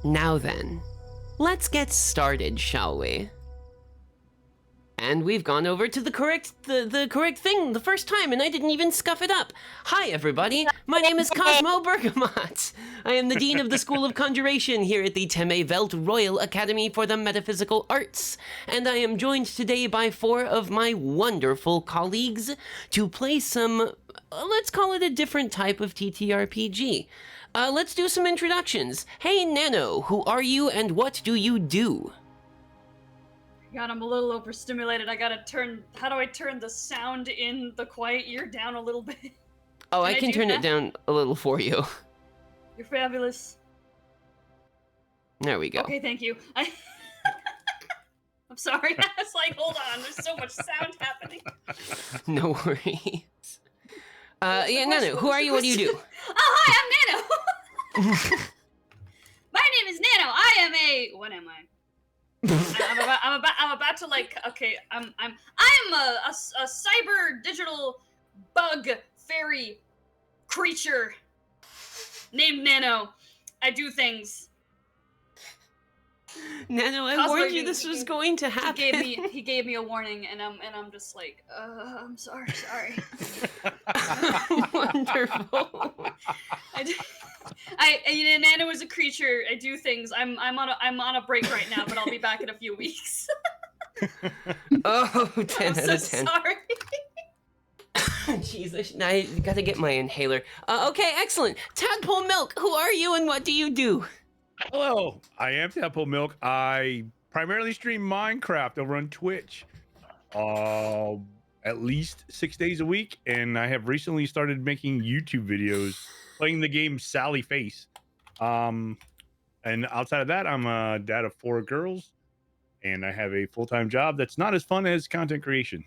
Now then, let's get started, shall we? And we've gone over to the correct thing the first time, and I didn't even scuff it up. Hi, everybody. My name is Cosmo Bergamot. I am the Dean of the School of Conjuration here at the Teme Welt Royal Academy for the Metaphysical Arts, and I am joined today by 4 of my wonderful colleagues to play some, let's call it a different type of TTRPG. Let's do some introductions. Hey, Nano, who are you and what do you do? God, I'm a little overstimulated. I gotta turn... How do I turn the sound in the Quiet Year down a little bit? Oh, I can turn it down a little for you. You're fabulous. There we go. Okay, thank you. I'm sorry. I was like, hold on. There's so much sound happening. No worries. Yeah, Nano, who are you? What do you do? Oh, hi, I'm Nano. My name is Nano. I am a... What am I? I'm about to like. Okay, I'm a cyber digital bug fairy creature named Nano. I do things. Nano, I warned you this was going to happen. He gave me a warning, and I'm just like, I'm sorry. Wonderful. Nano is a creature. I do things. I'm on a break right now, but I'll be back in a few weeks. Oh, 10 I'm out of so 10. Sorry. Jeez, I gotta get my inhaler. Okay, excellent. Tadpole Milk, who are you and what do you do? Hello, I am Tadpole Milk. I primarily stream Minecraft over on Twitch, at least 6 days a week, and I have recently started making YouTube videos playing the game Sally Face. And outside of that, I'm a dad of 4 girls, and I have a full-time job that's not as fun as content creation.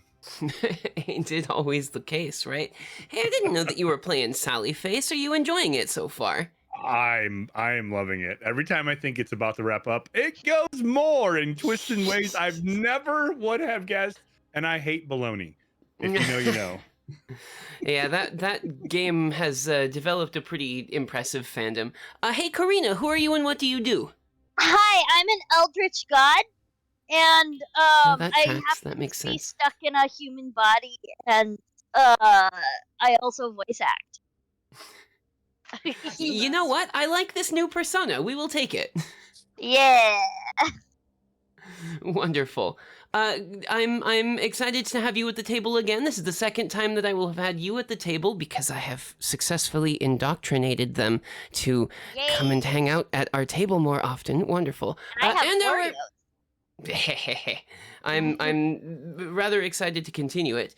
Ain't it always the case, right? Hey, I didn't know that you were playing Sally Face. Are you enjoying it so far? I am loving it. Every time I think it's about to wrap up, it goes more in twists and ways I've never would have guessed, and I hate baloney. If you know, you know. Yeah, that game has developed a pretty impressive fandom. Hey, Karina, who are you and what do you do? Hi, I'm an eldritch god, and Oh, that I tracks. happen That makes to be sense. stuck in a human body, and I also voice act. You know what? I like this new persona. We will take it. Yeah. Wonderful. I'm excited to have you at the table again. This is the second time that I will have had you at the table because I have successfully indoctrinated them to come and hang out at our table more often. Wonderful. And I have Oreos. I'm rather excited to continue it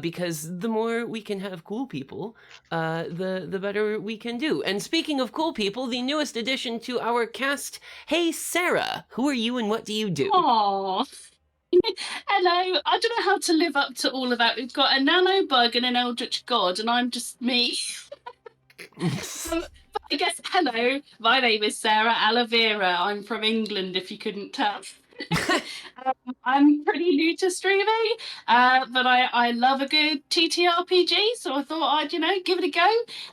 because the more we can have cool people, the better we can do. And speaking of cool people, the newest addition to our cast, hey Sarah, who are you and what do you do? Aww. Hello, I don't know how to live up to all of that. We've got a nano bug and an eldritch god, and I'm just me. But I guess, hello, my name is Sarah Alavera. I'm from England, if you couldn't tell. I'm pretty new to streaming, but I love a good TTRPG, so I thought I'd, give it a go.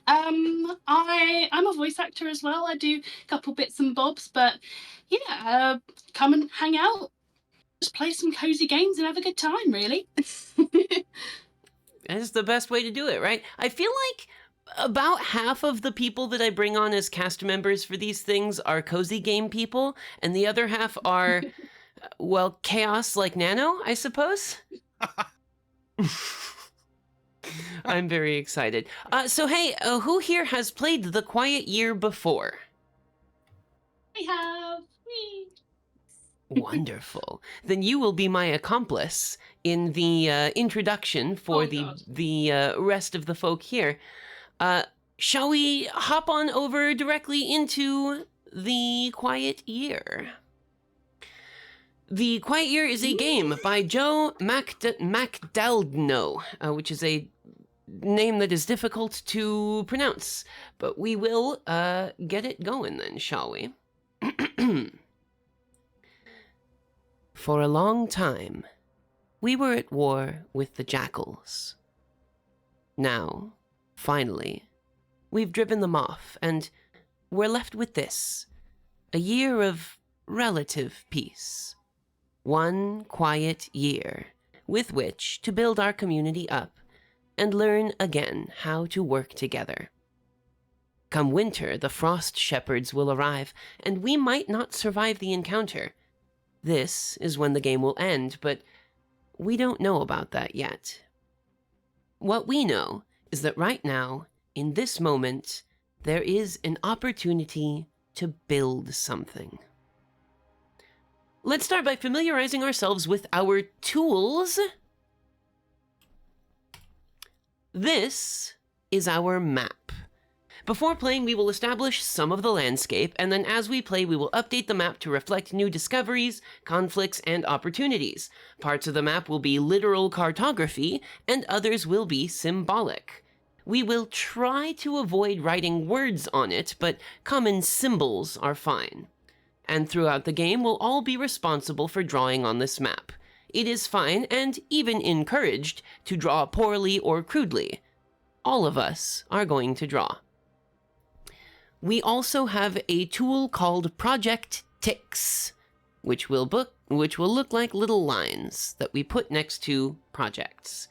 I'm a voice actor as well. I do a couple bits and bobs, but yeah, come and hang out. Just play some cozy games and have a good time, really. That's the best way to do it, right? I feel like about half of the people that I bring on as cast members for these things are cozy game people, and the other half are, well, chaos like Nano, I suppose. I'm very excited. So hey, who here has played The Quiet Year before? I have. Me. Wonderful. Then you will be my accomplice in the introduction for the rest of the folk here. Shall we hop on over directly into The Quiet Year? The Quiet Year is a game by Joe Macdaldno, which is a name that is difficult to pronounce, but we will get it going then, shall we? For a long time, we were at war with the jackals. Now, finally, we've driven them off, and we're left with this. a year of relative peace. One quiet year with which to build our community up and learn again how to work together. Come winter, the frost shepherds will arrive, and we might not survive the encounter. This is when the game will end, but we don't know about that yet. What we know is that right now, in this moment, there is an opportunity to build something. Let's start by familiarizing ourselves with our tools. This is our map. Before playing, we will establish some of the landscape, and then as we play, we will update the map to reflect new discoveries, conflicts, and opportunities. Parts of the map will be literal cartography, and others will be symbolic. We will try to avoid writing words on it, but common symbols are fine. And throughout the game, we'll all be responsible for drawing on this map. It is fine, and even encouraged, to draw poorly or crudely. All of us are going to draw. We also have a tool called Project Ticks, which will look like little lines that we put next to projects.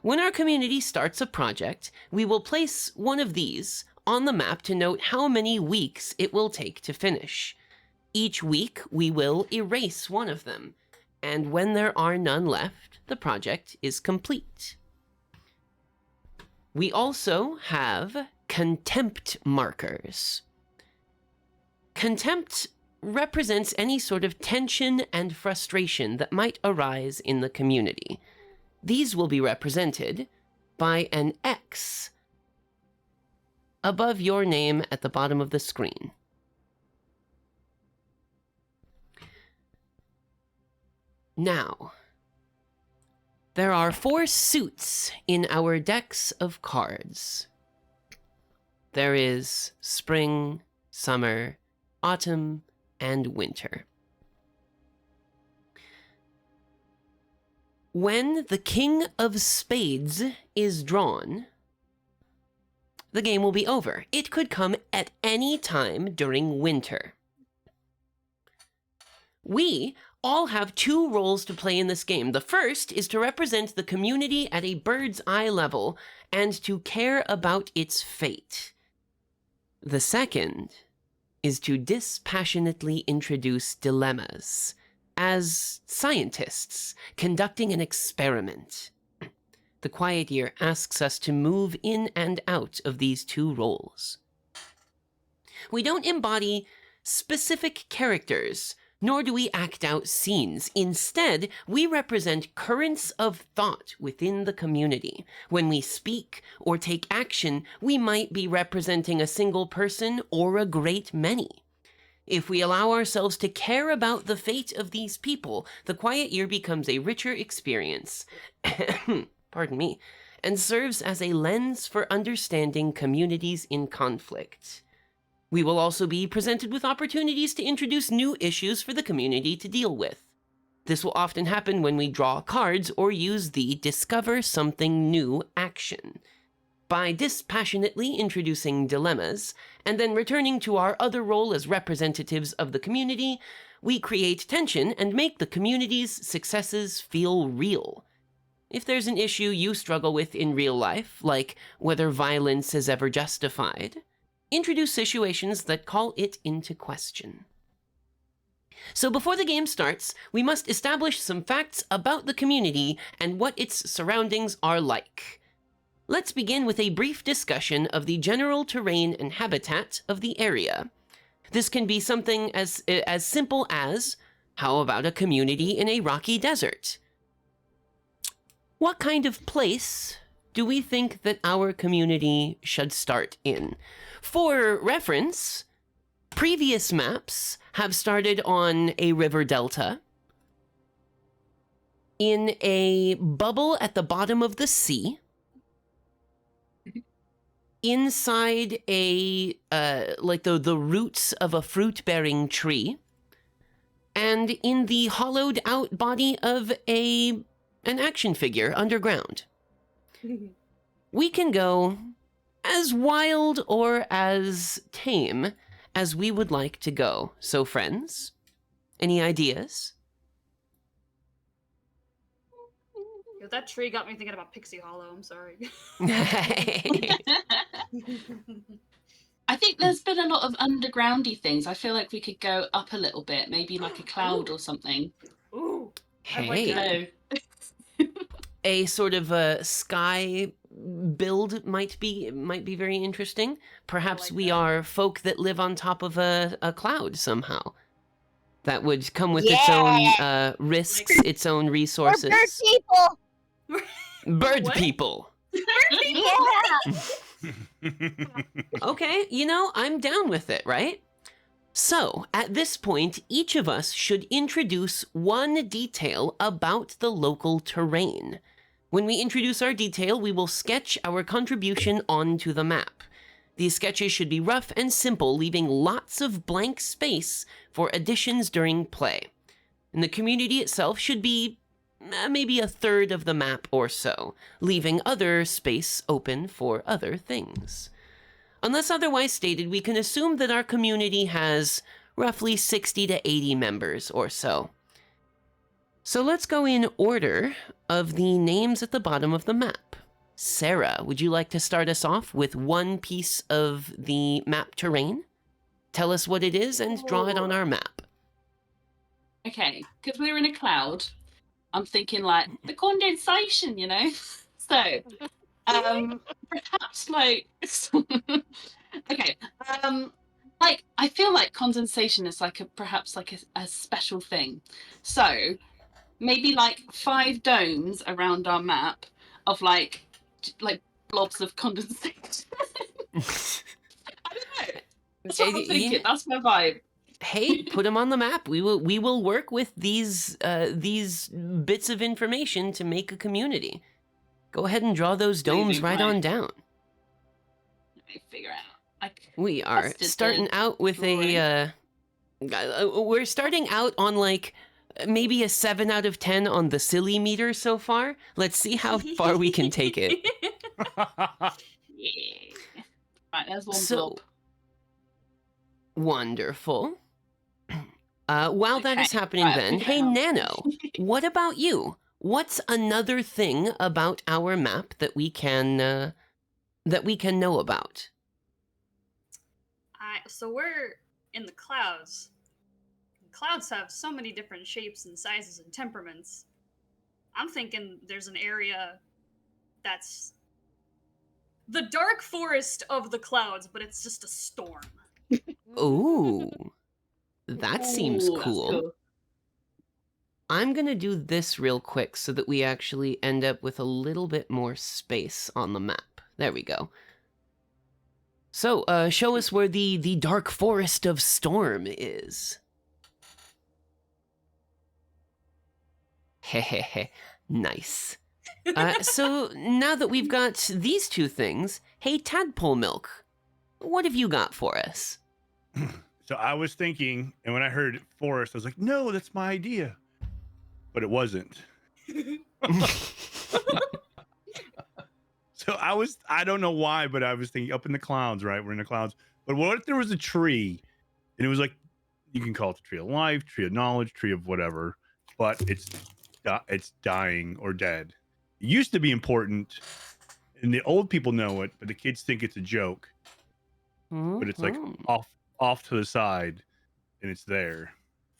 When our community starts a project, we will place one of these on the map to note how many weeks it will take to finish. Each week, we will erase one of them, and when there are none left, the project is complete. We also have contempt markers. Contempt represents any sort of tension and frustration that might arise in the community. These will be represented by an X above your name at the bottom of the screen. Now, there are 4 suits in our decks of cards. There is spring, summer, autumn, and winter. When the King of Spades is drawn, the game will be over. It could come at any time during winter. We all have 2 roles to play in this game. The first is to represent the community at a bird's eye level and to care about its fate. The second is to dispassionately introduce dilemmas as scientists conducting an experiment. The Quiet Year asks us to move in and out of these 2 roles. We don't embody specific characters, nor do we act out scenes. Instead, we represent currents of thought within the community. When we speak or take action, we might be representing a single person or a great many. If we allow ourselves to care about the fate of these people, the Quiet Year becomes a richer experience, pardon me, and serves as a lens for understanding communities in conflict. We will also be presented with opportunities to introduce new issues for the community to deal with. This will often happen when we draw cards or use the Discover Something New action. By dispassionately introducing dilemmas, and then returning to our other role as representatives of the community, we create tension and make the community's successes feel real. If there's an issue you struggle with in real life, like whether violence is ever justified, introduce situations that call it into question. So before the game starts, we must establish some facts about the community and what its surroundings are like. Let's begin with a brief discussion of the general terrain and habitat of the area. This can be something as simple as, how about a community in a rocky desert? What kind of place do we think that our community should start in? For reference, previous maps have started on a river delta, in a bubble at the bottom of the sea, inside a, like the roots of a fruit-bearing tree, and in the hollowed-out body of an action figure underground. We can go as wild or as tame as we would like to go. So, friends, any ideas? Yo, that tree got me thinking about Pixie Hollow. I'm sorry. I think there's been a lot of undergroundy things. I feel like we could go up a little bit, maybe like a cloud or something. Ooh. I like Hey, that. No. a sort of a sky build might be very interesting. Perhaps like we that. are folk that live on top of a cloud somehow. That would come with its Yeah. own risks, its own We're bird resources. people. Bird What? people. Yeah. Okay, you know, I'm down with it, right? So, at this point, each of us should introduce one detail about the local terrain. When we introduce our detail, we will sketch our contribution onto the map. These sketches should be rough and simple, leaving lots of blank space for additions during play. And the community itself should be maybe a third of the map or so, leaving other space open for other things. Unless otherwise stated, we can assume that our community has roughly 60 to 80 members or so. So let's go in order of the names at the bottom of the map. Sarah, would you like to start us off with one piece of the map terrain? Tell us what it is and draw it on our map. Okay, because we're in a cloud, I'm thinking like the condensation, you know? So, perhaps like, okay, like I feel like condensation is like perhaps like a special thing. So, maybe like 5 domes around our map of like blobs of condensation. I don't know. That's what I'm thinking. Yeah. That's my vibe. Hey, put them on the map. We will work with these bits of information to make a community. Go ahead and draw those domes Amazing, right right. on down. Let me figure out. Like, We are That's just starting a out with we're starting out on like maybe a 7 out of 10 on the silly meter so far. Let's see how far we can take it. yeah. Right, there's one So blob. wonderful. While that is Okay, happening, right, then, figure hey it out. Nano, what about you? What's another thing about our map that we can know about? So we're in the clouds. Clouds have so many different shapes and sizes and temperaments. I'm thinking there's an area that's the dark forest of the clouds, but it's just a storm. Ooh, that seems Ooh, that's cool. I'm gonna do this real quick so that we actually end up with a little bit more space on the map. There we go. So, show us where the dark forest of Storm is. Hehehe, nice. So, now that we've got these two things, hey Tadpole Milk, what have you got for us? So I was thinking, and when I heard forest, I was like, no, that's my idea. But it wasn't. So I don't know why, but I was thinking up in the clouds, right? We're in the clouds. But what if there was a tree and it was like, you can call it the tree of life, tree of knowledge, tree of whatever, but it's dying or dead. It used to be important and the old people know it, but the kids think it's a joke. But it's like off to the side and it's there.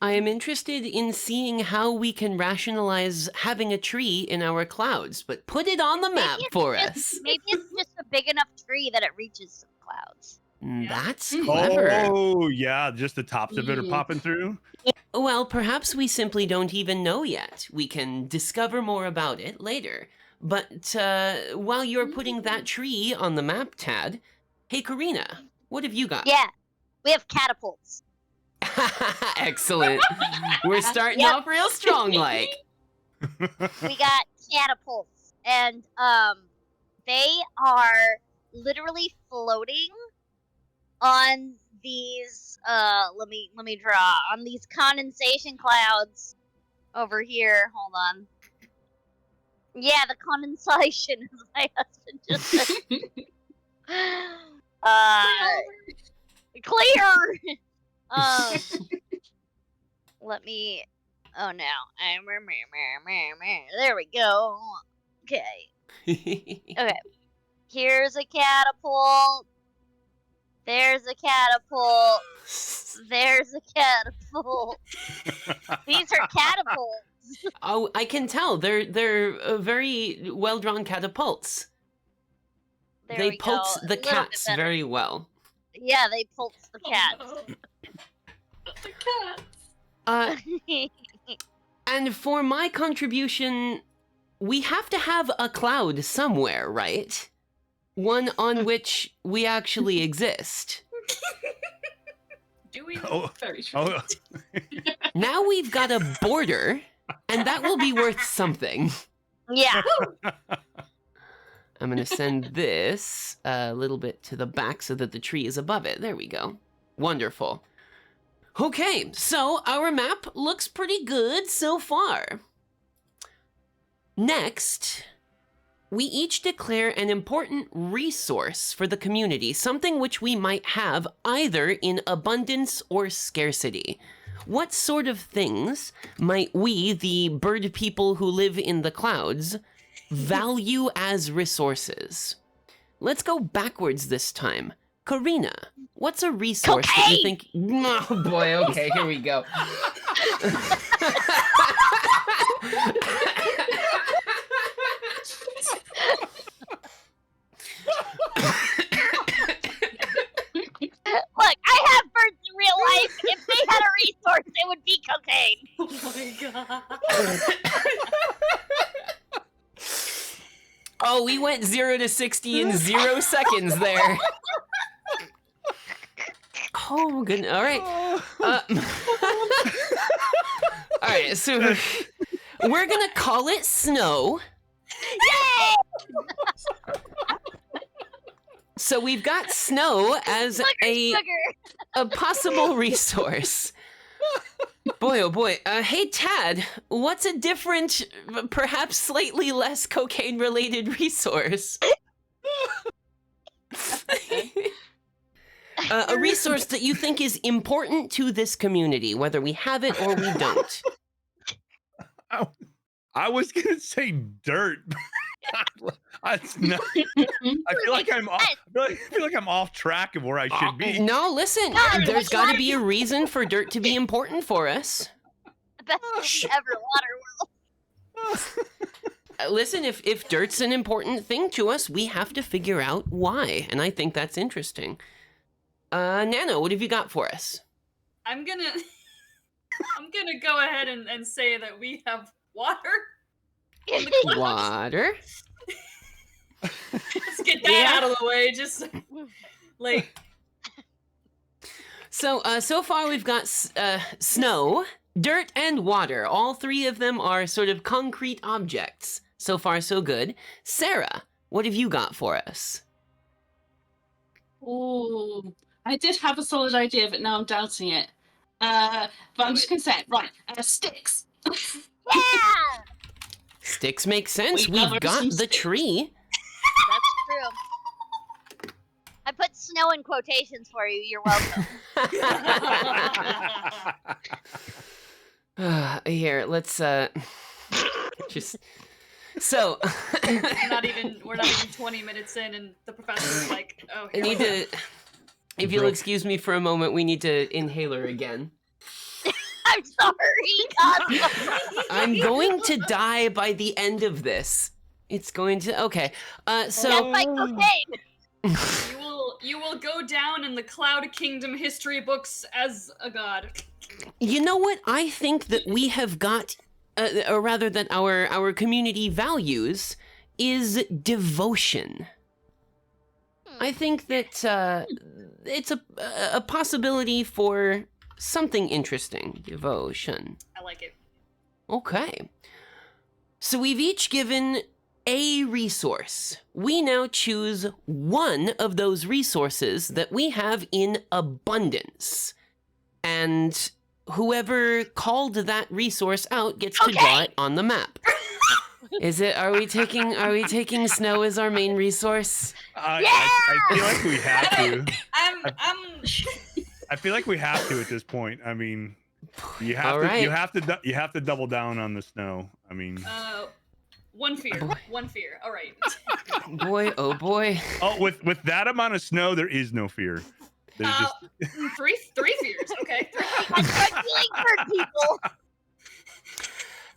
I am interested in seeing how we can rationalize having a tree in our clouds, but put it on the map for us. Maybe it's just a big enough tree that it reaches some clouds. That's clever. Oh, yeah, just the tops of it are popping through. Well, perhaps we simply don't even know yet. We can discover more about it later. But while you're putting that tree on the map, Tad, hey, Karina, what have you got? Yeah, we have catapults. Excellent. We're starting Yep. off real strong, like. We got catapults, and they are literally floating on these. Let me draw on these condensation clouds over here. Hold on. Yeah, the condensation, as my husband just said. Clear! Let me... Oh, no. There we go. Okay. Okay. Here's a catapult. There's a catapult. There's a catapult. These are catapults. Oh, I can tell. They're very well-drawn catapults. There They we pulse go. the A little bit cats better. very well. Yeah, they pulse the cats. Oh, the cat. And for my contribution, we have to have a cloud somewhere, right? One on which we actually exist. Do we? Oh, Very true. oh, Now we've got a border, and that will be worth something. Yeah. I'm going to send this a little bit to the back so that the tree is above it. There we go. Wonderful. Okay, so our map looks pretty good so far. Next, we each declare an important resource for the community, something which we might have either in abundance or scarcity. What sort of things might we, the bird people who live in the clouds, value as resources? Let's go backwards this time. Karina, what's a resource that you think... Oh boy, okay, here we go. Look, I have birds in real life. If they had a resource, it would be cocaine. Oh my god. Oh, we went 0 to 60 in 0 seconds there. Oh, good. All right. All right, so we're going to call it snow. Yay! So we've got snow as Sugar. a possible resource. Boy, oh boy. Hey, Tad, what's a different, perhaps slightly less cocaine-related resource? A resource that you think is important to this community, whether we have it or we don't. I was gonna say dirt. That's not, I feel like I'm off. I feel like I'm off track of where I should be. No, listen, No, there's that's got to right. be a reason for dirt to be important for us. The best movie ever, Waterworld. Listen, if dirt's an important thing to us, we have to figure out why, and I think that's interesting. Nano, what have you got for us? I'm gonna go ahead and say that we have water. In the clouds. Water. Let's get that out of the way. Just like So far we've got snow, dirt, and water. All three of them are sort of concrete objects. So far, so good. Sarah, what have you got for us? Oh, I did have a solid idea, but now I'm doubting it. But I'm just gonna say it. Right, sticks. Yeah! Sticks make sense. We love We've our got some the sticks. tree. That's true. I put snow in quotations for you. You're welcome. Here, let's just so we're not even 20 minutes in, and the professor's like, "Oh, I need to. If you'll excuse me for a moment, we need to inhaler again. I'm sorry. God. I'm going to die by the end of this. It's going to okay. That's So my cocaine. You will go down in the Cloud Kingdom history books as a god." you know what? I think that we have got, or rather, that our community values is devotion. I think that it's a possibility for something interesting. Devotion. I like it. Okay. So we've each given a resource. We now choose one of those resources that we have in abundance. And whoever called that resource out gets to draw it on the map. Are we taking snow as our main resource? I feel like we have to. I I feel like we have to at this point. I mean, you have All to. right. You have to double down on the snow. I mean. One fear. Boy. One fear. All right. Boy, oh boy. Oh, with that amount of snow, there is no fear. There's just Three fears. Okay. I'm feeling hurt, people.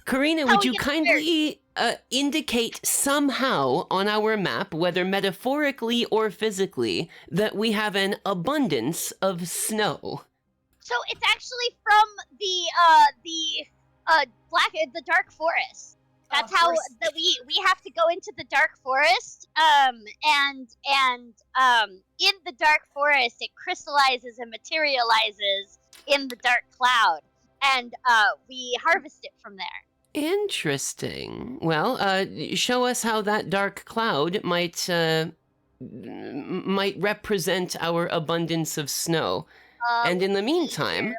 Karina, How would we you get kindly indicate somehow on our map, whether metaphorically or physically, that we have an abundance of snow? So it's actually from the dark forest. That's how that we have to go into the dark forest. And in the dark forest, it crystallizes and materializes in the dark cloud, and we harvest it from there. Interesting. Well, show us how that dark cloud might represent our abundance of snow. And in the meantime,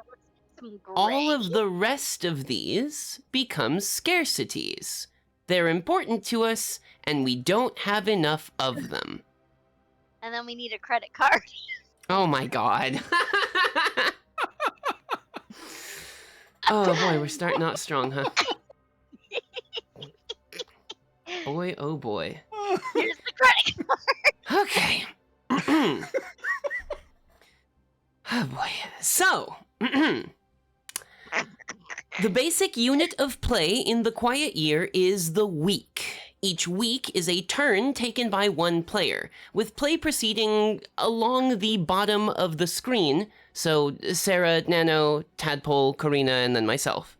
all of the rest of these become scarcities. They're important to us, and we don't have enough of them. And then we need a credit card. Oh my god. Oh boy, we're starting out strong, huh? Boy, oh boy. Here's the credit card. Okay. Oh boy. So, the basic unit of play in the Quiet Year is the week. Each week is a turn taken by one player, with play proceeding along the bottom of the screen. So Sarah, Nano, Tadpole, Karina, and then myself.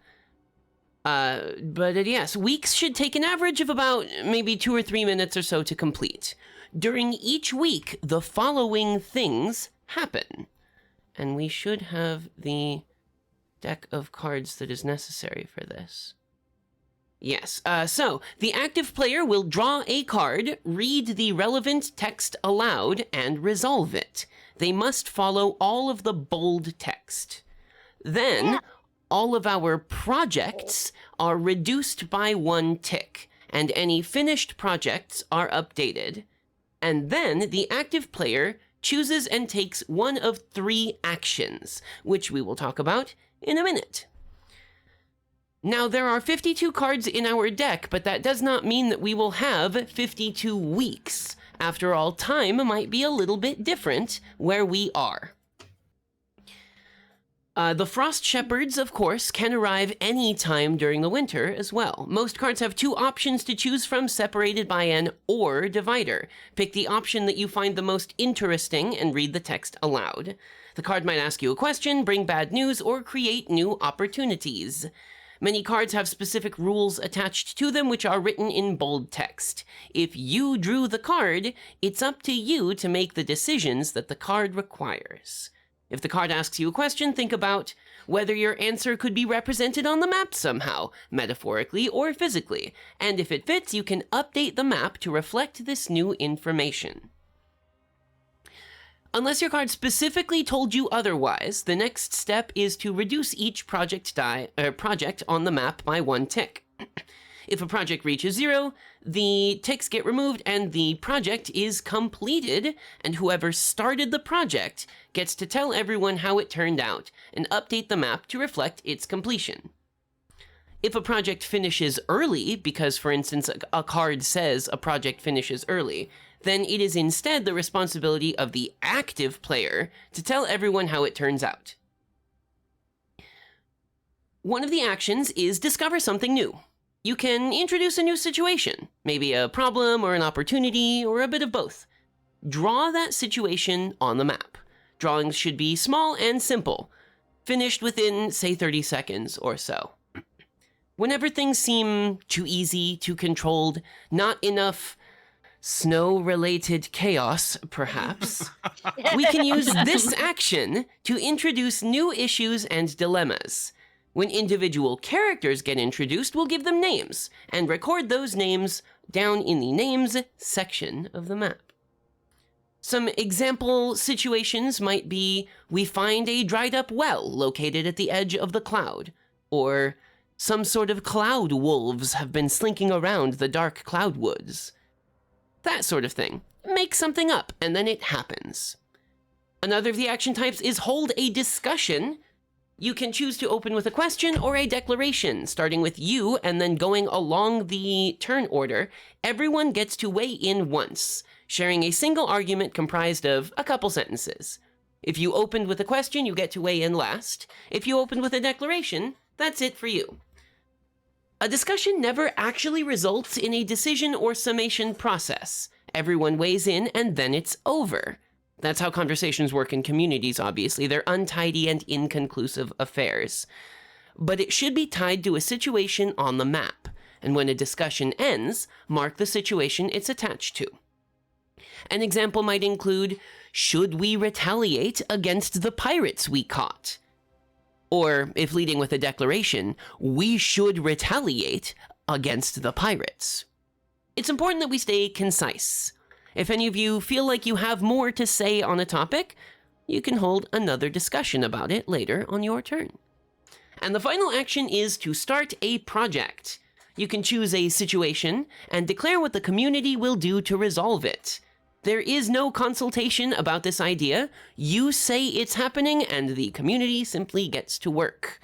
But yes, weeks should take an average of about maybe 2 or 3 minutes or so to complete. During each week, the following things happen. And we should have the deck of cards that is necessary for this. Yes, so the active player will draw a card, read the relevant text aloud, and resolve it. They must follow all of the bold text. Then, all of our projects are reduced by 1 tick, and any finished projects are updated. And then the active player chooses and takes one of 3 actions, which we will talk about in a minute. Now, there are 52 cards in our deck, but that does not mean that we will have 52 weeks. After all, time might be a little bit different where we are. The Frost Shepherds, of course, can arrive any time during the winter as well. Most cards have 2 options to choose from, separated by an or divider. Pick the option that you find the most interesting and read the text aloud. The card might ask you a question, bring bad news, or create new opportunities. Many cards have specific rules attached to them which are written in bold text. If you drew the card, it's up to you to make the decisions that the card requires. If the card asks you a question, think about whether your answer could be represented on the map somehow, metaphorically or physically, and if it fits, you can update the map to reflect this new information. Unless your card specifically told you otherwise, the next step is to reduce each project on the map by 1 tick. If a project reaches 0, the ticks get removed and the project is completed, and whoever started the project gets to tell everyone how it turned out and update the map to reflect its completion. If a project finishes early, because for instance a card says a project finishes early, then it is instead the responsibility of the active player to tell everyone how it turns out. One of the actions is discover something new. You can introduce a new situation, maybe a problem or an opportunity or a bit of both. Draw that situation on the map. Drawings should be small and simple, finished within, say, 30 seconds or so. Whenever things seem too easy, too controlled, not enough snow-related chaos, perhaps, we can use this action to introduce new issues and dilemmas. When individual characters get introduced, we'll give them names and record those names down in the names section of the map. Some example situations might be, we find a dried up well located at the edge of the cloud, or some sort of cloud wolves have been slinking around the dark cloud woods. That sort of thing. Make something up, and then it happens. Another of the action types is hold a discussion. You can choose to open with a question or a declaration, starting with you and then going along the turn order. Everyone gets to weigh in once, sharing a single argument comprised of a couple sentences. If you opened with a question, you get to weigh in last. If you opened with a declaration, that's it for you. A discussion never actually results in a decision or summation process. Everyone weighs in and then it's over. That's how conversations work in communities, obviously. They're untidy and inconclusive affairs. But it should be tied to a situation on the map. And when a discussion ends, mark the situation it's attached to. An example might include, should we retaliate against the pirates we caught? Or, if leading with a declaration, we should retaliate against the pirates. It's important that we stay concise. If any of you feel like you have more to say on a topic, you can hold another discussion about it later on your turn. And the final action is to start a project. You can choose a situation and declare what the community will do to resolve it. There is no consultation about this idea. You say it's happening and the community simply gets to work.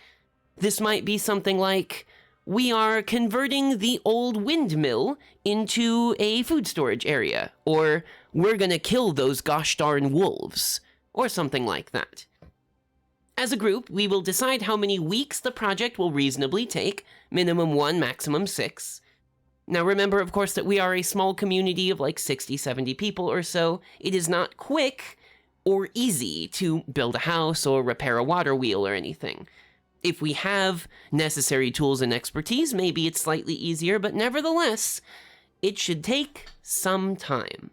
This might be something like, we are converting the old windmill into a food storage area, or we're gonna kill those gosh darn wolves, or something like that. As a group, we will decide how many weeks the project will reasonably take, minimum 1, maximum 6. Now remember, of course, that we are a small community of like 60, 70 people or so. It is not quick or easy to build a house or repair a water wheel or anything. If we have necessary tools and expertise, maybe it's slightly easier, but nevertheless, it should take some time.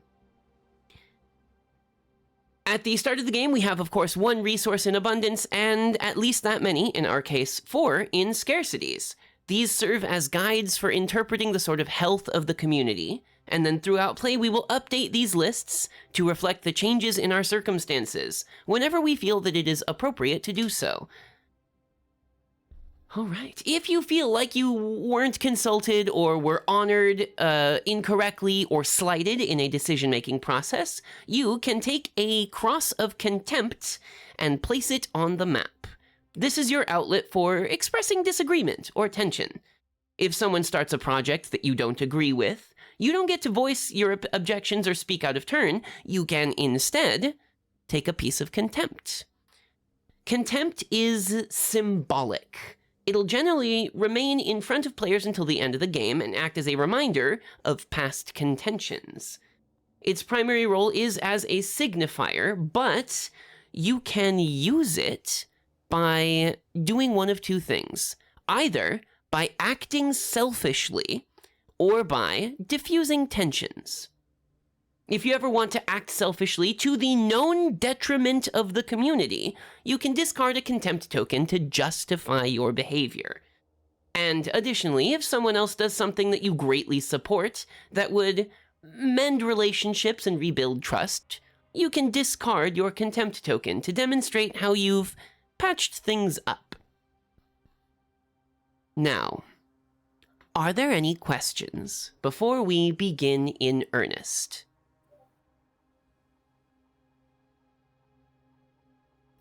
At the start of the game, we have, of course, 1 resource in abundance, and at least that many, in our case, 4 in scarcities. These serve as guides for interpreting the sort of health of the community, and then throughout play we will update these lists to reflect the changes in our circumstances, whenever we feel that it is appropriate to do so. All right. If you feel like you weren't consulted or were honored incorrectly or slighted in a decision-making process, you can take a cross of contempt and place it on the map. This is your outlet for expressing disagreement or tension. If someone starts a project that you don't agree with, you don't get to voice your objections or speak out of turn. You can instead take a piece of contempt. Contempt is symbolic. It'll generally remain in front of players until the end of the game and act as a reminder of past contentions. Its primary role is as a signifier, but you can use it by doing one of 2 things. Either by acting selfishly or by diffusing tensions. If you ever want to act selfishly to the known detriment of the community, you can discard a contempt token to justify your behavior. And additionally, if someone else does something that you greatly support that would mend relationships and rebuild trust, you can discard your contempt token to demonstrate how you've patched things up. Now, are there any questions before we begin in earnest?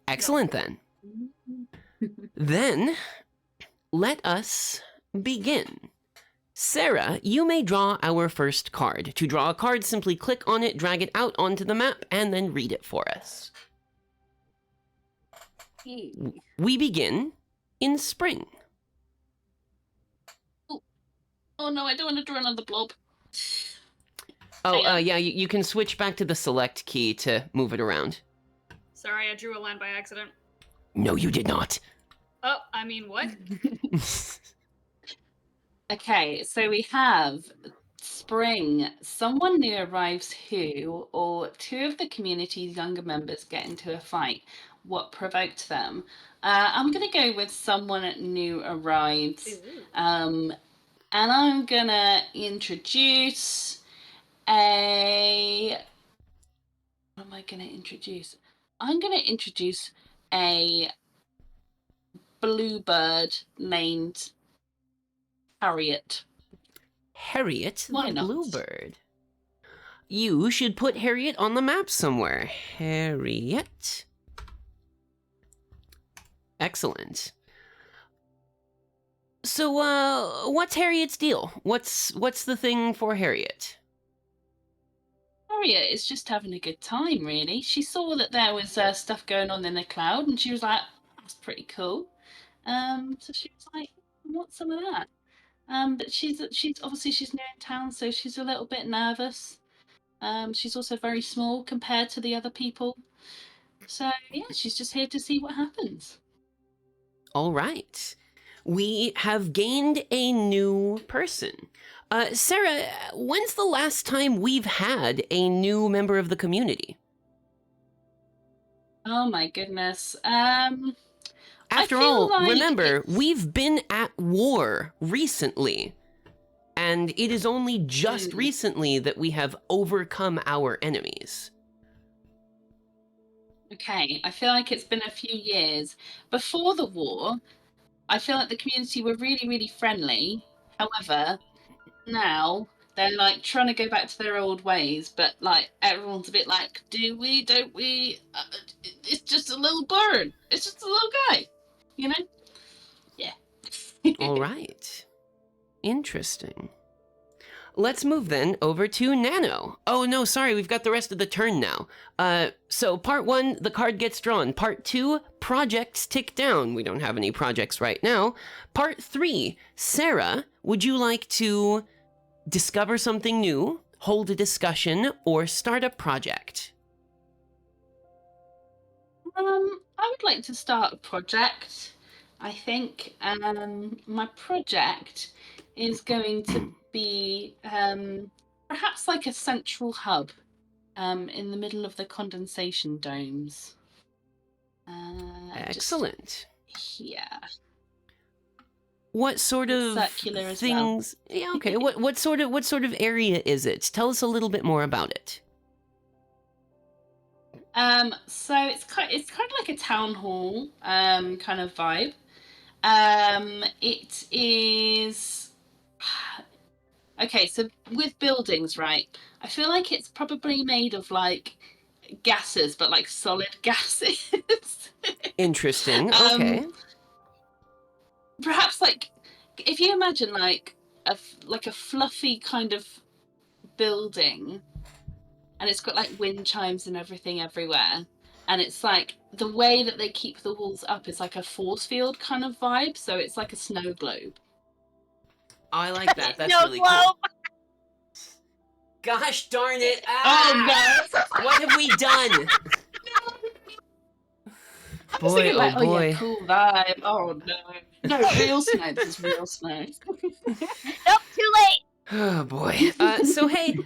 Excellent, then. Then, let us begin. Sarah, you may draw our first card. To draw a card, simply click on it, drag it out onto the map, and then read it for us. We begin in spring. Oh no, I don't want to draw another blob. Oh, yeah, you can switch back to the select key to move it around. Sorry, I drew a line by accident. No, you did not. Oh, I mean, what? Okay, so we have spring. Someone new arrives who, or 2 of the community's younger members get into a fight. What provoked them? I'm going to go with someone new arrives. And I'm going to introduce a... What am I going to introduce? I'm going to introduce a bluebird named Harriet. Harriet Why the not? bluebird. you should put Harriet on the map somewhere. Harriet. Excellent. So, what's Harriet's deal? What's the thing for Harriet? Harriet is just having a good time, really. She saw that there was stuff going on in the cloud, and she was like, "That's pretty cool." So she was like, "I want some of that." But she's obviously she's new in town, so she's a little bit nervous. She's also very small compared to the other people. So yeah, she's just here to see what happens. All right. We have gained a new person. Sarah, when's the last time we've had a new member of the community? Oh my goodness. After I feel all, like remember, it's- we've been at war recently. And it is only just recently that we have overcome our enemies. Okay, I feel like it's been a few years. Before the war, I feel like the community were really, really friendly. However, now they're like trying to go back to their old ways, but like everyone's a bit like, do we, don't we? It's just a little bird. It's just a little guy, you know? Yeah. All right. Interesting. Let's move then over to Nano. Oh no, sorry, we've got the rest of the turn now. So part 1, the card gets drawn. Part 2, projects tick down. We don't have any projects right now. Part 3, Sarah, would you like to discover something new, hold a discussion, or start a project? I would like to start a project. I think my project is going to be perhaps like a central hub in the middle of the condensation domes. Excellent. Yeah. What sort of circular as well. things? Yeah, okay. What sort of area is it? Tell us a little bit more about it. So it's kind of like a town hall kind of vibe. It is okay. So with buildings, right? I feel like it's probably made of like gases, but like solid gases. Interesting. Okay. Perhaps like if you imagine like a fluffy kind of building, and it's got like wind chimes and everything everywhere, and it's like the way that they keep the walls up is like a force field kind of vibe, so it's like a snow globe. I like that. That's No really globe. cool. Gosh darn it! Ah! Oh no! What have we done? I was Boy, thinking like, oh boy. yeah, cool vibe. Oh no, no, real snow. This is real snow. Nope, too late. Oh boy. So hey,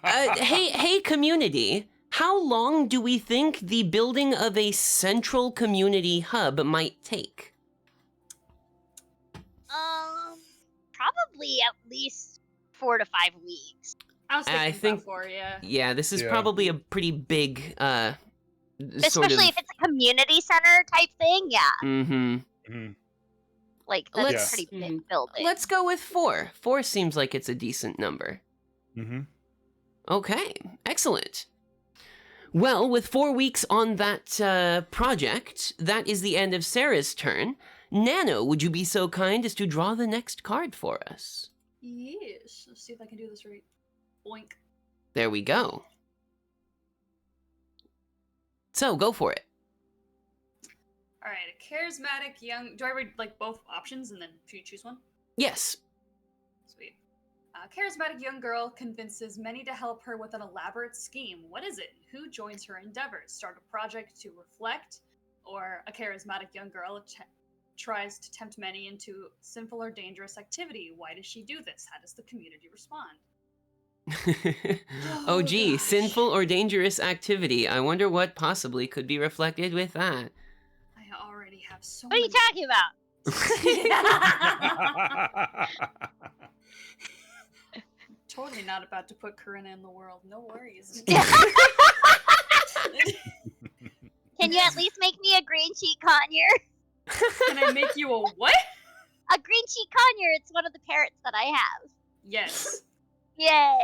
hey, community. How long do we think the building of a central community hub might take? Probably at least 4 to 5 weeks. I was thinking I think- about 4, yeah. Yeah, this is Yeah. probably a pretty big, sort Especially if it's a community center type thing, yeah. Mm-hmm. Mhm. Like, that's Let's- a pretty big building. Let's go with 4. 4 seems like it's a decent number. Mhm. Okay, excellent. Well, with 4 weeks on that project, that is the end of Sarah's turn. Nano, would you be so kind as to draw the next card for us? Yes. Let's see if I can do this right. Boink. There we go. So, go for it. All right, a charismatic young. Do I read like both options and then choose one? Yes. Sweet. A charismatic young girl convinces many to help her with an elaborate scheme. What is it? Who joins her endeavors? Start a project to reflect, or a charismatic young girl tries to tempt many into sinful or dangerous activity. Why does she do this? How does the community respond? Oh, gee, gosh. sinful or dangerous activity. I wonder what possibly could be reflected with that. I already have so What are you many. talking about? Totally not about to put Corinna in the world. No worries. Can you at least make me a green sheet conure? Can I make you a what? A green sheet conure, it's one of the parrots that I have. Yes. Yay!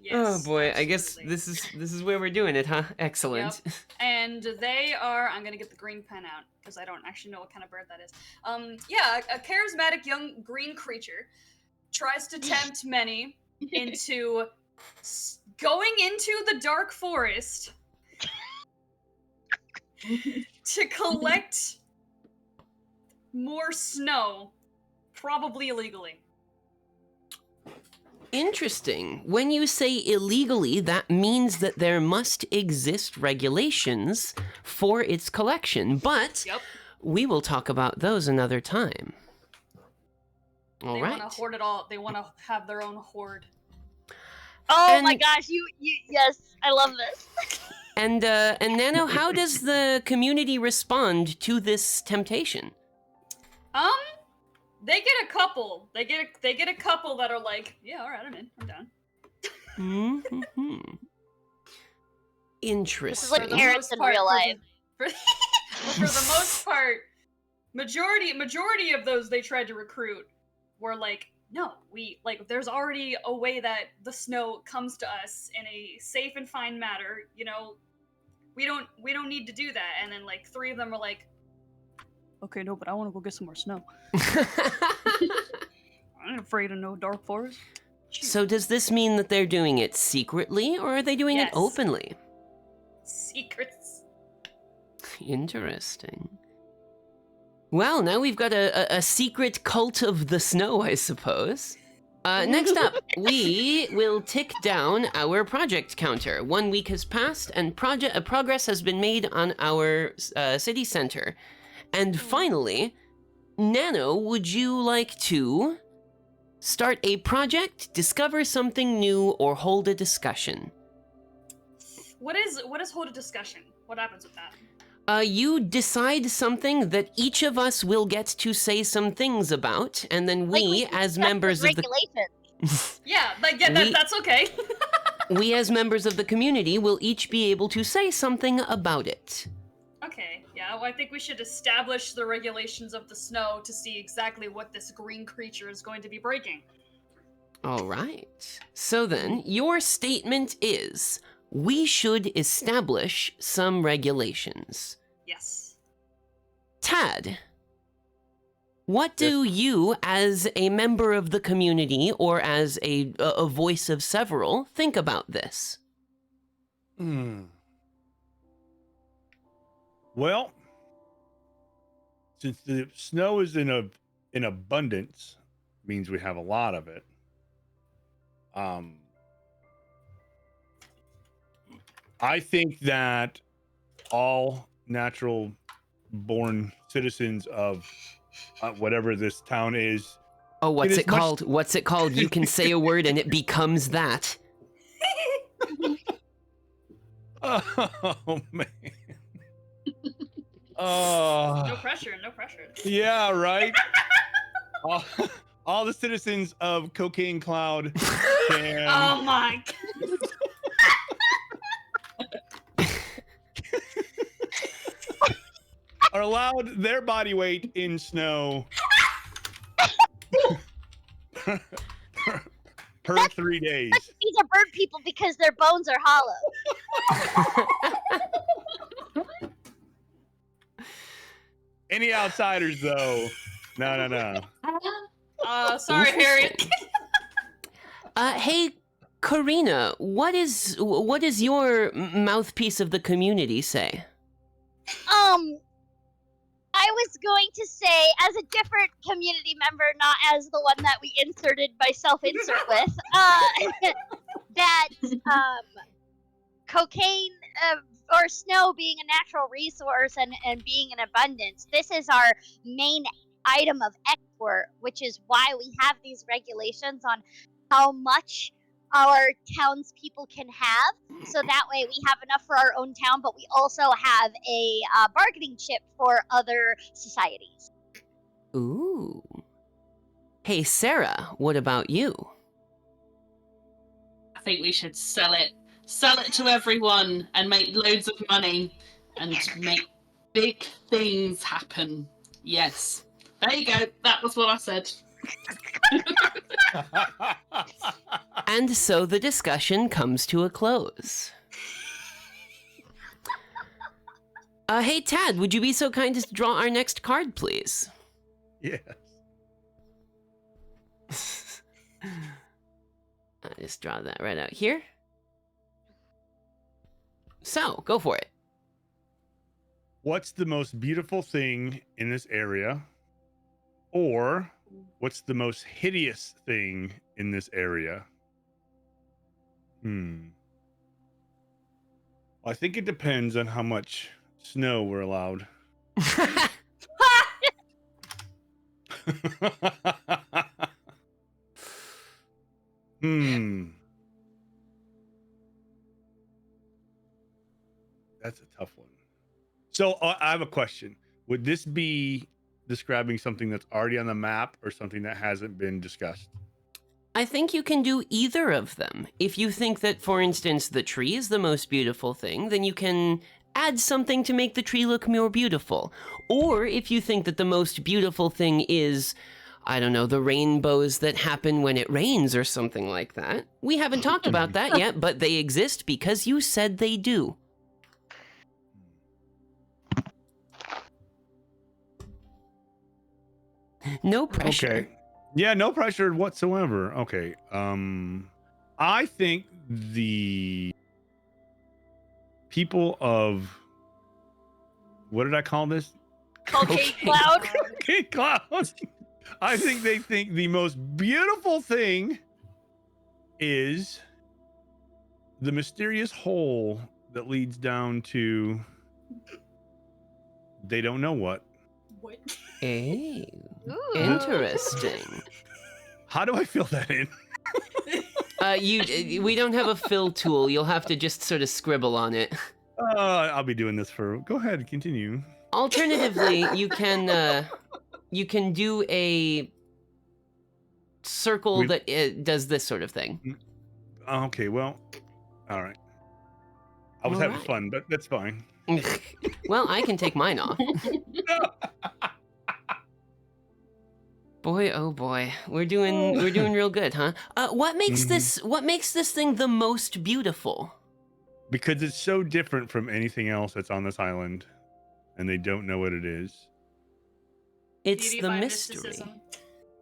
Yes, Oh boy, I guess absolutely. this is where we're doing it, huh? Excellent. And they are. I'm gonna get the green pen out because I don't actually know what kind of bird that is. Yeah, a charismatic young green creature tries to tempt many into going into the dark forest to collect more snow, probably illegally. Interesting. When you say illegally, that means that there must exist regulations for its collection, but Yep. we will talk about those another time. All They right. want to hoard it all. They want to have their own hoard. Oh my And- gosh, you yes, I love this. And Nano, how does the community respond to this temptation? They get a couple. They get a couple that are like, yeah, all right, I'm in. I'm down. Mm-hmm. This is Interesting. like For the parents most in part, real life. For the most part, majority of those they tried to recruit were like, no, we like. There's already a way that the snow comes to us in a safe and fine manner. You know, we don't need to do that. And then like 3 of them are like, okay, no, but I want to go get some more snow. I ain't afraid of no dark forest. So does this mean that they're doing it secretly, or are they doing Yes. it openly? Secrets. Interesting. Well, now we've got a secret cult of the snow, I suppose. Next up, we will tick down our project counter. 1 week has passed, and progress has been made on our city center. And finally, Nano, would you like to start a project, discover something new, or hold a discussion? What is hold a discussion? What happens with that? You decide something that each of us will get to say some things about, and then we, Like, as discuss members of the regulations. Yeah, that's okay. we, as members of the community, will each be able to say something about it. Okay, yeah, well, I think we should establish the regulations of the snow to see exactly what this green creature is going to be breaking. All right. So then, your statement is, we should establish some regulations. Yes. Tad, what do you, as a member of the community or as a voice of several, think about this? Well, since the snow is in abundance, means we have a lot of it. I think that all natural born citizens of whatever this town is. Oh, what's It it is much- called? What's it called? You can say a word and it becomes that. Oh man. Oh. No pressure, no pressure. Yeah, right. all the citizens of Cocaine Cloud can Oh my are allowed their body weight in snow per 3 days. These are bird people because their bones are hollow. Any outsiders though? No. Sorry, Harriet. Hey, Karina, what is your mouthpiece of the community say? I was going to say, as a different community member, not as the one that we inserted by self-insert with, that cocaine or snow being a natural resource and being in abundance, this is our main item of export, which is why we have these regulations on how much our townspeople can have, so that way we have enough for our own town, but we also have a bargaining chip for other societies. Ooh. Hey, Sarah, what about you? I think we should sell it to everyone and make loads of money and make big things happen. Yes. There you go. That was what I said. And so the discussion comes to a close. Hey, Tad, would you be so kind as to draw our next card, please? Yes. I'll just draw that right out here. So, go for it. What's the most beautiful thing in this area? Or what's the most hideous thing in this area? I think it depends on how much snow we're allowed. That's a tough one. So I have a question. Would this be describing something that's already on the map or something that hasn't been discussed? I think you can do either of them. If you think that, for instance, the tree is the most beautiful thing, then you can add something to make the tree look more beautiful. Or if you think that the most beautiful thing is, I don't know, the rainbows that happen when it rains or something like that. We haven't talked about that yet, but they exist because you said they do. No pressure. Okay. Yeah, no pressure whatsoever. Okay. I think the people of, what did I call this? Okay, Cloud. Okay, clouds. I think they think the most beautiful thing is the mysterious hole that leads down to they don't know what. What? Hey, Ooh. interesting. How do I fill that in? We don't have a fill tool. You'll have to just sort of scribble on it. I'll be doing this for. Go ahead, continue. Alternatively, you can do a circle that does this sort of thing. Okay, well, all right. I was All having right. fun, but that's fine. Well, I can take mine off. Boy, oh boy, we're doing real good, huh? What makes this thing the most beautiful? Because it's so different from anything else that's on this island, and they don't know what it is. It's Beauty the by mystery. mysticism.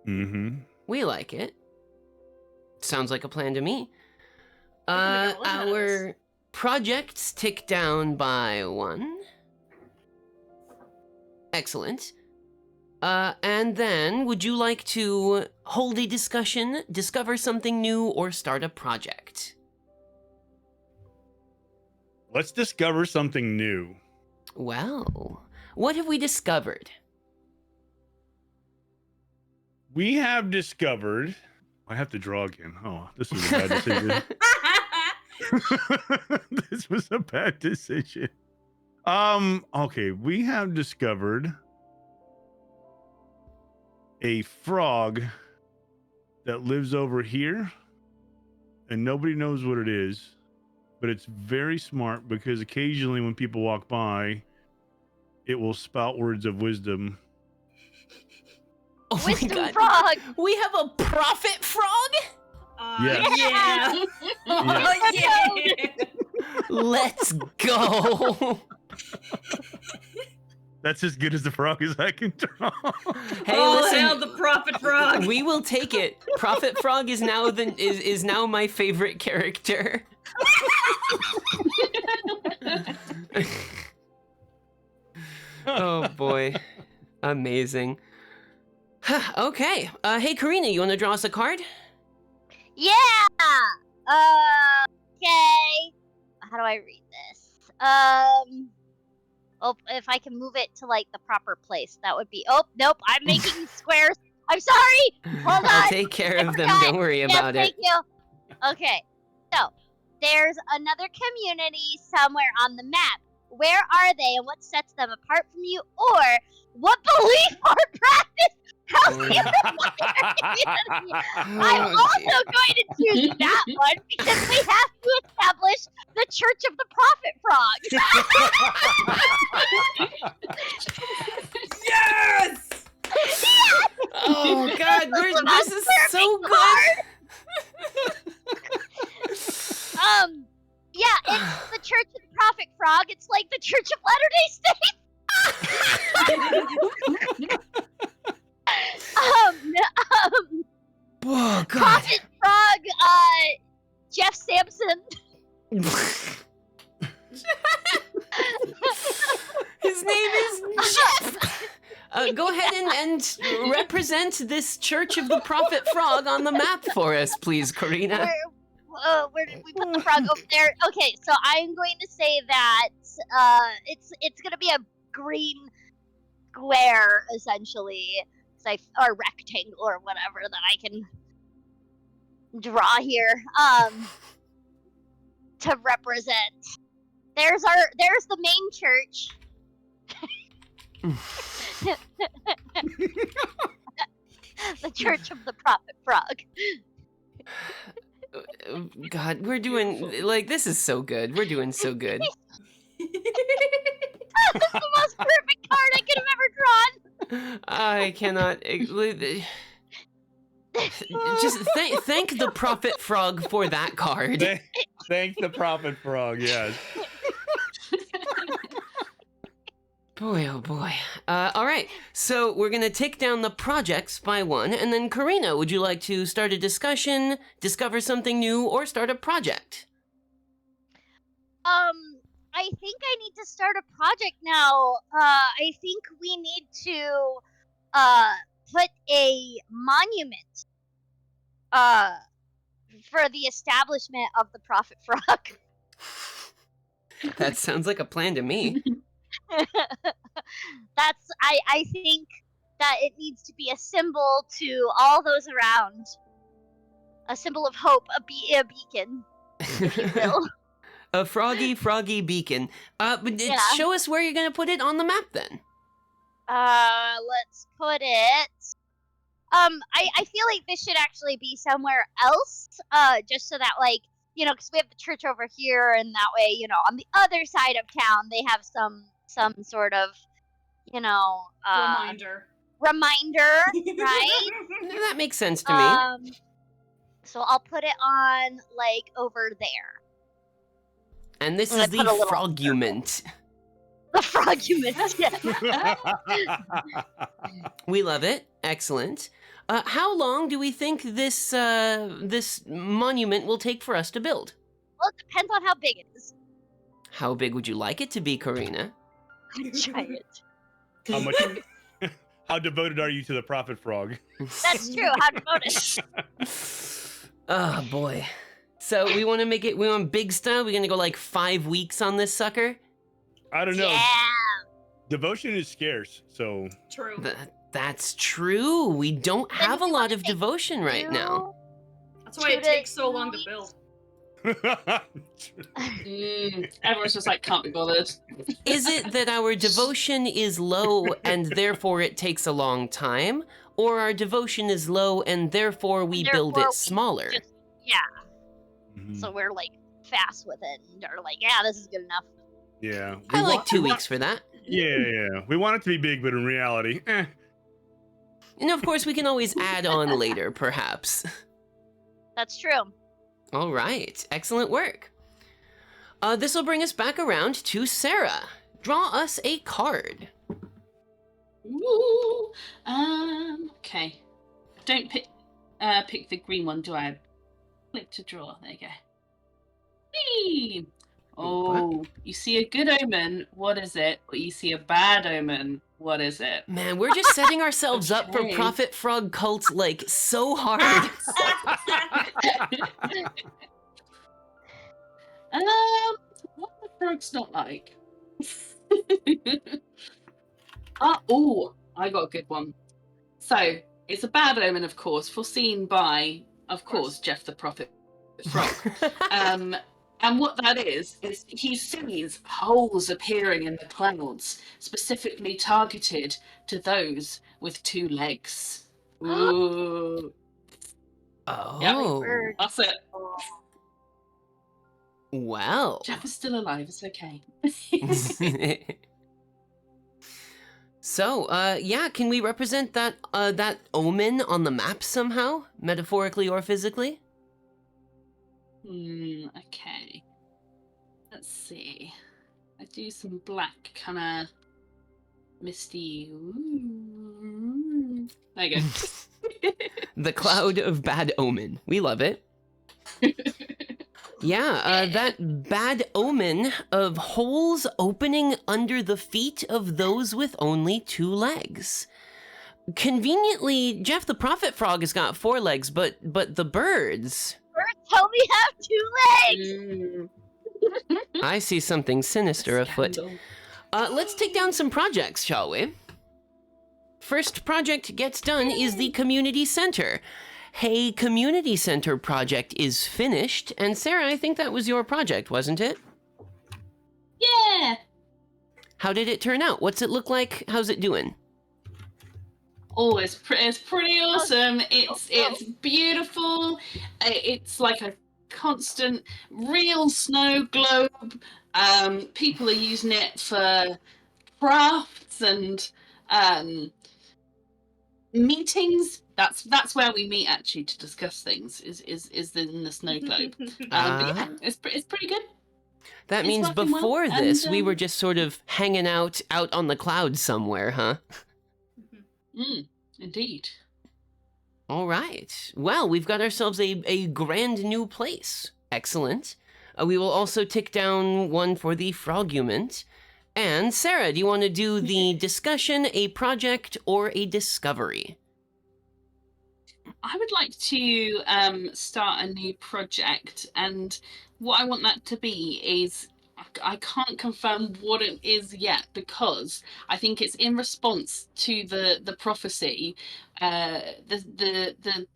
Mm-hmm. We like it. Sounds like a plan to me. We can make a living out of this. Our projects tick down by 1. Excellent. And then, would you like to hold a discussion, discover something new, or start a project? Let's discover something new. Well, what have we discovered? We have discovered. I have to draw again. Oh, this was a bad decision. This was a bad decision. Okay, we have discovered a frog that lives over here, and nobody knows what it is, but it's very smart because occasionally when people walk by, it will spout words of wisdom. Oh my Wisdom God. frog. We have a prophet frog? Yes. Yeah. Oh, yeah. Let's go. That's as good as the frog as I can draw. Hey, Oh, listen. hell, the prophet frog. We will take it. Prophet Frog is now is now my favorite character. Oh boy. Amazing. Okay. Hey Karina, you want to draw us a card? Yeah. Okay. How do I read this? Oh, if I can move it to like the proper place, that would be. Oh, nope. I'm making squares. I'm sorry. Hold on. I'll take care of them. Don't worry about Thank it. you. Okay. So there's another community somewhere on the map. Where are they, and what sets them apart from you, or what belief or practice helps you in my community? I'm Oh, also going to choose that one because we have to establish the Church of the Prophet Frog. Yes! Oh God, this is so good. Yeah, it's the Church of the Prophet Frog. It's like the Church of Latter-day Saints. Oh God. Prophet Frog, Jeff Sampson. His name is Jeff. Go ahead and represent this Church of the Prophet Frog on the map for us, please, Karina. Where did we put the frog? Over there. Okay, so I'm going to say that it's gonna be a green square essentially, or rectangle or whatever that I can draw here. To represent. There's the main church. The Church of the Prophet Frog. God, we're doing, like, this is so good. We're doing so good. That's the most perfect card I could have ever drawn. I cannot. Just thank the Prophet Frog for that card. Thank the Prophet Frog, yes. Boy, oh boy. All right, so we're gonna take down the projects by one, and then Karina, would you like to start a discussion, discover something new, or start a project? I think I need to start a project now. I think we need to put a monument for the establishment of the Prophet Frog. That sounds like a plan to me. I think that it needs to be a symbol to all those around. A symbol of hope, a beacon, if you will. A froggy beacon. But Yeah. show us where you're gonna put it on the map then. Let's put it. I feel like this should actually be somewhere else. Just so that, like, because we have the church over here, and that way, on the other side of town, they have some sort of, Reminder. Right? That makes sense to me. So I'll put it on, like, over there. And this I'm is gonna the put a little- Frogument. The Frogument, yeah. We love it. Excellent. How long do we think this this monument will take for us to build? Well, it depends on how big it is. How big would you like it to be, Karina? Giant. How much? How devoted are you to the Prophet Frog? That's true. How devoted. Oh boy. So we want to make it. We want big style. We're gonna go like 5 weeks on this sucker. I don't know. Yeah. Devotion is scarce, so. True. That's true. We don't Then have a we lot wanna of make devotion right now. That's why it 2 to takes so long to 3 build. Everyone's just like, can't be bothered. Is it that our devotion is low and therefore it takes a long time? Or our devotion is low and therefore we build Therefore, it smaller? Yeah. Mhm. So we're, like, fast with it, and are like, yeah, this is good enough. Yeah. I like 2 weeks for that. Yeah. We want it to be big, but in reality, And of course, we can always add on later, perhaps. That's true. All right, excellent work. This will bring us back around to Sarah. Draw us a card. Ooh, okay. Don't pick the green one, do I? Click to draw. There you go. Whee! Oh, you see a good omen. What is it? Or you see a bad omen. What is it? Man, we're just setting ourselves up for Okay. Prophet Frog cults like so hard. What the frog's not like? Oh, I got a good one. So it's a bad omen, of course, foreseen by, of course, Jeff the Prophet Frog. And what that is he sees holes appearing in the clouds, specifically targeted to those with 2 legs. Ooh, Oh, that's it. well. Jeff is still alive. It's okay. So, yeah, can we represent that that omen on the map somehow, metaphorically or physically? Okay. Let's see. I do some black kind of misty. Ooh. There you go. The cloud of bad omen. We love it. Yeah, that bad omen of holes opening under the feet of those with only 2 legs. Conveniently, Jeff the Prophet Frog has got 4 legs, but the birds... Birds only have 2 legs! I see something sinister afoot. Scandal. Let's take down some projects, shall we? First project gets done is the community center. Hey, community center project is finished, and Sarah, I think that was your project, wasn't it? Yeah. How did it turn out? What's it look like? How's it doing? Oh, it's pretty awesome. It's beautiful. It's like a constant real snow globe. People are using it for crafts and meetings. That's where we meet actually to discuss things. Is in the snow globe. But yeah, it's pretty good. That It's means working well, before this, and, we were just sort of hanging out on the clouds somewhere, huh? Indeed. All right. Well, we've got ourselves a grand new place. Excellent. We will also tick down one for the Frogument. And Sarah, do you want to do the discussion, a project, or a discovery? I would like to start a new project, and what I want that to be is I can't confirm what it is yet because I think it's in response to the prophecy. The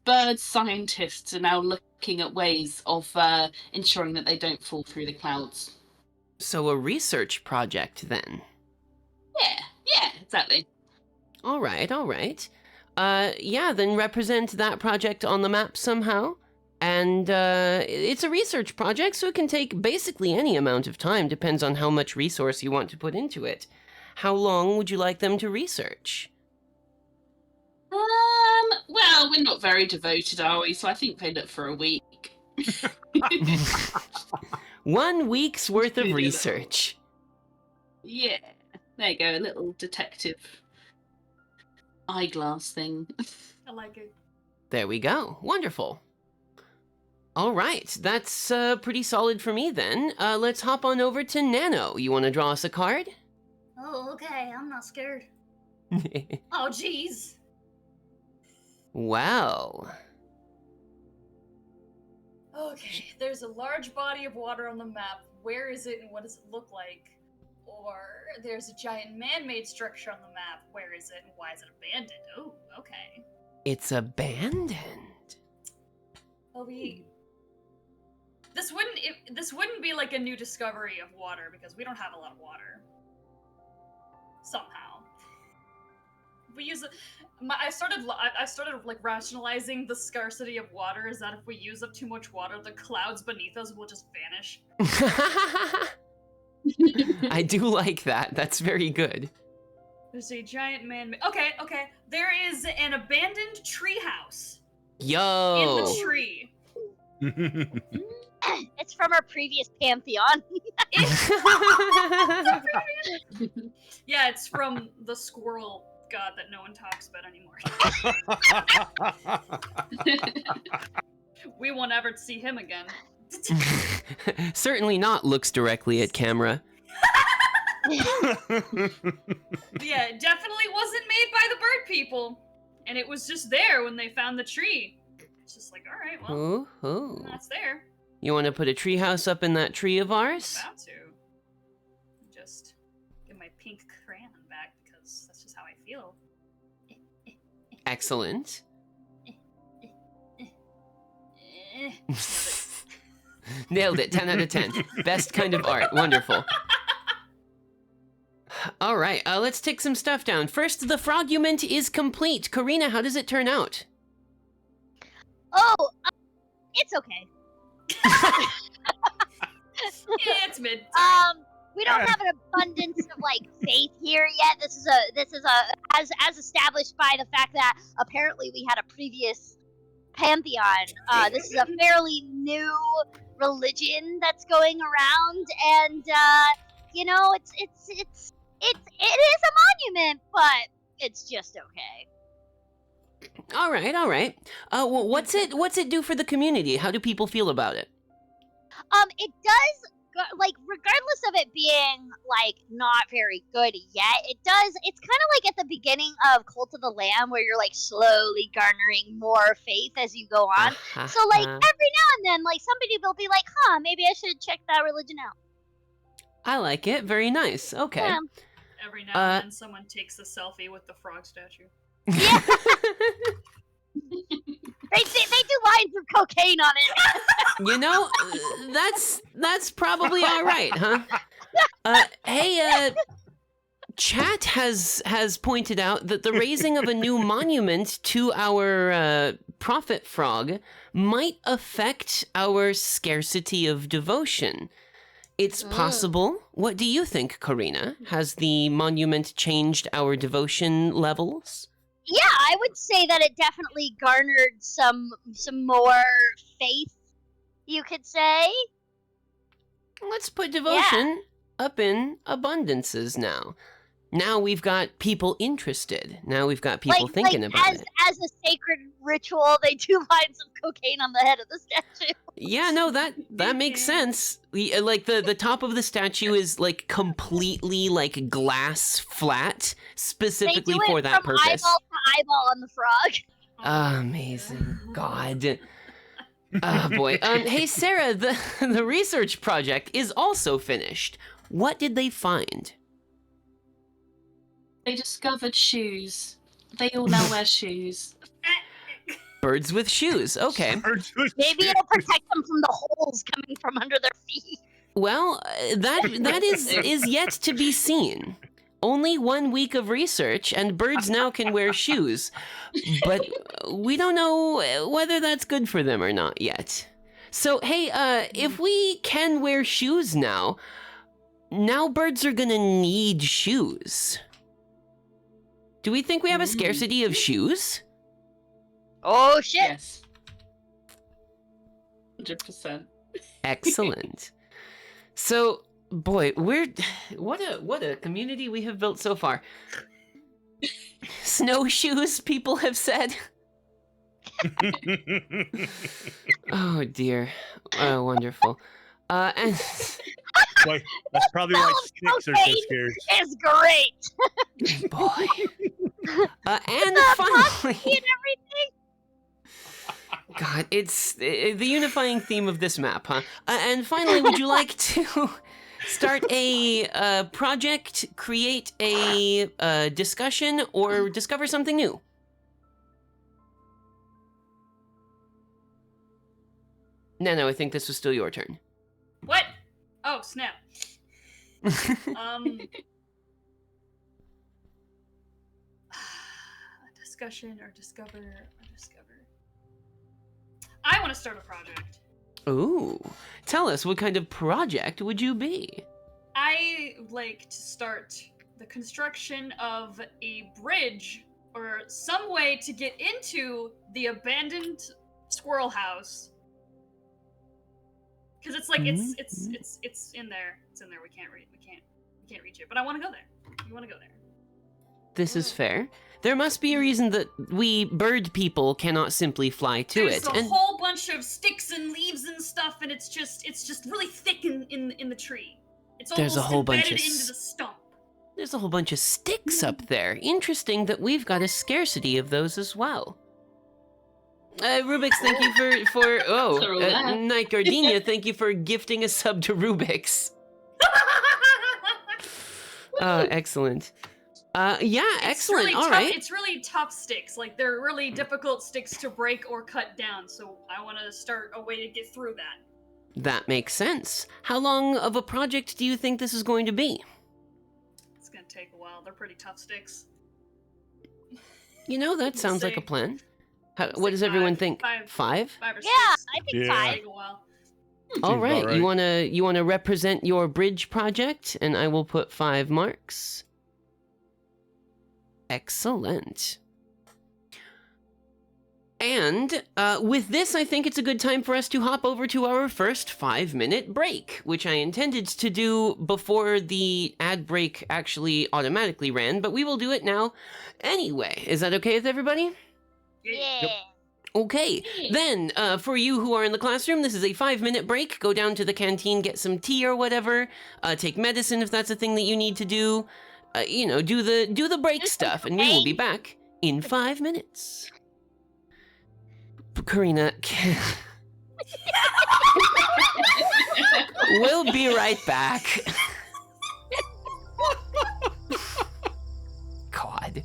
bird scientists are now looking at ways of ensuring that they don't fall through the clouds. So a research project, then. Yeah, exactly. All right, all right. Yeah, then represent that project on the map somehow. And it's a research project, so it can take basically any amount of time, depends on how much resource you want to put into it. How long would you like them to research? Well, we're not very devoted, are we? So I think they look for a week. 1 week's worth of research. Yeah, there you go, a little detective eyeglass thing. I like it. There we go. Wonderful. All right, that's pretty solid for me then. Let's hop on over to Nano. You want to draw us a card? Oh, okay. I'm not scared. Oh, jeez. Well. Okay, there's a large body of water on the map. Where is it and what does it look like? Or there's a giant man-made structure on the map. Where is it and why is it abandoned? Oh, okay. It's abandoned. Well, this wouldn't be like a new discovery of water because we don't have a lot of water. Somehow. We use it. I started like rationalizing the scarcity of water is that if we use up too much water, the clouds beneath us will just vanish. I do like that. That's very good. There's a giant man. Okay. There is an abandoned treehouse Yo. in the tree. It's from our previous pantheon. Yeah, it's from the squirrel god that no one talks about anymore. We won't ever see him again. Certainly not looks directly at camera. Yeah, it definitely wasn't made by the bird people. And it was just there when they found the tree. It's just like, alright, well, Ooh. that's there. You want to put a treehouse up in that tree of ours? About to. Just get my pink crayon back because that's just how I feel. Excellent. Nailed it. 10 out of 10. Best kind of art. Wonderful. All right, let's take some stuff down. First, the Frogument is complete. Karina, how does it turn out? Oh, it's okay. Yeah, it's mid. we don't have an abundance of like faith here yet. This is a as established by the fact that apparently we had a previous pantheon. This is a fairly new religion that's going around, and you know, it is a monument, but it's just okay. All right. Well, what's it do for the community? How do people feel about it? It does, like, regardless of it being like not very good yet, it does. It's kind of like at the beginning of Cult of the Lamb, where you're like slowly garnering more faith as you go on. So like every now and then, like somebody will be like, "Huh, maybe I should check that religion out." I like it. Very nice. Okay. Yeah. Every now and then, someone takes a selfie with the frog statue. Yeah. They do lines of cocaine on it. You know, that's probably all right, huh? Hey, chat has pointed out that the raising of a new monument to our prophet frog might affect our scarcity of devotion. It's possible. What do you think, Karina? Has the monument changed our devotion levels? Yeah, I would say that it definitely garnered some more faith, you could say. Let's put devotion up in abundances now. Now we've got people interested. Now we've got people thinking about it. As a sacred ritual, they do lines of cocaine on the head of the statue. Yeah, no, that makes sense. Like the top of the statue is like completely like glass flat, specifically for that purpose. Eyeball to eyeball on the frog. Amazing, God. Oh boy. Hey Sarah, the research project is also finished. What did they find? They discovered shoes. They all now wear shoes. Birds with shoes. Okay. Maybe it'll protect them from the holes coming from under their feet. Well, that is yet to be seen. Only 1 week of research, and birds now can wear shoes. But we don't know whether that's good for them or not yet. So, hey, if we can wear shoes now birds are gonna need shoes. Do we think we have a scarcity of shoes? Oh, shit. Yes. 100%. Excellent. So, boy, what a community we have built so far. Snowshoes, people have said. Oh dear. Oh, wonderful. And Like, that's probably why sticks are so scared. It's great. boy. And finally, And everything. God, it's the unifying theme of this map, huh? And finally, would you like to start a project, create a discussion, or discover something new? No, I think this was still your turn. What? Oh, snap. A discussion or discover. I want to start a project. Ooh, tell us, what kind of project would you be? I would like to start the construction of a bridge or some way to get into the abandoned squirrel house. Because it's like it's in there. It's in there. We can't reach it. But I want to go there. We want to go there. This is fair. There must be a reason that we bird people cannot simply fly to There's it. a whole bunch of sticks and leaves and stuff, and it's just really thick in the tree. It's There's a almost whole bunch embedded of into the stump. There's a whole bunch of sticks up there. Interesting that we've got a scarcity of those as well. Rubik's, thank you for Night Gardenia, thank you for gifting a sub to Rubik's. Excellent. Excellent. Really All tough, right. It's really tough sticks. Like, they're really difficult sticks to break or cut down, so I want to start a way to get through that. That makes sense. How long of a project do you think this is going to be? It's gonna take a while. They're pretty tough sticks. You know, that sounds like a Say- plan. What say does everyone five. think? Five. 5? 5 or 6. Yeah, I think Yeah. It'll 5. take a while. All Seems right. about You wanna represent your bridge project, and I will put 5 marks. Excellent. And with this, I think it's a good time for us to hop over to our first 5-minute break, which I intended to do before the ad break actually automatically ran, but we will do it now anyway. Is that okay with everybody? Yeah. Okay, then for you who are in the classroom, this is a 5-minute break. Go down to the canteen, get some tea or whatever. Take medicine if that's a thing that you need to do. You know, do the break stuff, and we will be back in 5 minutes. Karina, we'll be right back. God.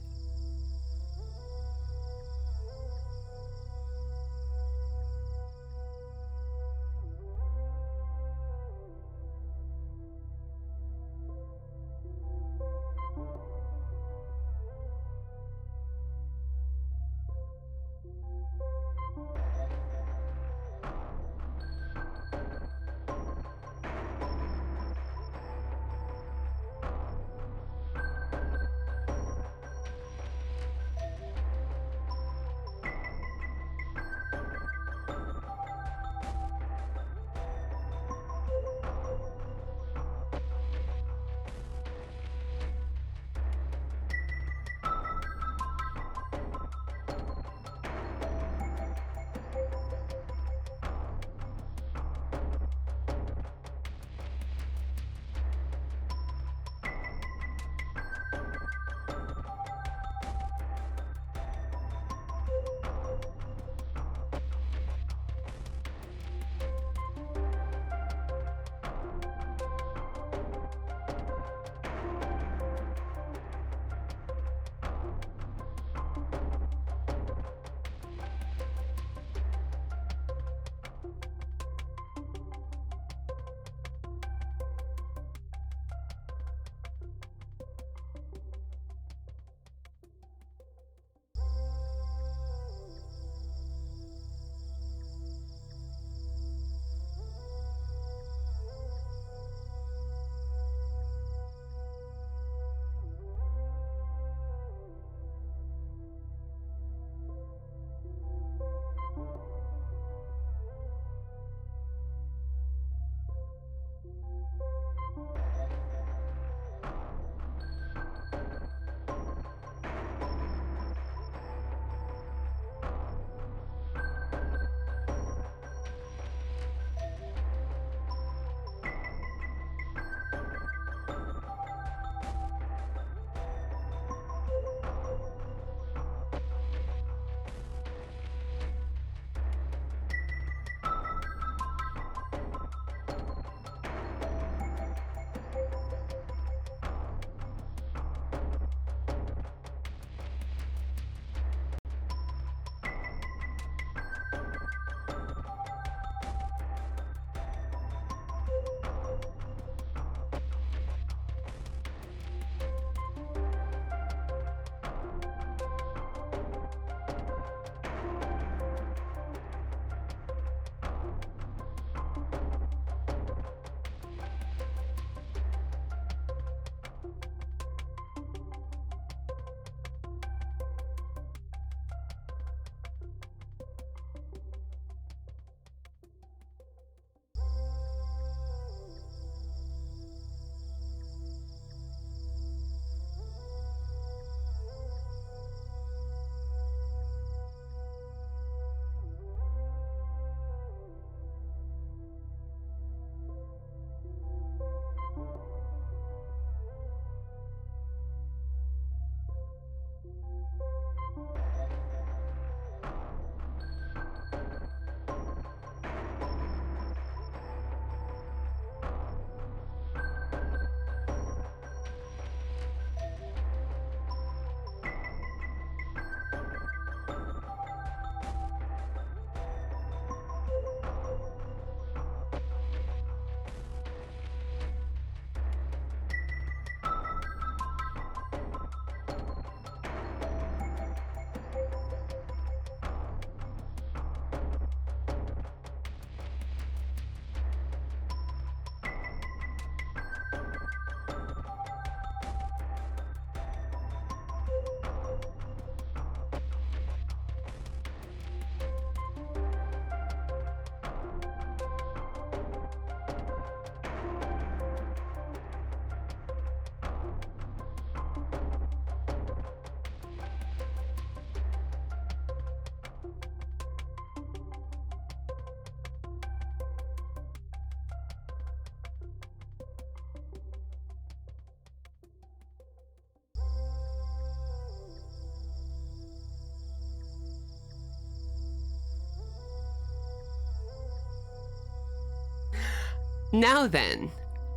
Now then,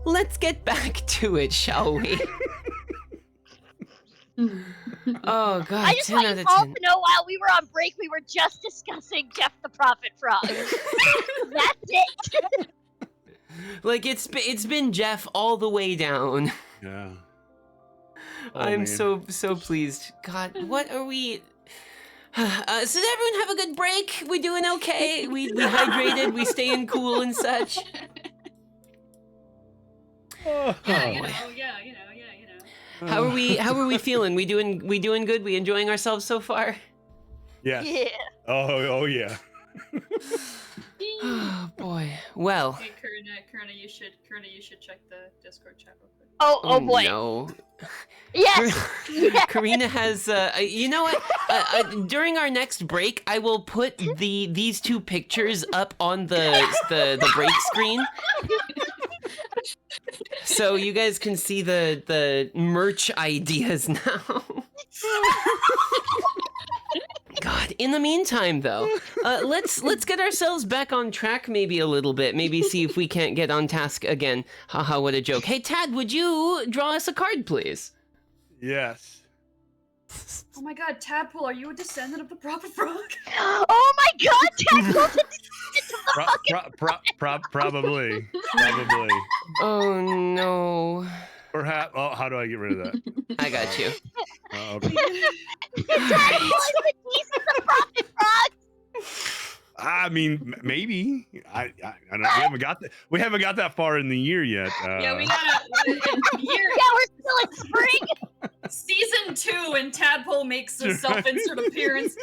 let's get back to it, shall we? Oh god, I just 10 want out you of all 10. to know while we were on break, we were just discussing Jeff the Prophet Frog. That's it. Like it's been Jeff all the way down. Yeah. Oh, I'm man. so pleased. God, what are we? So did everyone have a good break? We doing okay? We hydrated. We staying cool and such. Oh, Yeah, boy. you know. How are we feeling? We doing good? We enjoying ourselves so far? Yes. Yeah. Oh yeah. Oh boy. Well. Hey, Karina, you should check the Discord chat real quick. Oh boy. No. Yes. Yes. Karina has. You know what? During our next break, I will put these two pictures up on the break screen, so you guys can see the merch ideas now. God. In the meantime, though, let's get ourselves back on track maybe a little bit. Maybe see if we can't get on task again. Haha, what a joke. Hey, Tad, would you draw us a card, please? Yes. Oh my god, Tadpole, are you a descendant of the Prophet Frog? Oh my God, Tadpole Probably. Oh no. Perhaps. Oh, how do I get rid of that? I got you. Okay. Tadpole is the niece of the Prophet Frog. I mean, maybe. I don't know. We haven't got that far in the year yet. Yeah, we gotta. Year, Yeah, we're still in spring. season 2, and Tadpole makes a self-insert appearance.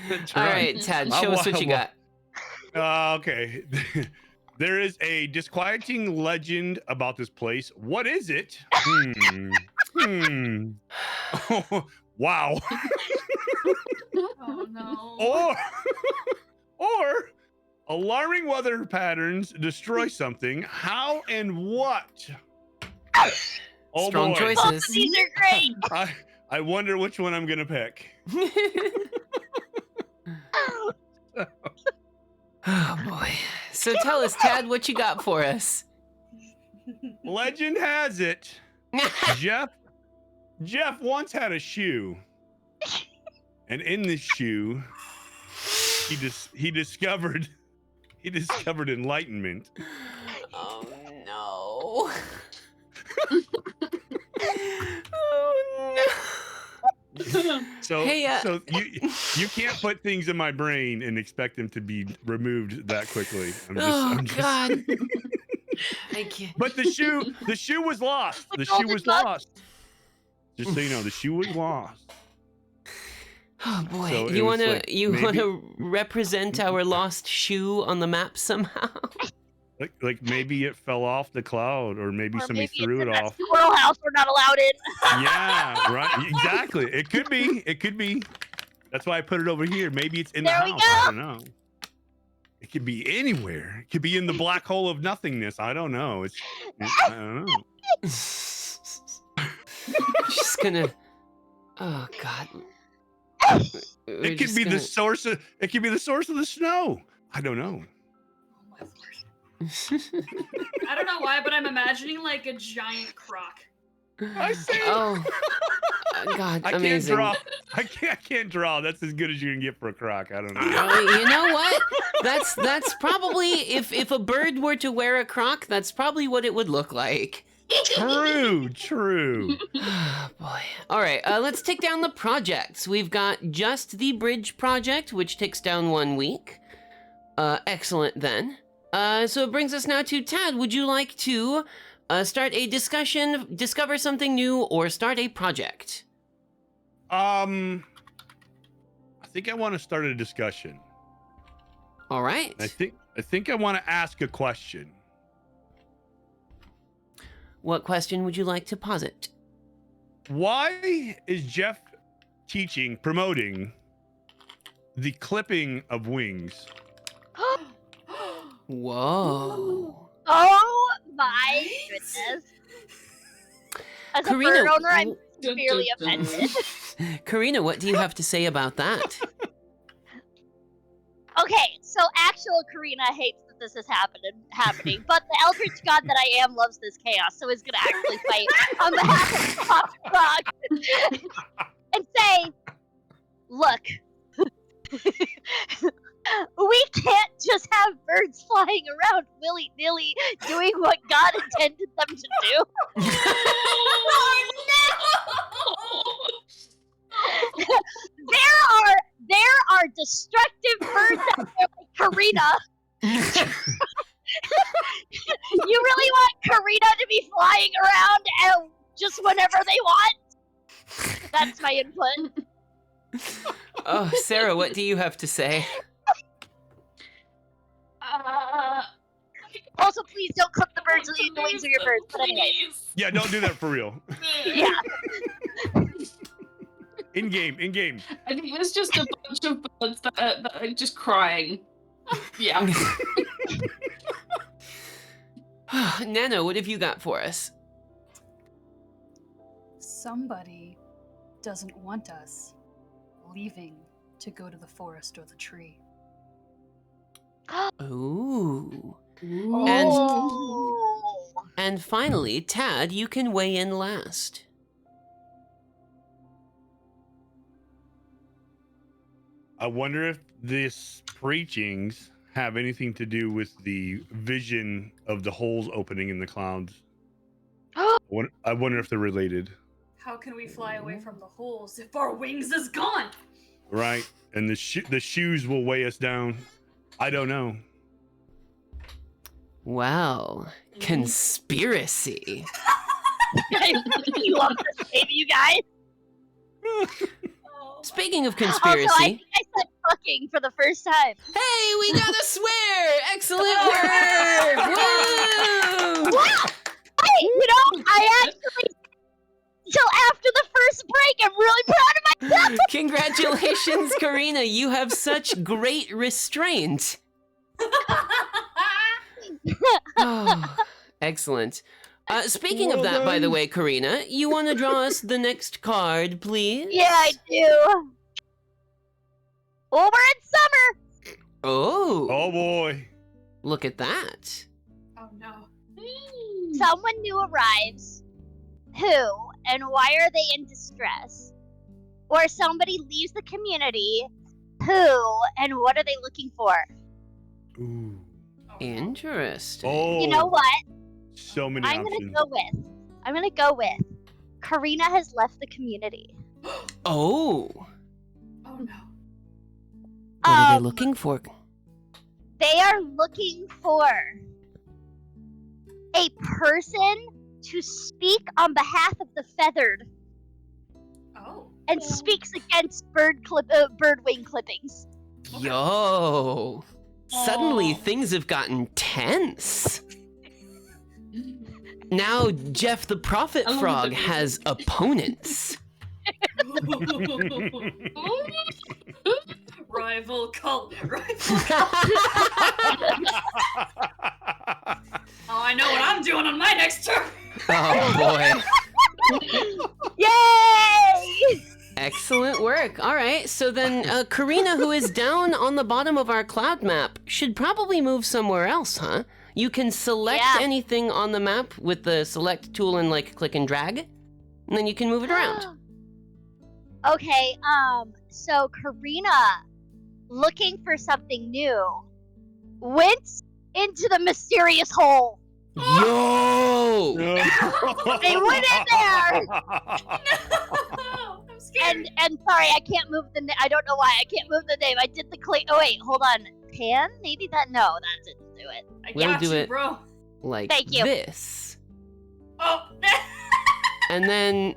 That's All right, Tad, show us what you got. Okay. There is a disquieting legend about this place. What is it? Oh, wow. Oh no. Or alarming weather patterns destroy something. How and what? Oh, Strong boy. Both of choices. these are great. I wonder which one I'm gonna pick. Oh boy. So tell us, Tad, what you got for us? Legend has it, Jeff once had a shoe, and in this shoe, he discovered enlightenment. Oh no. Oh no. So, Hey, so you can't put things in my brain and expect them to be removed that quickly. I'm just, God. I can't. But the shoe was lost. The shoe was lost. Just so you know, the shoe was lost. Oh boy. So it you was wanna like you wanna represent our lost shoe on the map somehow? Like maybe it fell off the cloud, or maybe somebody maybe threw it's it in that off. squirrel house we're not allowed in. Yeah, right. Exactly. It could be. It could be. That's why I put it over here. Maybe it's in There the we house. go. I don't know. It could be anywhere. It could be in the black hole of nothingness. I don't know. I don't know. Just gonna. Oh God. It could be the source of. It could be the source of the snow. I don't know. Oh my lord. I don't know why, but I'm imagining like a giant croc. I see. Oh. God. I Amazing. can't draw. I can't draw. That's as good as you can get for a croc. I don't know. You know what? That's probably if a bird were to wear a croc, that's probably what it would look like. True. Oh, boy. All right, let's take down the projects. We've got just the bridge project, which takes down 1 week. Excellent then. So it brings us now to Tad. Would you like to start a discussion, discover something new, or start a project? I think I want to start a discussion. All right. I think I want to ask a question. What question would you like to posit? Why is Jeff promoting the clipping of wings? Whoa. Oh my goodness. As a Karina, bird owner, I'm severely offended. Karina, what do you have to say about that? Okay, so actual Karina hates that this is happening. But the Eldritch God that I am loves this chaos, so is gonna actually fight on behalf of Pop Frog and say, "Look, we can't just have birds flying around willy-nilly doing what God intended them to do." Oh There are destructive birds out there like Karina. You really want Karina to be flying around and just whenever they want? That's my input. Oh, Sarah, what do you have to say? Also, please don't clip the birds the wings of your birds. But anyway, Yeah, don't do that for real. yeah. In game. I think there's just a bunch of birds that are just crying. Yeah. Nano, what have you got for us? Somebody doesn't want us leaving to go to the forest or the tree. Ooh. Oh. And finally, Tad, you can weigh in last. I wonder if this preachings have anything to do with the vision of the holes opening in the clouds. I wonder if they're related. How can we fly away from the holes if our wings is gone? Right, and the shoes will weigh us down. I don't know. Well, conspiracy. I love this game, you guys. Speaking of Also, I conspiracy, think I said fucking for the first time. hey, we got a swear! Excellent work! Woo! Wow! Hey, I actually, till after the first break, I'm really proud of myself. Congratulations, Karina. You have such great restraint. Oh, excellent. Speaking of that, by the way, Karina, you want to draw us the next card, please? Yeah, I do. Oh, we're in summer. Oh. Oh boy. Look at that. Oh no. Someone new arrives. Who and why are they in distress? Or somebody leaves the community. Who and what are they looking for? Ooh. Interesting. Oh. You know what? So many I'm options. gonna go with. Karina has left the community. Oh. Oh no. What are they looking for? They are looking for a person to speak on behalf of the feathered Oh. and speaks against bird wing clippings. Yo. Suddenly Aw. things have gotten tense. Now Jeff the Prophet I love Frog the has opponents. Rival cult. Oh, I know what I'm doing on my next turn. Oh boy. Yay! Excellent work. All right, so then Karina, who is down on the bottom of our cloud map, should probably move somewhere else, huh? You can select Yeah. anything on the map with the select tool and like click and drag, and then you can move it around. Okay, so Karina, looking for something new, went into the mysterious hole. Yo! They went in there! I'm scared. And sorry, I can't move the I don't know why I can't move the name. I did the click. Oh wait, hold on. Pan? Maybe that. No, that didn't do it. I We'll got do you, it. bro. Like Thank you. this. Oh. And then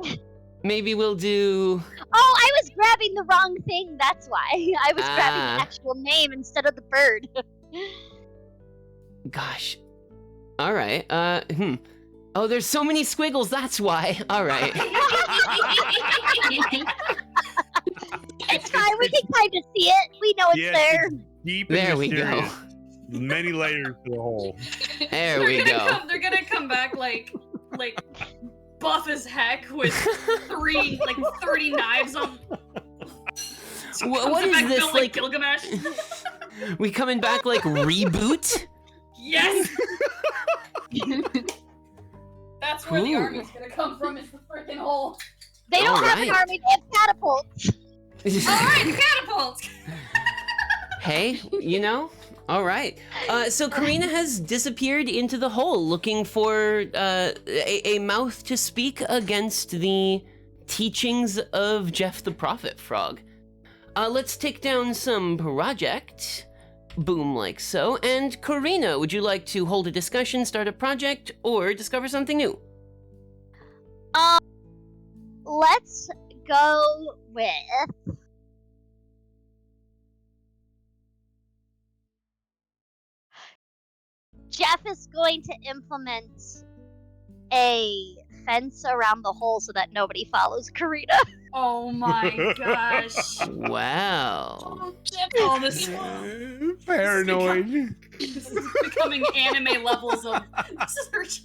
maybe we'll do... Oh, I was grabbing the wrong thing. That's why I was grabbing Ah. the actual name instead of the bird. Gosh. All right. Oh, there's so many squiggles. That's why. All right. It's fine. We can kind of see it. We know it's Yes, there. Deep and There we go. mysterious. Many layers to the hole. There we go. They're gonna come back like buff as heck with 30 knives on. What Comes is back this, built like- Gilgamesh? We coming back like reboot? Yes! That's where the Ooh. army's gonna come from, is the freaking hole. They don't have an Alright. army, they have catapults. Alright, catapults! Hey, all right. So Karina has disappeared into the hole, looking for a mouth to speak against the teachings of Jeff the Prophet Frog. Let's take down some project. Boom, like so. And Karina, would you like to hold a discussion, start a project, or discover something new? Let's go with... Jeff is going to implement a fence around the hole so that nobody follows Karina. Oh my gosh. Wow. Oh, this Paranoid. This is becoming anime levels of search.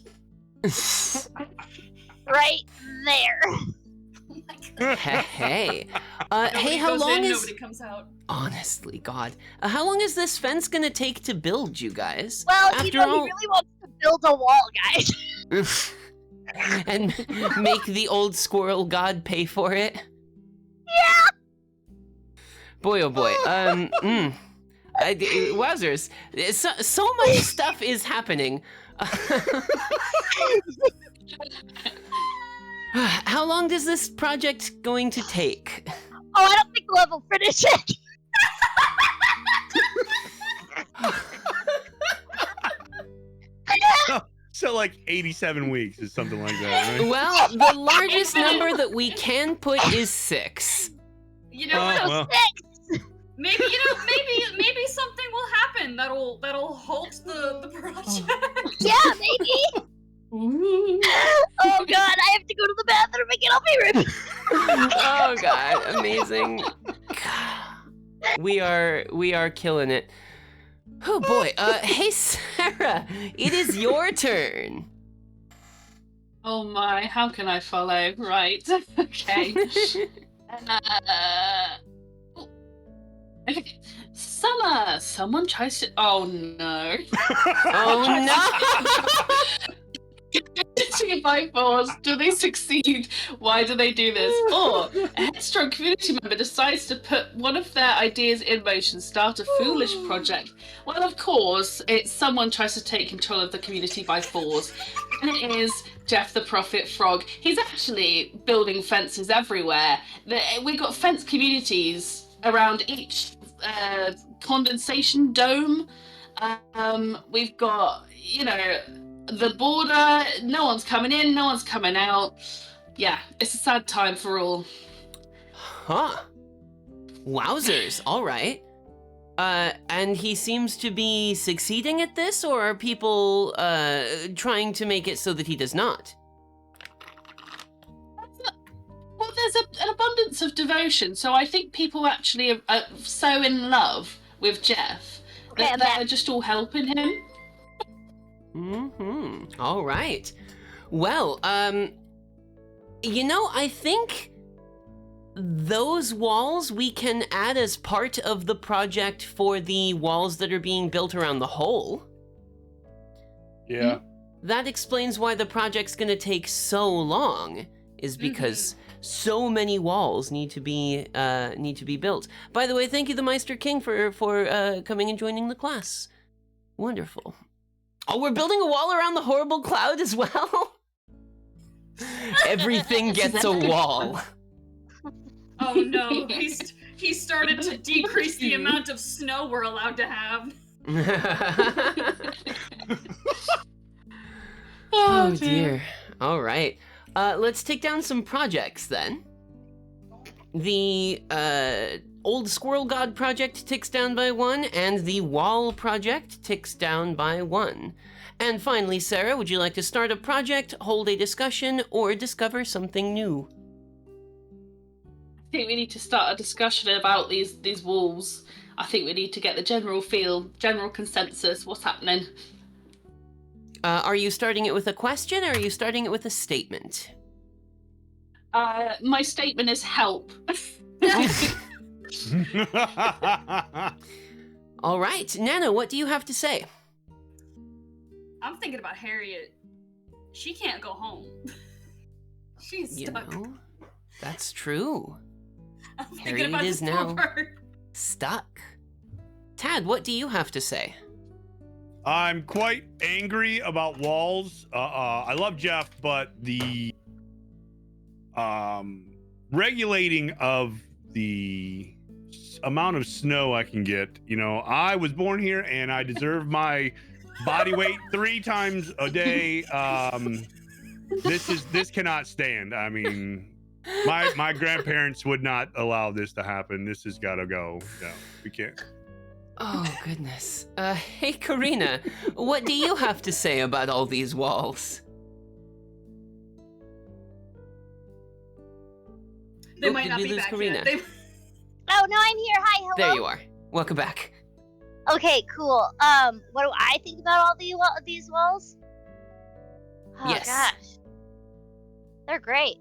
Right there. Oh my god. Hey. Nobody Hey, how goes long in, is... nobody comes out. Honestly, God. How long is this fence gonna take to build, you guys? Well, After he all... really wants to build a wall, guys. And make the old squirrel god pay for it? Yeah! Boy, oh boy. Wowzers. So much stuff is happening. How long does this project going to take? Oh, I don't think we'll ever finish it. So like 87 weeks is something like that, right? Well, the largest number that we can put is 6. You know Oh, what? well. Maybe maybe something will happen that'll halt the project. Yeah, maybe. Oh god, I have to go to the bathroom again. I'll be right back. Oh god, amazing. We are killing it. Oh boy. Hey Sarah, it is your turn. Oh my, how can I follow? Right, okay. Okay. Summer! Someone tries to. Oh no. Oh no! By force, do they succeed? Why do they do this? Or a headstrong community member decides to put one of their ideas in motion, start a foolish project. Well, of course, it's someone tries to take control of the community by force, and it is Jeff the Prophet Frog. He's actually building fences everywhere. We've got fence communities around each condensation dome. We've got, the border. No one's coming in, no one's coming out. Yeah, it's a sad time for all. Huh. Wowzers, alright. And he seems to be succeeding at this, or are people trying to make it so that he does not? Well, there's an abundance of devotion, so I think people actually are so in love with Jeff that they're just all helping him. Mm-hmm. All right. Well, I think those walls we can add as part of the project for the walls that are being built around the hole. Yeah. That explains why the project's gonna take so long, is because so many walls need to be built. By the way, thank you, the Meister King, for coming and joining the class. Wonderful. Oh, we're building a wall around the horrible cloud as well? Everything gets a wall. Oh no, he started to decrease the amount of snow we're allowed to have. Oh dear. All right. Let's take down some projects then. The Old Squirrel God project ticks down by 1, and the Wall project ticks down by 1. And finally, Sarah, would you like to start a project, hold a discussion, or discover something new? I think we need to start a discussion about these walls. I think we need to get the general feel, general consensus. What's happening? Are you starting it with a question, or are you starting it with a statement? My statement is help. All right, Nana, what do you have to say? I'm thinking about Harriet. She can't go home. She's stuck. You know, that's true. I'm thinking Harriet about is this poor now bird. stuck. Tad, what do you have to say? I'm quite angry about walls. I love Jeff, but the regulating of the amount of snow I can get. You know, I was born here and I deserve my body weight 3 times a day. This cannot stand. I mean, my grandparents would not allow this to happen. This has got to go. No, we can't. Oh, goodness. Hey, Karina, what do you have to say about all these walls? They Oh, might did not we be lose back Karina? yet. They... Oh no, I'm here. Hi, hello. There you are. Welcome back. Okay, cool. What do I think about all these walls? Oh Yes. gosh, they're great.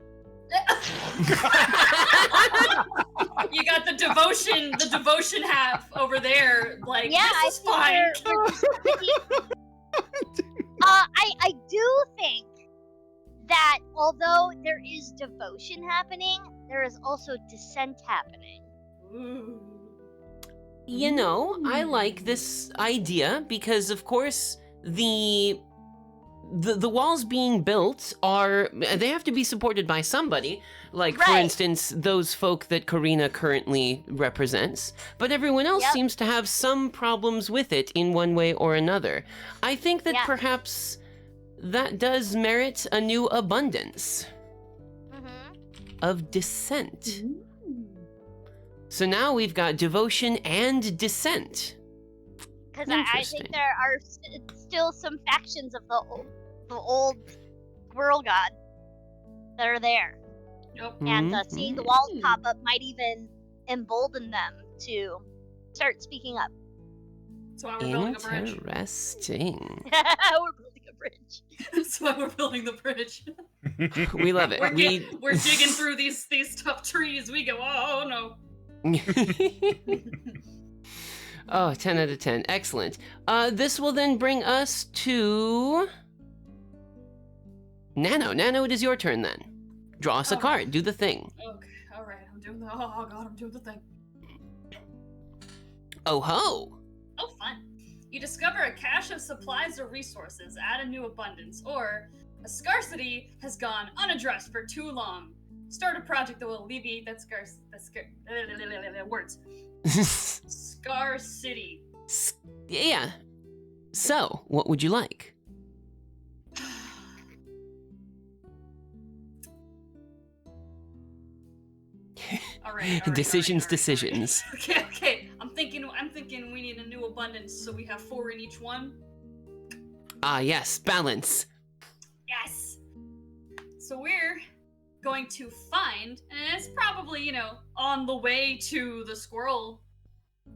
You got the devotion half over there. Like, Yeah, this is fine. I do think that although there is devotion happening, there is also dissent happening. Ooh. You know, I like this idea because, of course, the walls being built they have to be supported by somebody, like, for Right. instance, those folk that Karina currently represents, but everyone else Yep. seems to have some problems with it in one way or another. I think that Yeah. perhaps that does merit a new abundance of dissent. So now we've got devotion and dissent. Because I Interesting. think there are still some factions of the old squirrel god that are there. Yep. And seeing the walls pop up might even embolden them to start speaking up. That's why we're building a bridge. Interesting. We're building a bridge. That's why we're building the bridge. We love it. We're digging through these tough trees. We go, oh no. Oh, 10 out of 10. Excellent. This will then bring us to Nano. Nano, it is your turn then. Draw us a Okay. card. Do the thing. Okay, all right. I'm doing the thing. Oh ho! Oh, fun. You discover a cache of supplies or resources, add a new abundance, or a scarcity has gone unaddressed for too long. Start a project that will alleviate words. Scarcity. Yeah. So, what would you like? All right. Decisions. Okay. I'm thinking we need a new abundance, so we have 4 in each one. Ah, yes, balance. Yes. So we're going to find, and it's probably, on the way to the squirrel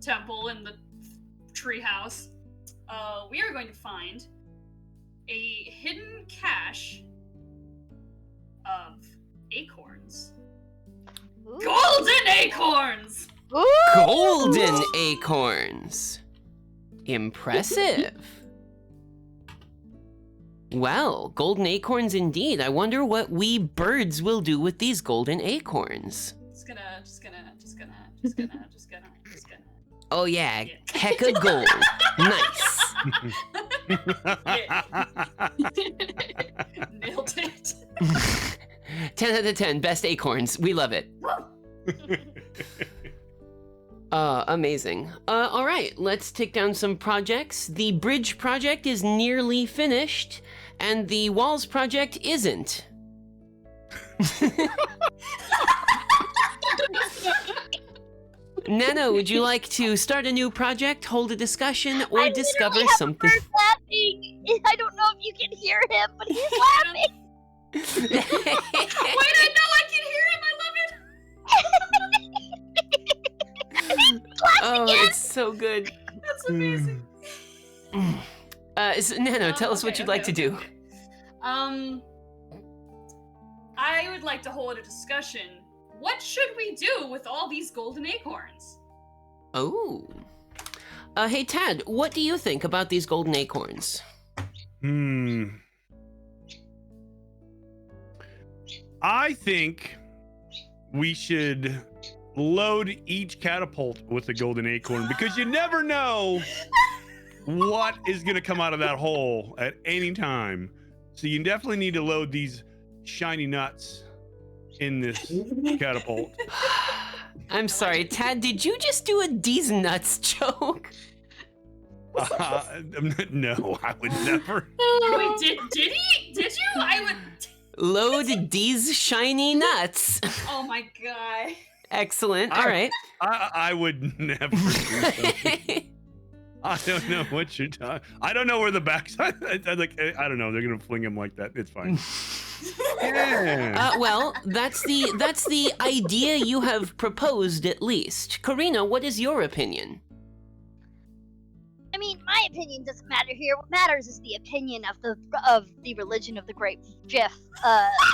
temple in the treehouse. We are going to find a hidden cache of acorns. Ooh. Golden acorns! Ooh. Golden acorns. Impressive. Well, golden acorns indeed. I wonder what we birds will do with these golden acorns. Just gonna. Oh yeah, Yeah. hecka gold. Nice. Nailed it. 10 out of 10, best acorns. We love it. Amazing. All right, let's take down some projects. The bridge project is nearly finished, and the walls project isn't. Nano, would you like to start a new project, hold a discussion, or I discover literally have a something? bird laughing. I don't know if you can hear him, but he's laughing. Wait, I know I can hear him. I love it. Oh, it's so good. That's amazing. Nano, tell us what you'd like to do. Okay. I would like to hold a discussion. What should we do with all these golden acorns? Oh. Hey, Tad, what do you think about these golden acorns? I think we should load each catapult with a golden acorn because you never know what is going to come out of that hole at any time. So you definitely need to load these shiny nuts in this catapult. I'm sorry, Tad, did you just do a D's nuts joke? No, I would never. Wait, did he? Did you? I would. Load D's shiny nuts. Oh my god. Excellent. All right. I would never do something. I don't know what you're talking. I don't know where the backside. I don't know. They're gonna fling him like that. It's fine. Yeah. Well, that's the idea you have proposed, at least. Karina, what is your opinion? I mean, my opinion doesn't matter here. What matters is the opinion of the religion of the great Jeff,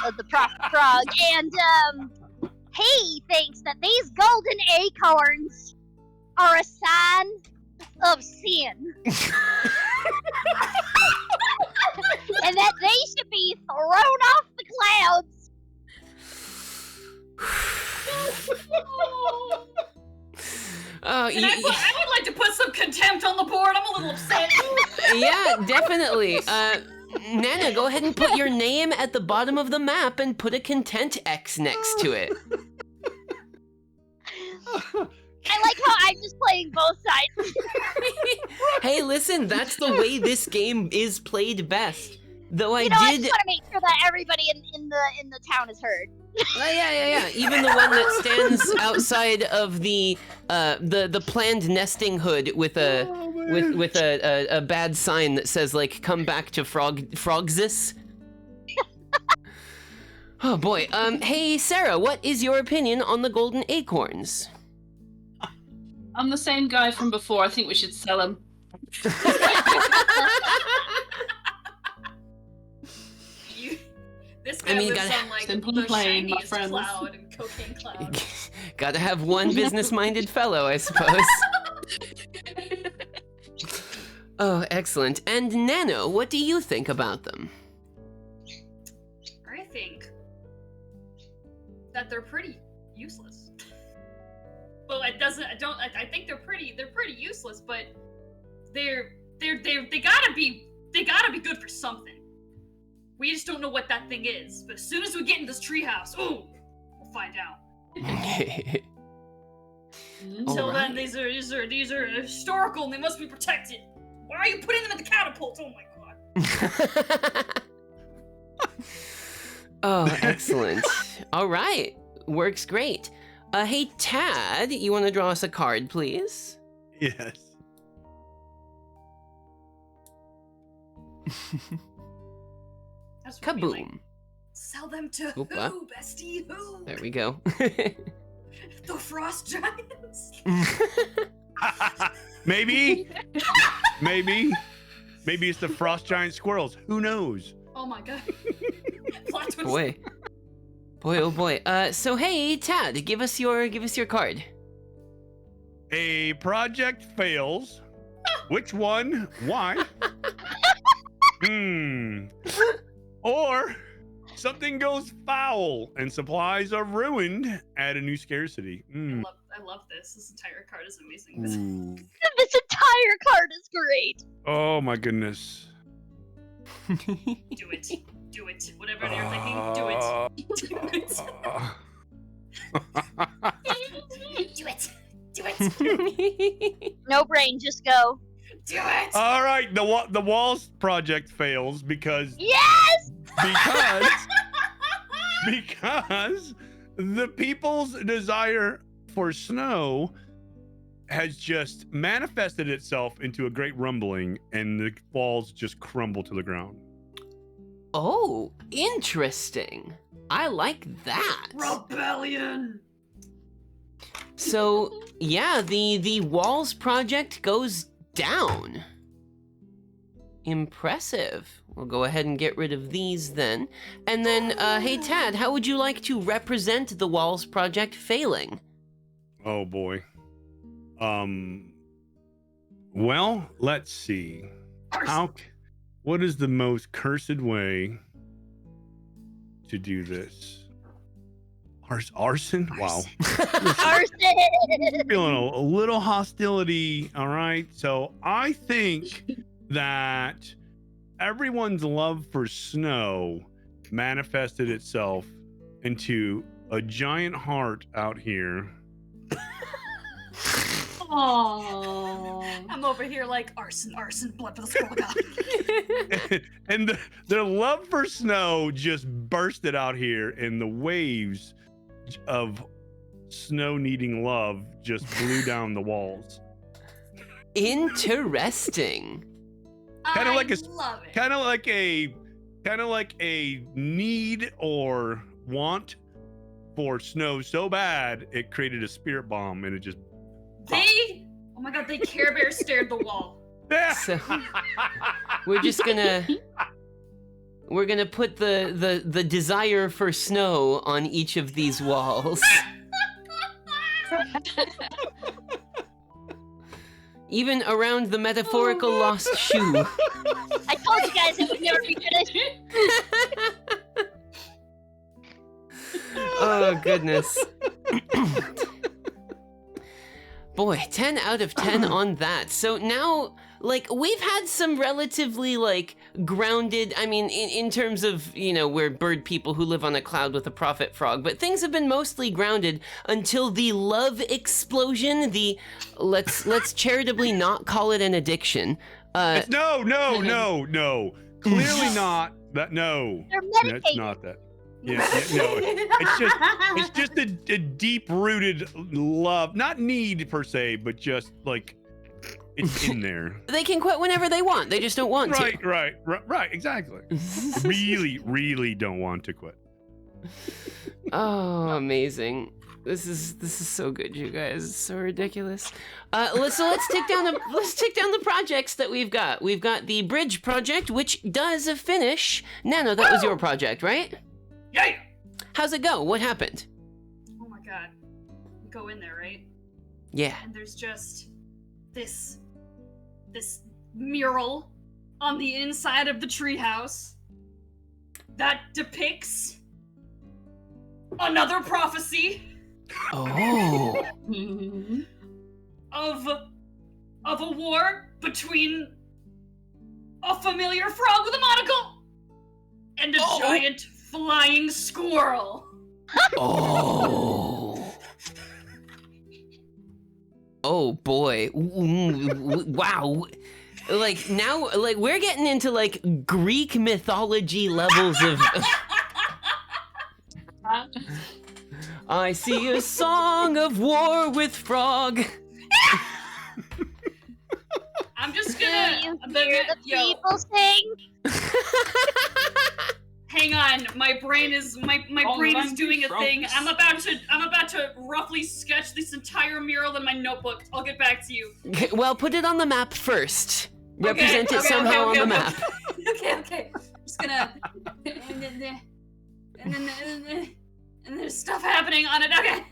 of the Prophet Frog, and he thinks that these golden acorns are a sign of sin, and that they should be thrown off the clouds. Oh, I would like to put some contempt on the board. I'm a little upset. yeah, definitely. Nana, go ahead and put your name at the bottom of the map and put a content X next to it. I like how I'm just playing both sides. Hey, listen, that's the way this game is played best. Though I I just want to make sure that everybody in the town is heard. Yeah. Even the one that stands outside of the planned nesting hood with a with a bad sign that says like "Come back to Frogsis." Oh boy. Hey Sarah, what is your opinion on the golden acorns? I'm the same guy from before. I think we should sell them. This guy lives gotta- on like Simple the and plain, my shiniest friends. cloud and cocaine cloud. Gotta have one business-minded fellow, I suppose. Oh, excellent. And Nano, what do you think about them? I think that they're pretty useless. Well, it doesn't. I think they're pretty useless, but they gotta be good for something. We just don't know what that thing is. But as soon as we get in this treehouse, we'll find out. Until Alright. then, these are historical and they must be protected. Why are you putting them in the catapult? Oh my god. Oh, excellent. All right. Works great. Hey, Tad, you want to draw us a card, please? Yes. That's what we like. Kaboom. Sell them to Opa. who, bestie? Who? There we go. The Frost Giants? Maybe it's the frost giant squirrels. Who knows? Oh my god. Plot twist. Boy, oh boy. So hey, Tad, give us your card. A project fails. Which one? Why? Or something goes foul and supplies are ruined. Add a new scarcity. I love this. This entire card is amazing. Ooh. This entire card is great. Oh my goodness. Do it. Do it. Whatever you're thinking, do it. Do it. Do it. Do it. No brain, just go. Do it. All right, the walls project fails because Yes! because the people's desire for snow has just manifested itself into a great rumbling and the walls just crumble to the ground. Oh, interesting. I like that. Rebellion. So, yeah, the walls project goes down. Impressive. We'll go ahead and get rid of these then. And then, hey Tad, how would you like to represent the walls project failing? Oh boy. Well, let's see. what is the most cursed way to do this? Arson? Wow. Arson! Feeling a little hostility. All right. So I think that everyone's love for snow manifested itself into a giant heart out here. Aww. I'm over here like arson, blood for the skull god. And their love for snow just bursted out here, and the waves of snow needing love just blew down the walls. Interesting. Kinda like a- love it. Kind of like a need or want for snow so bad it created a spirit bomb, and it just Oh my god, they Care Bear stared the wall. So we're just gonna put the desire for snow on each of these walls. Even around the metaphorical lost shoe. I told you guys it would never be finished. Oh goodness. Boy, 10 out of 10 on that. So now, like, we've had some relatively, like, grounded, I mean, in terms of, you know, we're bird people who live on a cloud with a prophet frog, but things have been mostly grounded until the love explosion, the, let's charitably not call it an addiction. no. Clearly not that. No, They're that's meditating. not that. Yeah, no. It's just a deep-rooted love, not need per se, but just like it's in there. They can quit whenever they want, they just don't want to. Right, exactly. Really don't want to quit. Oh, amazing. This is so good, you guys. It's so ridiculous. Let's take down the projects that we've got. We've got the bridge project, which does finish. Nano, that was your project, right? Yeah. How's it go? What happened? Oh my god. We go in there, right? Yeah. And there's just this mural on the inside of the treehouse that depicts another prophecy Oh. of a war between a familiar frog with a monocle and a giant flying squirrel. Oh. Oh boy. Wow. Like now, like we're getting into like Greek mythology levels of. I see a song of war with frog. I'm just Do gonna. you I'm hear gonna- the yo, people sing? hang on. My brain is doing a frogs. thing. I'm about to roughly sketch this entire mural in my notebook. I'll get back to you. Well, put it on the map first. Represent it somehow on the map. Okay. I'm just gonna. And there's stuff happening on it. Okay.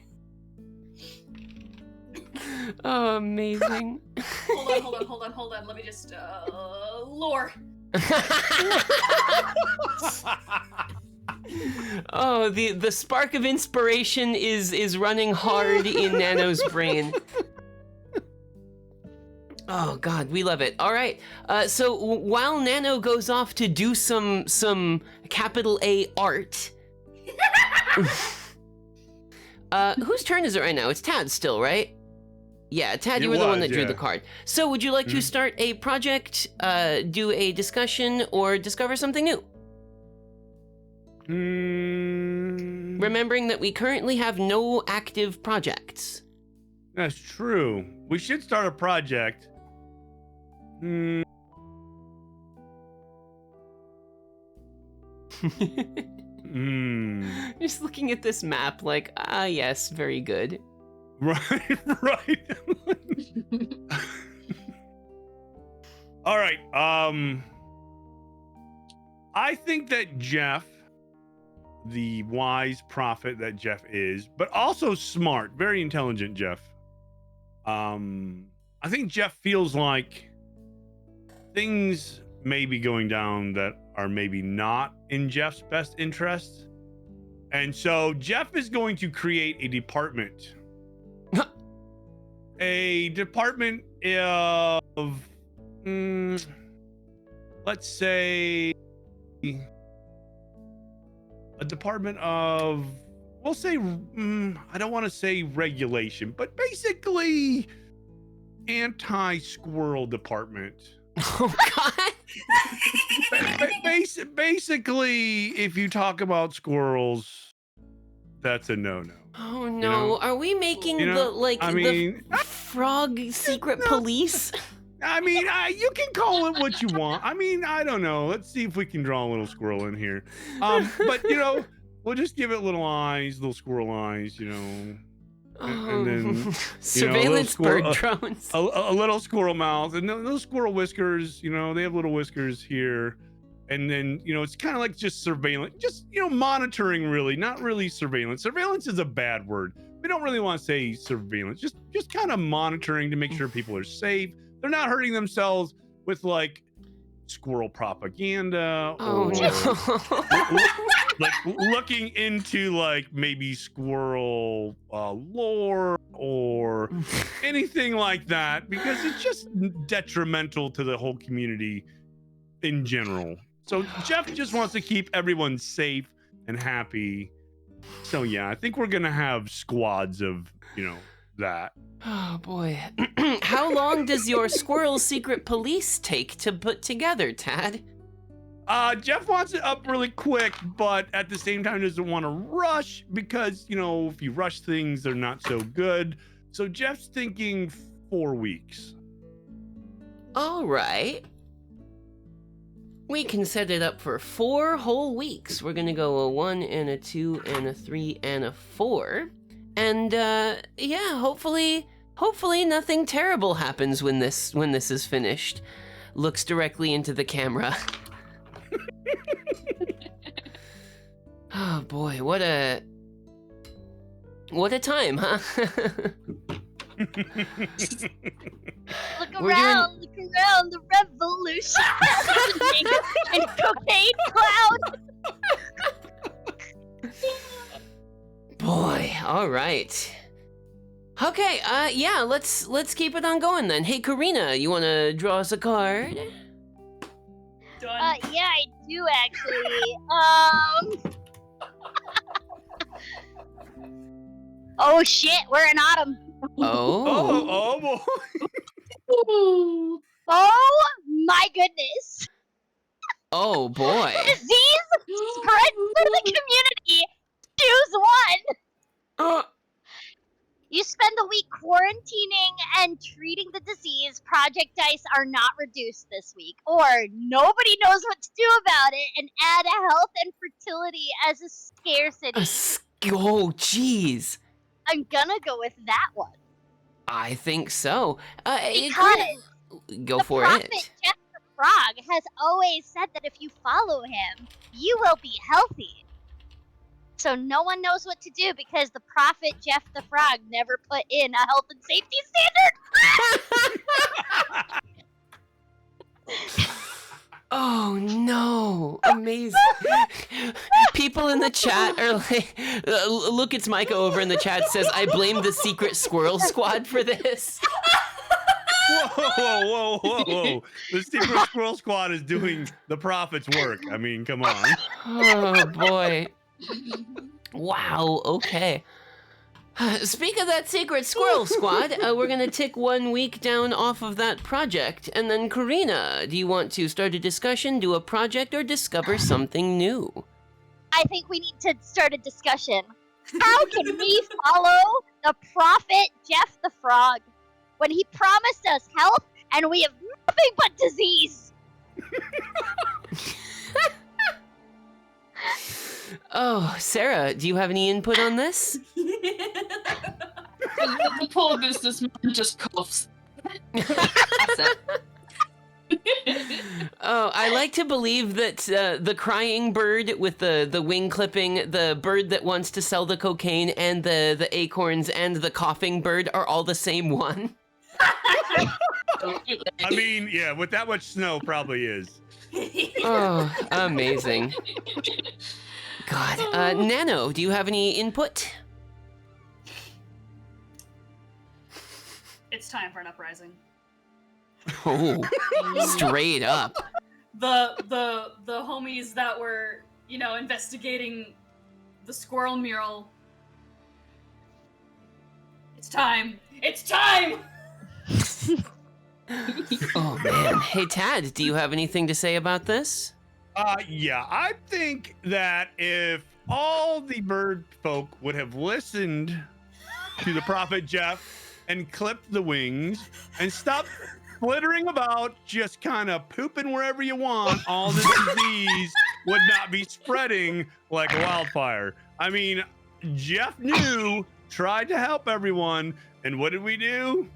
Oh, amazing. Hold on. Let me just lore. Oh, the spark of inspiration is running hard in Nano's brain. Oh God, we love it. All right. So while Nano goes off to do some capital A art, whose turn is it right now? It's Tad's still, right? Yeah, Tad, you It were the one was, that drew yeah. the card. So would you like to start a project, do a discussion, or discover something new? Remembering that we currently have no active projects. That's true. We should start a project. Just looking at this map like, yes, very good. Right. All right. I think that Jeff, the wise prophet that Jeff is, but also smart, very intelligent Jeff. I think Jeff feels like things may be going down that are maybe not in Jeff's best interests. And so Jeff is going to create a department. A department of, let's say, a department of, we'll say, I don't want to say regulation, but basically anti-squirrel department. Oh God. Basically, if you talk about squirrels, that's a no-no. Oh no! You know? Are we making You know, the like I the mean, frog secret police? I mean, you can call it what you want. I mean, I don't know. Let's see if we can draw a little squirrel in here. But you know, we'll just give it little eyes, little squirrel eyes. You know, and then surveillance bird drones. a little squirrel mouth, and those squirrel whiskers. You know, they have little whiskers here. And then, you know, it's kind of like just surveillance, just, you know, monitoring, really, not really surveillance. Surveillance is a bad word. We don't really want to say surveillance, just kind of monitoring to make sure people are safe. They're not hurting themselves with like squirrel propaganda or like looking into like maybe squirrel lore or anything like that, because it's just detrimental to the whole community in general. So Jeff just wants to keep everyone safe and happy. So yeah, I think we're gonna have squads of, you know, that. Oh boy. How long does your squirrel secret police take to put together, Tad? Jeff wants it up really quick, but at the same time doesn't want to rush because, you know, if you rush things, they're not so good. So Jeff's thinking 4 weeks. All right. We can set it up for 4 whole weeks. We're gonna go a 1 and a 2 and a 3 and a 4. And yeah, hopefully nothing terrible happens when this is finished. Looks directly into the camera. Oh boy, what a time, huh? Look around, the revolution and cocaine cloud. Boy, all right. Okay, yeah, let's keep it on going then. Hey, Karina, you want to draw us a card? Done. Yeah, I do actually. Oh shit, we're in autumn. Oh. Boy. Oh my goodness. Oh boy. Disease spread through the community. Choose one. You spend the week quarantining and treating the disease. Project dice are not reduced this week. Or nobody knows what to do about it and add health and fertility as a scarcity. Oh, jeez. I'm gonna go with that one. I think so. Because go the for prophet it. Jeff the Frog has always said that if you follow him, you will be healthy. So no one knows what to do because the prophet Jeff the Frog never put in a health and safety standard. Oh no! Amazing. People in the chat are like, look, it's Micah over in the chat says, I blame the secret squirrel squad for this. Whoa. The secret squirrel squad is doing the prophet's work. I mean, come on. Oh boy. Wow, okay. Speak of that secret squirrel squad, we're gonna tick 1 week down off of that project. And then Karina, do you want to start a discussion, do a project, or discover something new? I think we need to start a discussion. How can we follow the prophet Jeff the Frog when he promised us health and we have nothing but disease? Oh, Sarah, do you have any input on this? The poor businessman just coughs. That's it. Oh, I like to believe that the crying bird with the wing clipping, the bird that wants to sell the cocaine, and the acorns and the coughing bird are all the same one. I mean, yeah, with that much snow, probably is. Oh, amazing. God. Nano, do you have any input? It's time for an uprising. Oh, straight up. The homies that were, investigating the squirrel mural. It's time. It's time. Oh, man. Hey, Tad, do you have anything to say about this? Yeah, I think that if all the bird folk would have listened to the Prophet Jeff and clipped the wings and stopped flittering about, just kind of pooping wherever you want, all this disease would not be spreading like a wildfire. I mean, Jeff knew, tried to help everyone, and what did we do?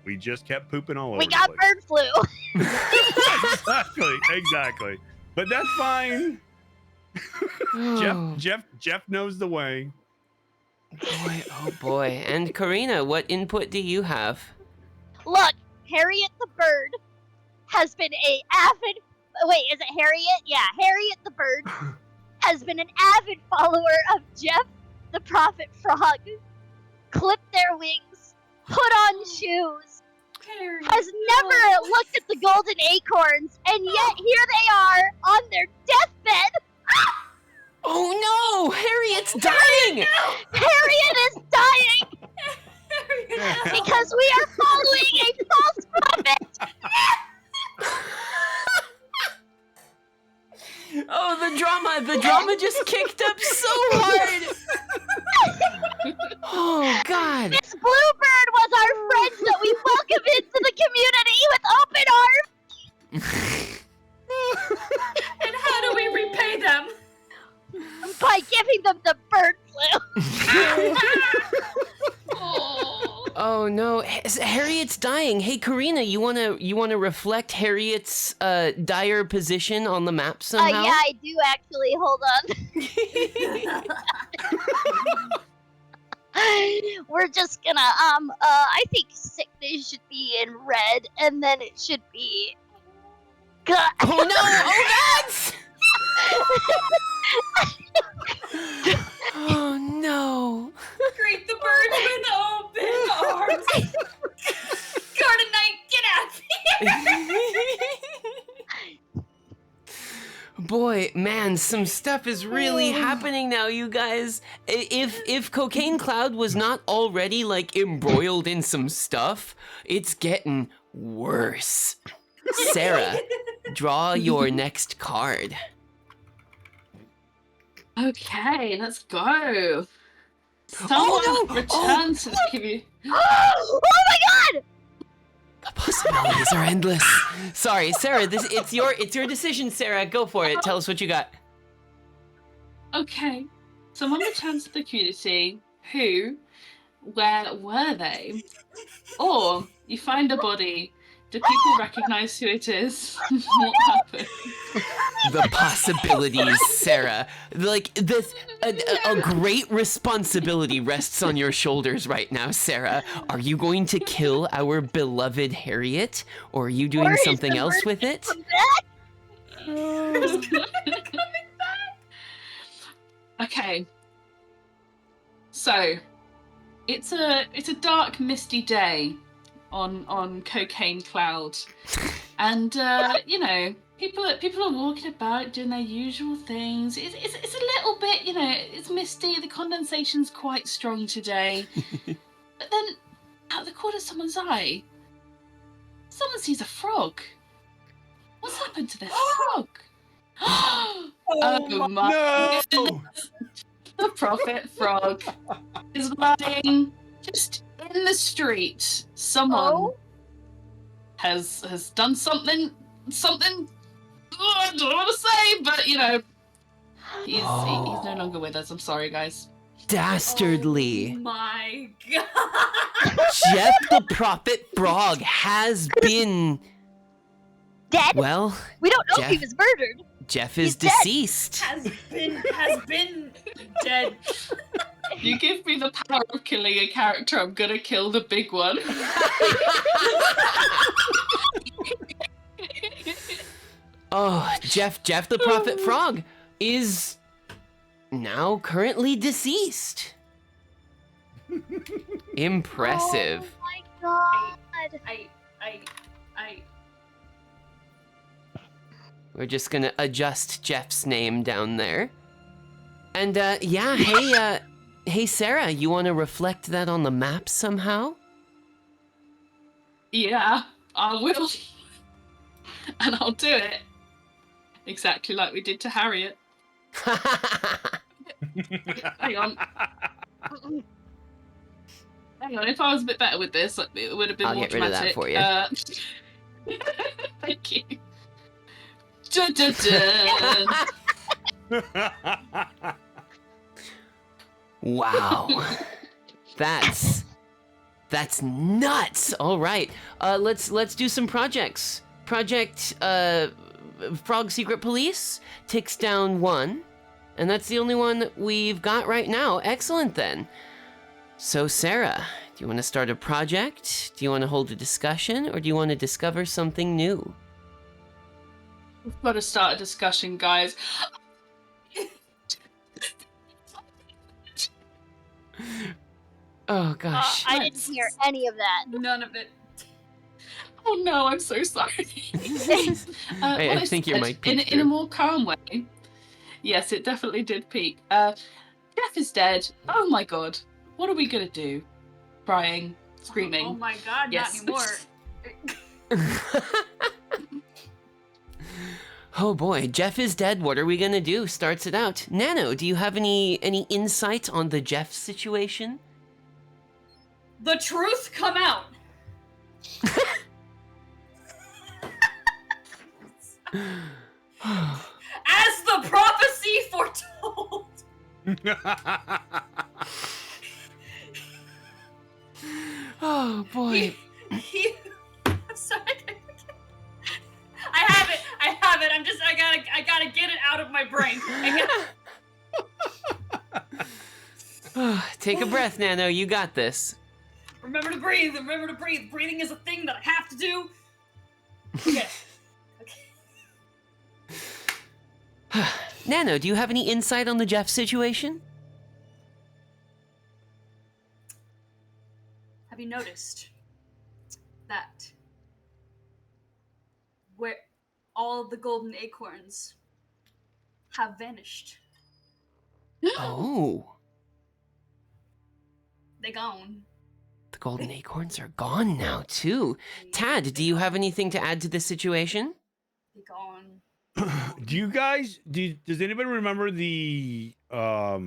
We just kept pooping all over. We got the place. bird flu. Exactly. But that's fine. Oh, Jeff knows the way. boy, oh boy. And Karina, what input do you have? Look, Harriet the bird has been a avid. Wait, is it Harriet? Yeah, Harriet the bird has been an avid follower of Jeff the Prophet Frog. Clipped their wings, put on shoes, has never looked at the golden acorns, and yet here they are on their deathbed. Oh no! Harriet's dying! Harriet is dying because we are following a false prophet. Oh, the drama just kicked up so hard! Oh, God. This bluebird was our friend that we welcome into the community with open arms. And how do we repay them? By giving them the bird flu. Oh no, Harriet's dying. Hey, Karina, you wanna reflect Harriet's dire position on the map somehow? Yeah, I do actually. Hold on. We're just gonna I think sickness should be in red, and then it should be. God. Oh no! Oh, that's. Oh no! Greet the birds with open arms. Garden Knight, get out here! Boy, man, some stuff is really happening now, you guys. If Cocaine Cloud was not already like embroiled in some stuff, it's getting worse. Sarah, draw your next card. Okay, let's go. Someone no! return to the community. Oh my God! The possibilities are endless. Sorry, Sarah. It's your decision, Sarah. Go for it. Tell us what you got. Okay, someone returns to the community. Who? Where were they? Or you find a body. Do people recognize who it is? What happened? The possibilities, Sarah. Like this, a great responsibility rests on your shoulders right now, Sarah. Are you going to kill our beloved Harriet, or are you doing something else with it? Okay. So, it's a dark, misty day on Cocaine Cloud, and people are walking about doing their usual things. It's a little bit, it's misty. The condensation's quite strong today, but then out of the corner of someone's eye, someone sees a frog. What's happened to this frog? Oh my goodness. The Prophet Frog is lying just in the street. Someone has done something. I don't know what to say, but he's no longer with us. I'm sorry, guys. Dastardly. Oh my God. Jeff the Prophet Frog has been Dead? well. We don't know Jeff- if he was murdered. Jeff is He's dead. deceased. Has been dead. You give me the power of killing a character, I'm gonna kill the big one. Oh, Jeff the Prophet Frog is now currently deceased. Impressive. Oh my god. I We're just gonna adjust Jeff's name down there. And yeah, hey Sarah, you want to reflect that on the map somehow? Yeah, I will. And I'll do it. Exactly like we did to Harriet. Hang on. Hang on, if I was a bit better with this, it would have been I'll more get rid of that dramatic. for you. Thank you. Dun, dun, dun. Wow. That's nuts. All right. Let's do some projects. Project Frog Secret Police ticks down 1, and that's the only one that we've got right now. Excellent then. So Sarah, do you want to start a project? Do you want to hold a discussion, or do you want to discover something new? We've got to start a discussion, guys. Oh gosh. I didn't hear any of that. none of it. Oh no, I'm so sorry. Hey, I think your mic peeked in a through. more calm way. Yes, it definitely did peak. Jeff is dead. Oh my god. What are we gonna do? Crying, screaming. Oh my god, Yes. not anymore. Oh boy, Jeff is dead. What are we gonna do? Starts it out. Nano, do you have any insight on the Jeff situation? The truth come out. As the prophecy foretold. Oh boy. I'm sorry. I have it. I gotta get it out of my brain. Take a breath, Nano. You got this. Remember to breathe. Breathing is a thing that I have to do. Okay. Nano, do you have any insight on the Jeff situation? Have you noticed that where all of the golden acorns have vanished? Oh, They gone. the golden acorns are gone now too. Tad, do you have anything to add to this situation? They gone. Do you guys does anybody remember the I'll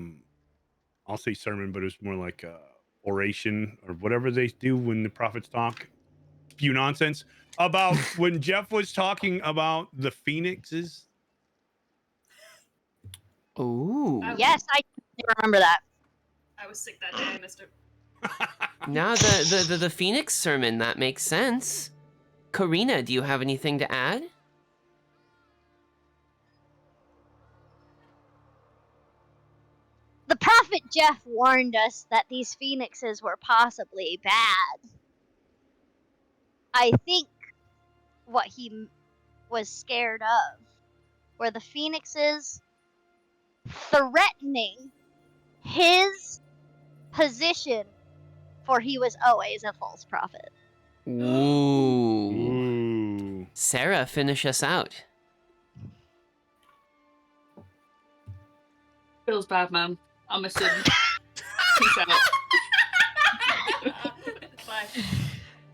say sermon, but it's more like oration or whatever they do when the prophets talk, spew nonsense about when Jeff was talking about the phoenixes? Ooh. Yes, I remember that. I was sick that day, Mister. Now the Phoenix sermon, that makes sense. Karina, do you have anything to add? The prophet Jeff warned us that these phoenixes were possibly bad. I think what he was scared of were the phoenixes threatening his position, for he was always a false prophet. Ooh. Ooh. Sarah, finish us out. Feels bad, man. I'm missing. Peace out. Bye.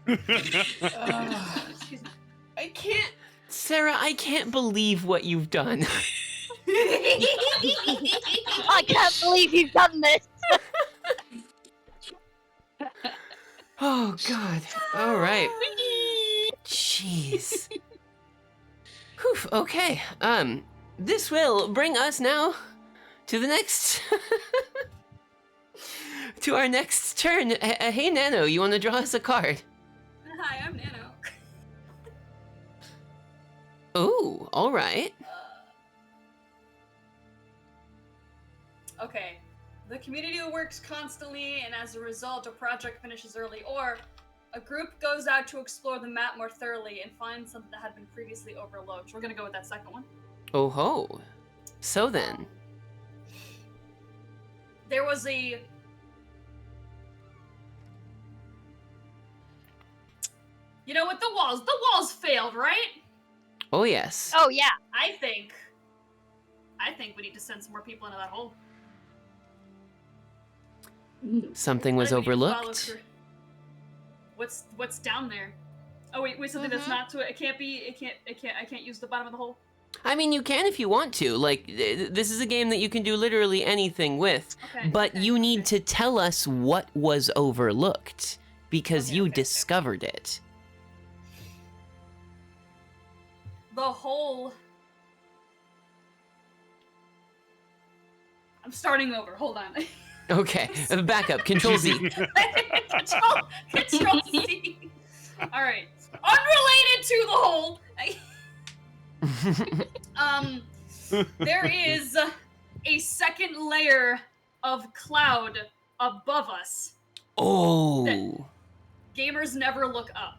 Excuse me. I can't. Sarah, I can't believe what you've done. I can't believe you've done this. Oh God. All right. Jeez. Whew, okay. This will bring us now to the next to our next turn. Hey Nano, you want to draw us a card? Hi, I'm Nano. Ooh, all right. Okay. The community works constantly, and as a result, a project finishes early, or A group goes out to explore the map more thoroughly and find something that had been previously overlooked. We're gonna go with that second one. Oh ho. So then. There was a... You know what, the walls failed, right? Oh yes. Oh yeah. I think we need to send some more people into that hole. Something was I think we need to follow overlooked. through. What's down there? Oh wait, something that's not to it. I can't use the bottom of the hole. I mean, you can if you want to. Like, this is a game that you can do literally anything with. Okay. But okay, you need okay. to tell us what was overlooked because Okay, you okay, okay. discovered it. The hole. I'm starting over. Hold on. Okay, back up. Control Z. Control C. All right. Unrelated to the hole. There is a second layer of cloud above us. Oh. Gamers never look up.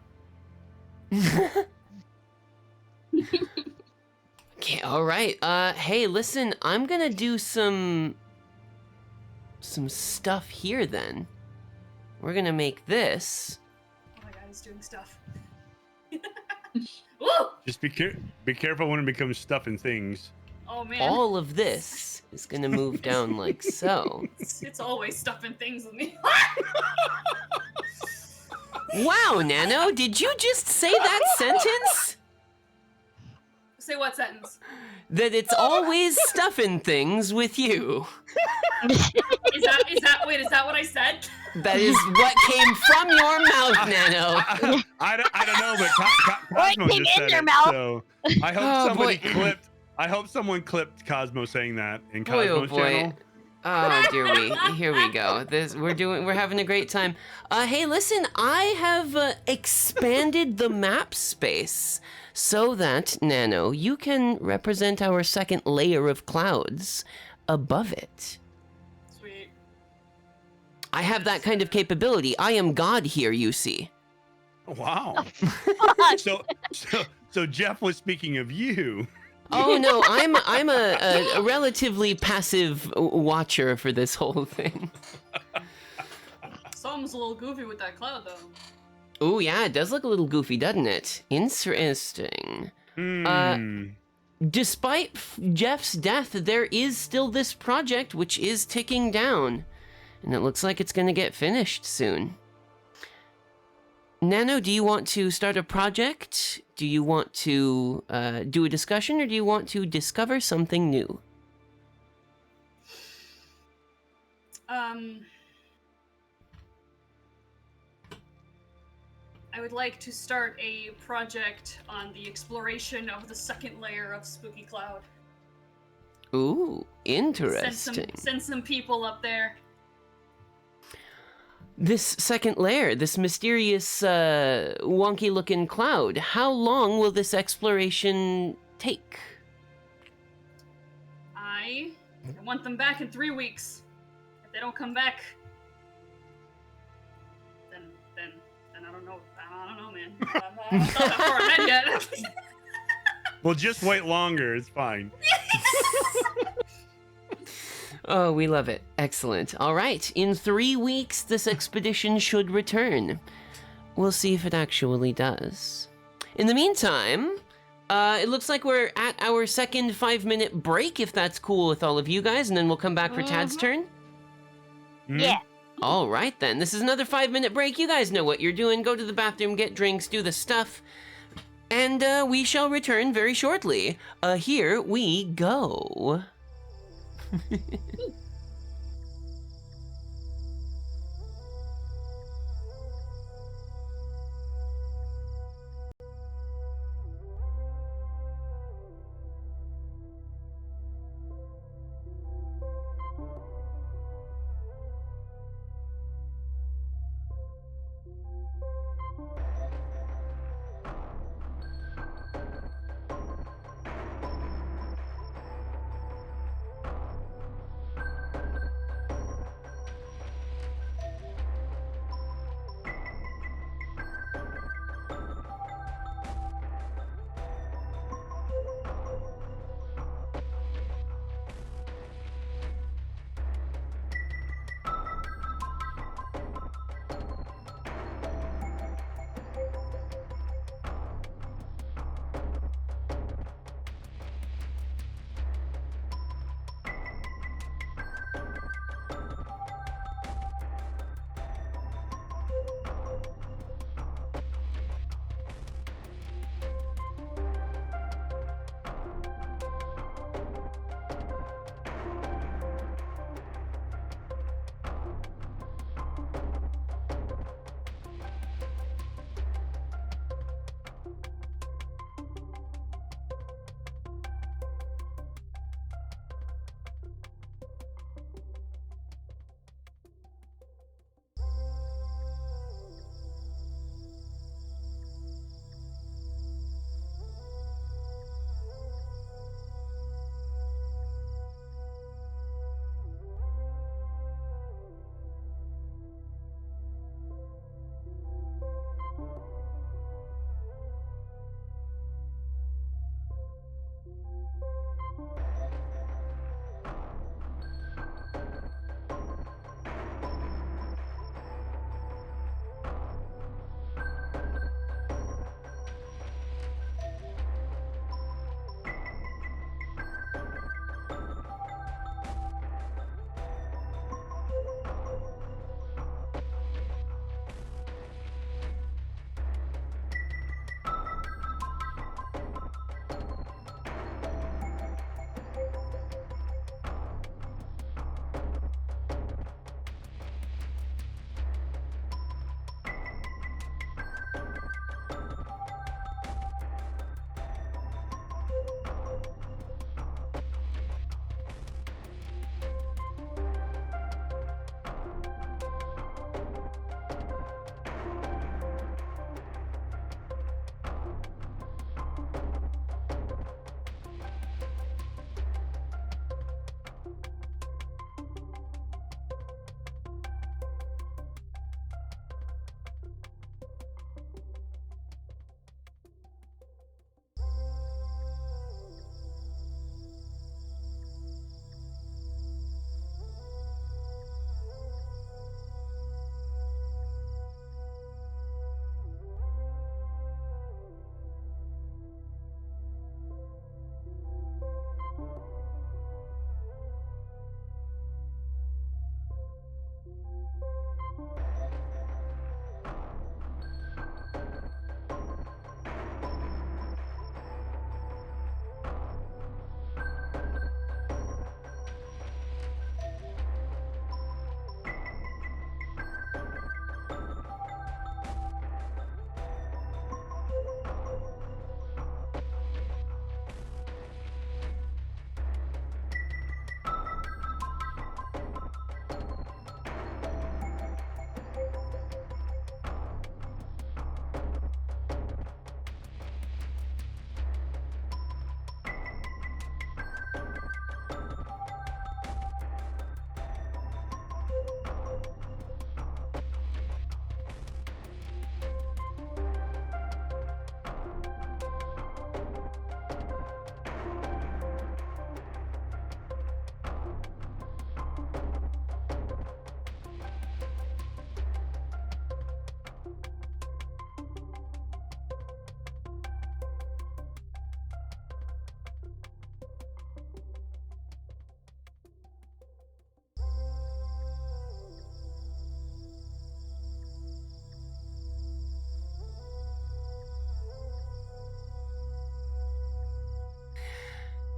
Okay, all right. Hey, listen, I'm gonna do some stuff here then. We're gonna make this. Oh my god, he's doing stuff. Woo! Just be careful when it becomes stuff and things. Oh man. All of this is gonna move down like so. It's always stuff and things with me. Wow, Nano, did you just say that sentence? Say what sentence? That it's always stuffing things with you. Is that what I said? That is what came from your mouth, Nano. I don't know, but What Cosmo came just in said your it, mouth? so I hope Oh, somebody boy. clipped. I hope someone clipped Cosmo saying that in Boy, oh Cosmo's boy. channel. Oh dear we. Here we go. We're having a great time. Hey, listen, I have expanded the map space so that, Nano, you can represent our second layer of clouds above it. Sweet. I have that kind of capability. I am God here, you see. Wow. So Jeff was speaking of you. Oh no, I'm a relatively passive watcher for this whole thing. Something's a little goofy with that cloud, though. Oh yeah, it does look a little goofy, doesn't it? Interesting. Despite Jeff's death, there is still this project which is ticking down, and it looks like it's gonna get finished soon. Nano, do you want to start a project? Do you want to do a discussion, or do you want to discover something new? I would like to start a project on the exploration of the second layer of Spooky Cloud. Ooh, interesting. Send some people up there. This second layer, this mysterious, wonky-looking cloud, how long will this exploration take? I want them back in 3 weeks. If they don't come back, then I don't know. I don't know, man. I'm not that far ahead yet. Well, just wait longer. It's fine. Oh, we love it. Excellent. All right, in 3 weeks, this expedition should return. We'll see if it actually does. In the meantime, it looks like we're at our second 5-minute break, if that's cool with all of you guys, and then we'll come back for Tad's turn. Yeah. All right, then. This is another 5-minute break. You guys know what you're doing. Go to the bathroom, get drinks, do the stuff. And we shall return very shortly. Here we go.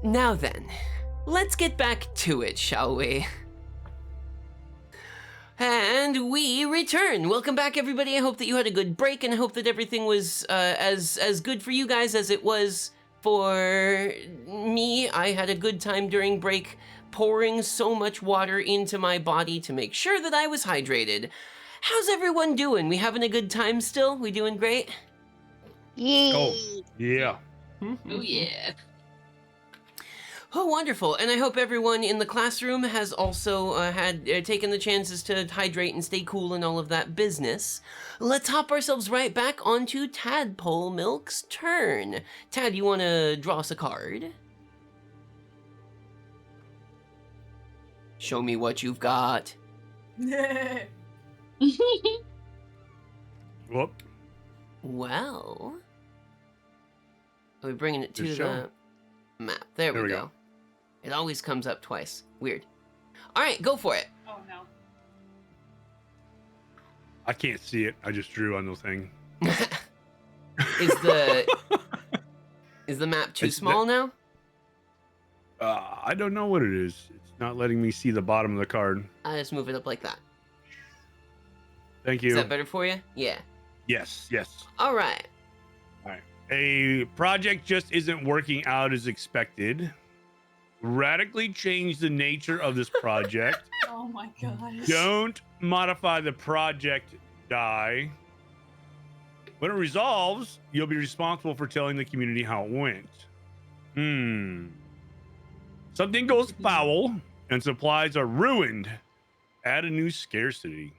Now then, let's get back to it, shall we? And we return. Welcome back, everybody. I hope that you had a good break, and I hope that everything was as good for you guys as it was for me. I had a good time during break, pouring so much water into my body to make sure that I was hydrated. How's everyone doing? We having a good time still? We doing great? Yee. Oh, yeah. Oh yeah. Oh, wonderful. And I hope everyone in the classroom has also had taken the chances to hydrate and stay cool and all of that business. Let's hop ourselves right back onto Tadpole Milk's turn. Tad, you want to draw us a card? Show me what you've got. Whoop. Well, are we bringing it to Just show. the map? There we go. It always comes up twice. Weird. All right, go for it. Oh no. I can't see it. I just drew on the thing. Is the map too It's small now? I don't know what it is. It's not letting me see the bottom of the card. I just move it up like that. Thank you. Is that better for you? Yeah. Yes, yes. All right. A project just isn't working out as expected. Radically change the nature of this project. Oh my gosh. Don't modify the project die. When it resolves, you'll be responsible for telling the community how it went. Something goes foul and supplies are ruined. Add a new scarcity.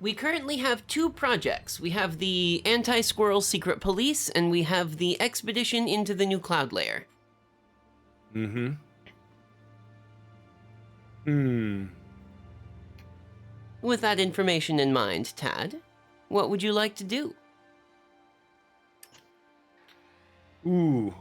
We currently have 2 projects. We have the Anti-Squirrel Secret Police, and we have the Expedition into the New Cloud Layer. With that information in mind, Tad, what would you like to do? Ooh.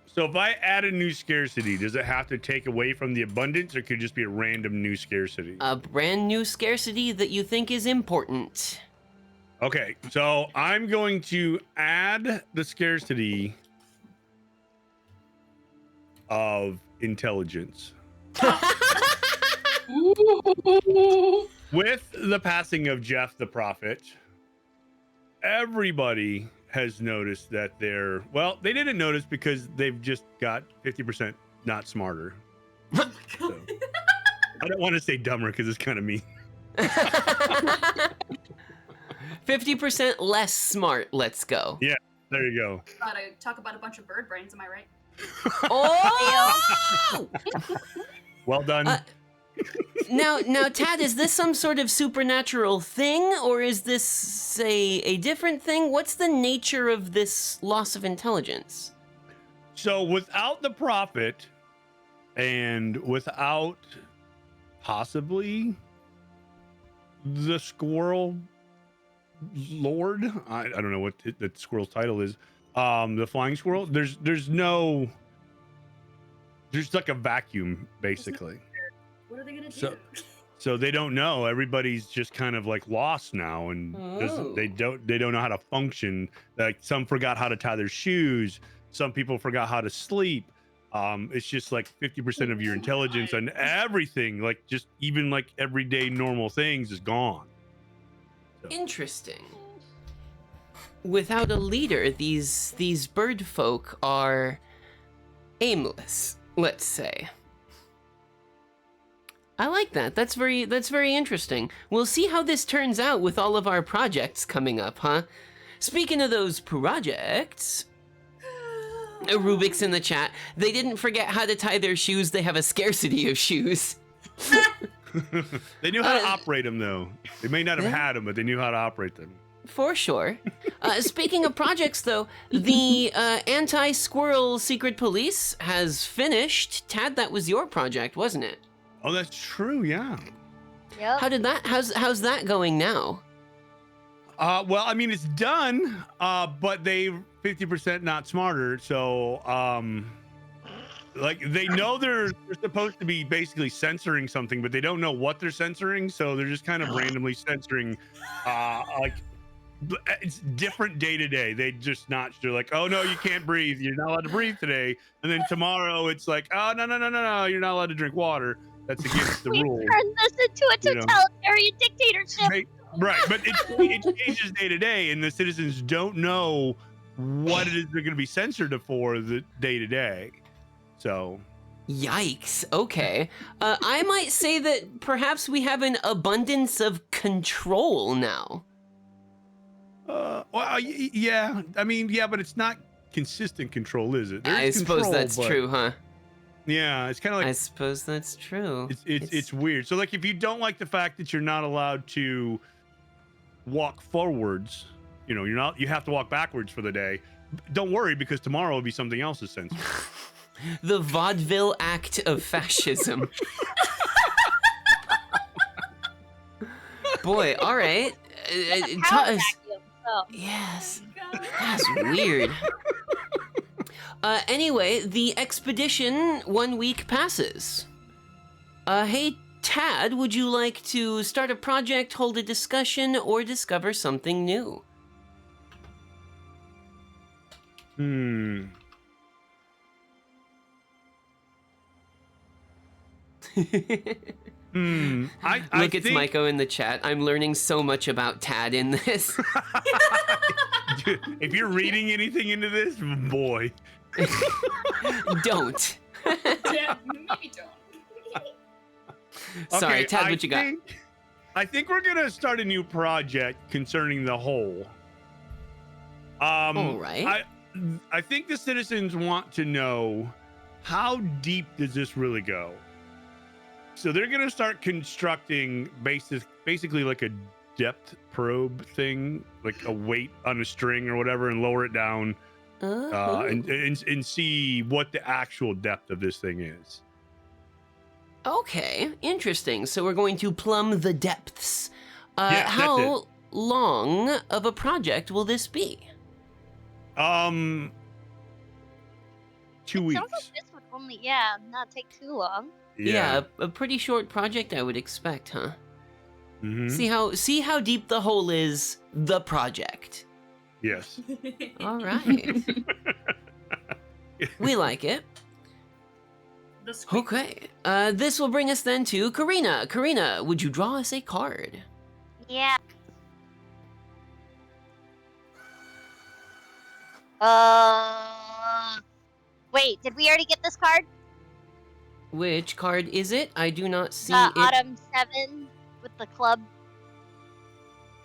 So if I add a new scarcity, does it have to take away from the abundance, or could it just be a random new scarcity? A brand new scarcity that you think is important. Okay, so I'm going to add the scarcity of intelligence. With the passing of Jeff the Prophet, everybody has noticed that they didn't notice because they've just got 50% not smarter. So, I don't want to say dumber because it's kind of mean. 50% less smart, let's go. Yeah, there you go. Talk about a bunch of bird brains, am I right? Oh! Well done. Now, Tad, is this some sort of supernatural thing, or is this a different thing? What's the nature of this loss of intelligence? So without the prophet and without possibly the squirrel lord, I don't know what the squirrel's title is, the flying squirrel, there's like a vacuum basically. What are they gonna do? So they don't know. Everybody's just kind of like lost now, and they don't know how to function. Like some forgot how to tie their shoes. Some people forgot how to sleep. It's just like 50% of your intelligence and everything, like just even like everyday normal things is gone. So. Interesting. Without a leader, these bird folk are aimless, let's say. I like that. That's very interesting. We'll see how this turns out with all of our projects coming up, huh? Speaking of those projects, Rubik's in the chat. They didn't forget how to tie their shoes. They have a scarcity of shoes. They knew how to operate them, though. They may not have had them, but they knew how to operate them. For sure. Speaking of projects, though, the Anti-Squirrel Secret Police has finished. Tad, that was your project, wasn't it? Oh, that's true. Yeah. Yep. How's that going now? Well, I mean, it's done, but they 50% not smarter. So, like they know they're supposed to be basically censoring something, but they don't know what they're censoring. So they're just kind of randomly censoring, like it's different day to day. They just notch. They're like, oh no, you can't breathe. You're not allowed to breathe today. And then tomorrow it's like, oh no, you're not allowed to drink water. That's against the We've rule. turned this into a You know. totalitarian dictatorship. Right, but it changes day to day, and the citizens don't know what it is they're going to be censored for the day to day. So, Yikes. Okay. I might say that perhaps we have an abundance of control now. yeah. I mean, yeah, but it's not consistent control, is it? I suppose that's true, huh? Yeah, it's kind of like I suppose that's true. it's weird. So, like, if you don't like the fact that you're not allowed to walk forwards, you know, you have to walk backwards for the day. Don't worry, because tomorrow will be something else's censored. The vaudeville act of fascism. Boy, all right. Power vacuum, so. Yes, that's weird. Anyway, the expedition 1 week passes. Hey, Tad, would you like to start a project, hold a discussion, or discover something new? Look, it's Maiko in the chat. I'm learning so much about Tad in this. If you're reading anything into this, boy. Don't. Yeah, maybe don't. Sorry, Okay, Tad, what you got? I think we're gonna start a new project concerning the hole. All right. I think the citizens want to know, how deep does this really go? So they're gonna start constructing basically like a depth probe thing, like a weight on a string or whatever, and lower it down. And see what the actual depth of this thing is. Okay, interesting. So we're going to plumb the depths. Yeah, how long of a project will this be? 2 weeks. Sounds like this would only, not take too long. Yeah, a pretty short project, I would expect, huh? Mm-hmm. See how deep the hole is. The project. Yes. All right. We like it. Okay. This will bring us then to Karina. Karina, would you draw us a card? Yeah. Wait, did we already get this card? Which card is it? I do not see The it. Autumn 7 with the club.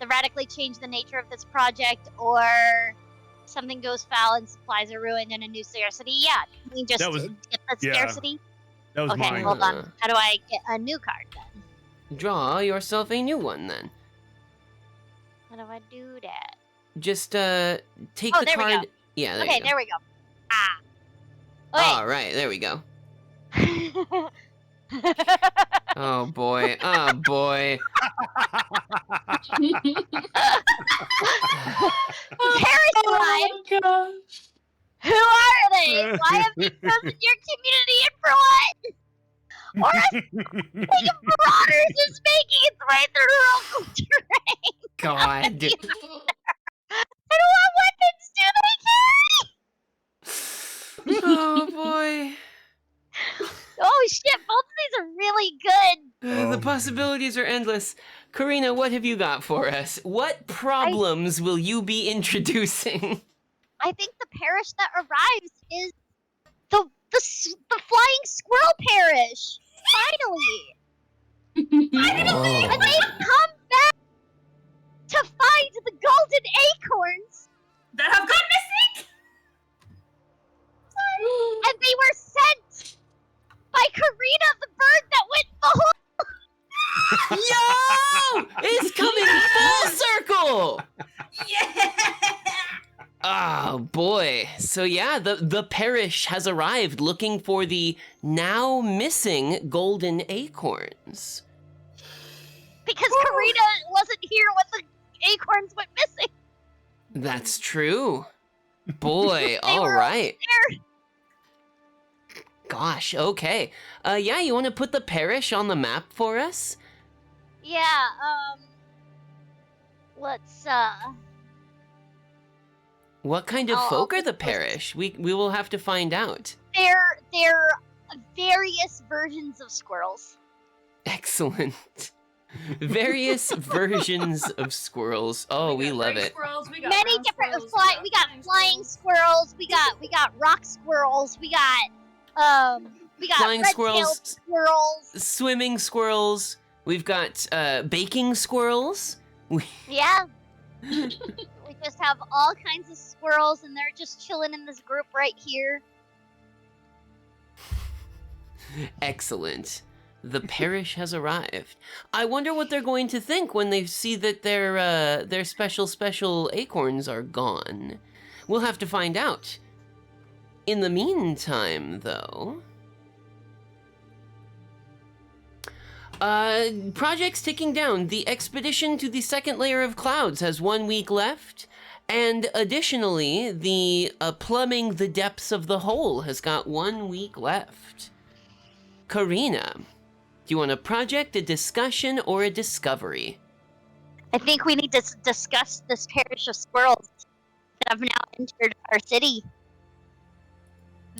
To radically change the nature of this project, or something goes foul and supplies are ruined in a new scarcity. Yeah, can we just get the scarcity? That was Okay, mine. hold on. How do I get a new card then? Draw yourself a new one then. How do I do that? Just take the there we card. go. Yeah, there Okay, you go. there we go. Okay. All right, there we go. Oh boy. Oh boy. Paris Line, Oh my gosh. who are they? Why have you chosen your community and for what? Or a thing of marauders is making its way through the local terrain. God. And what weapons do they carry? Oh boy. Oh shit, both of these are really good. The possibilities are endless. Karina, what have you got for us? What problems will you be introducing? I think the parish that arrives is the flying squirrel parish. Finally. Finally! And they've come back to find the golden acorns. That have gone missing. And they were sent by Karina, the bird that went the whole. Yo! It's coming full circle! Yeah. Oh boy. So yeah, the parish has arrived looking for the now missing golden acorns. Because Karina wasn't here when the acorns went missing. That's true. Boy, They all were right. there. Gosh, okay. Yeah, you want to put the parish on the map for us? Yeah, let's What kind of I'll folk are put the those- parish? We will have to find out. They're various versions of squirrels. Excellent. Various versions of squirrels. Oh, we got love gray it. Squirrels, we got Many brown different squirrels, we got flying squirrels. We got rock squirrels. We got Flying red-tailed squirrels. squirrels. Swimming squirrels. We've got baking squirrels. Yeah. We just have all kinds of squirrels, and they're just chilling in this group right here. Excellent. The parish has arrived. I wonder what they're going to think when they see that their special acorns are gone. We'll have to find out. In the meantime, though, project's ticking down. The expedition to the second layer of clouds has 1 week left. And additionally, the plumbing the depths of the hole has got 1 week left. Karina, do you want a project, a discussion, or a discovery? I think we need to discuss this parish of squirrels that have now entered our city.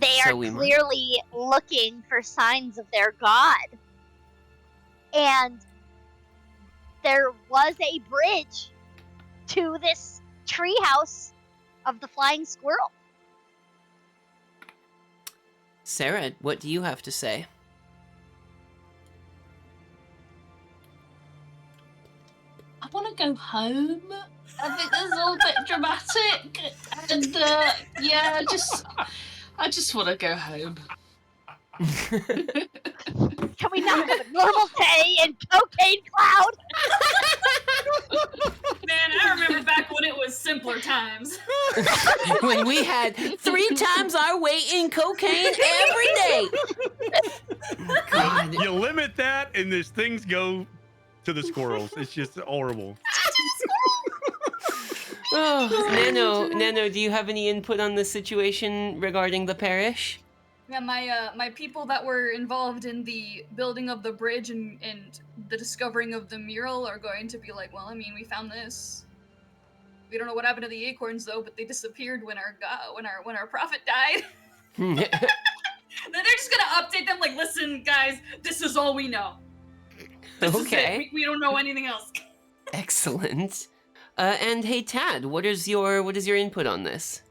They So are we might. clearly looking for signs of their god. And there was a bridge to this treehouse of the flying squirrel. Sarah, what do you have to say? I want to go home. I think this is all a bit dramatic, and yeah, I just want to go home. Can we not have a normal day in Cocaine Cloud? Man, I remember back when it was simpler times. When we had 3 times our weight in cocaine every day. God. You limit that, and these things go to the squirrels. It's just horrible. Oh, Nano, do you have any input on the situation regarding the parish? Yeah, my people that were involved in the building of the bridge and the discovering of the mural are going to be like, well, I mean, we found this. We don't know what happened to the acorns though, but they disappeared when our prophet died. They're just gonna update them like, listen, guys, this is all we know. This is it. We don't know anything else. Excellent. And hey, Tad, what is your input on this?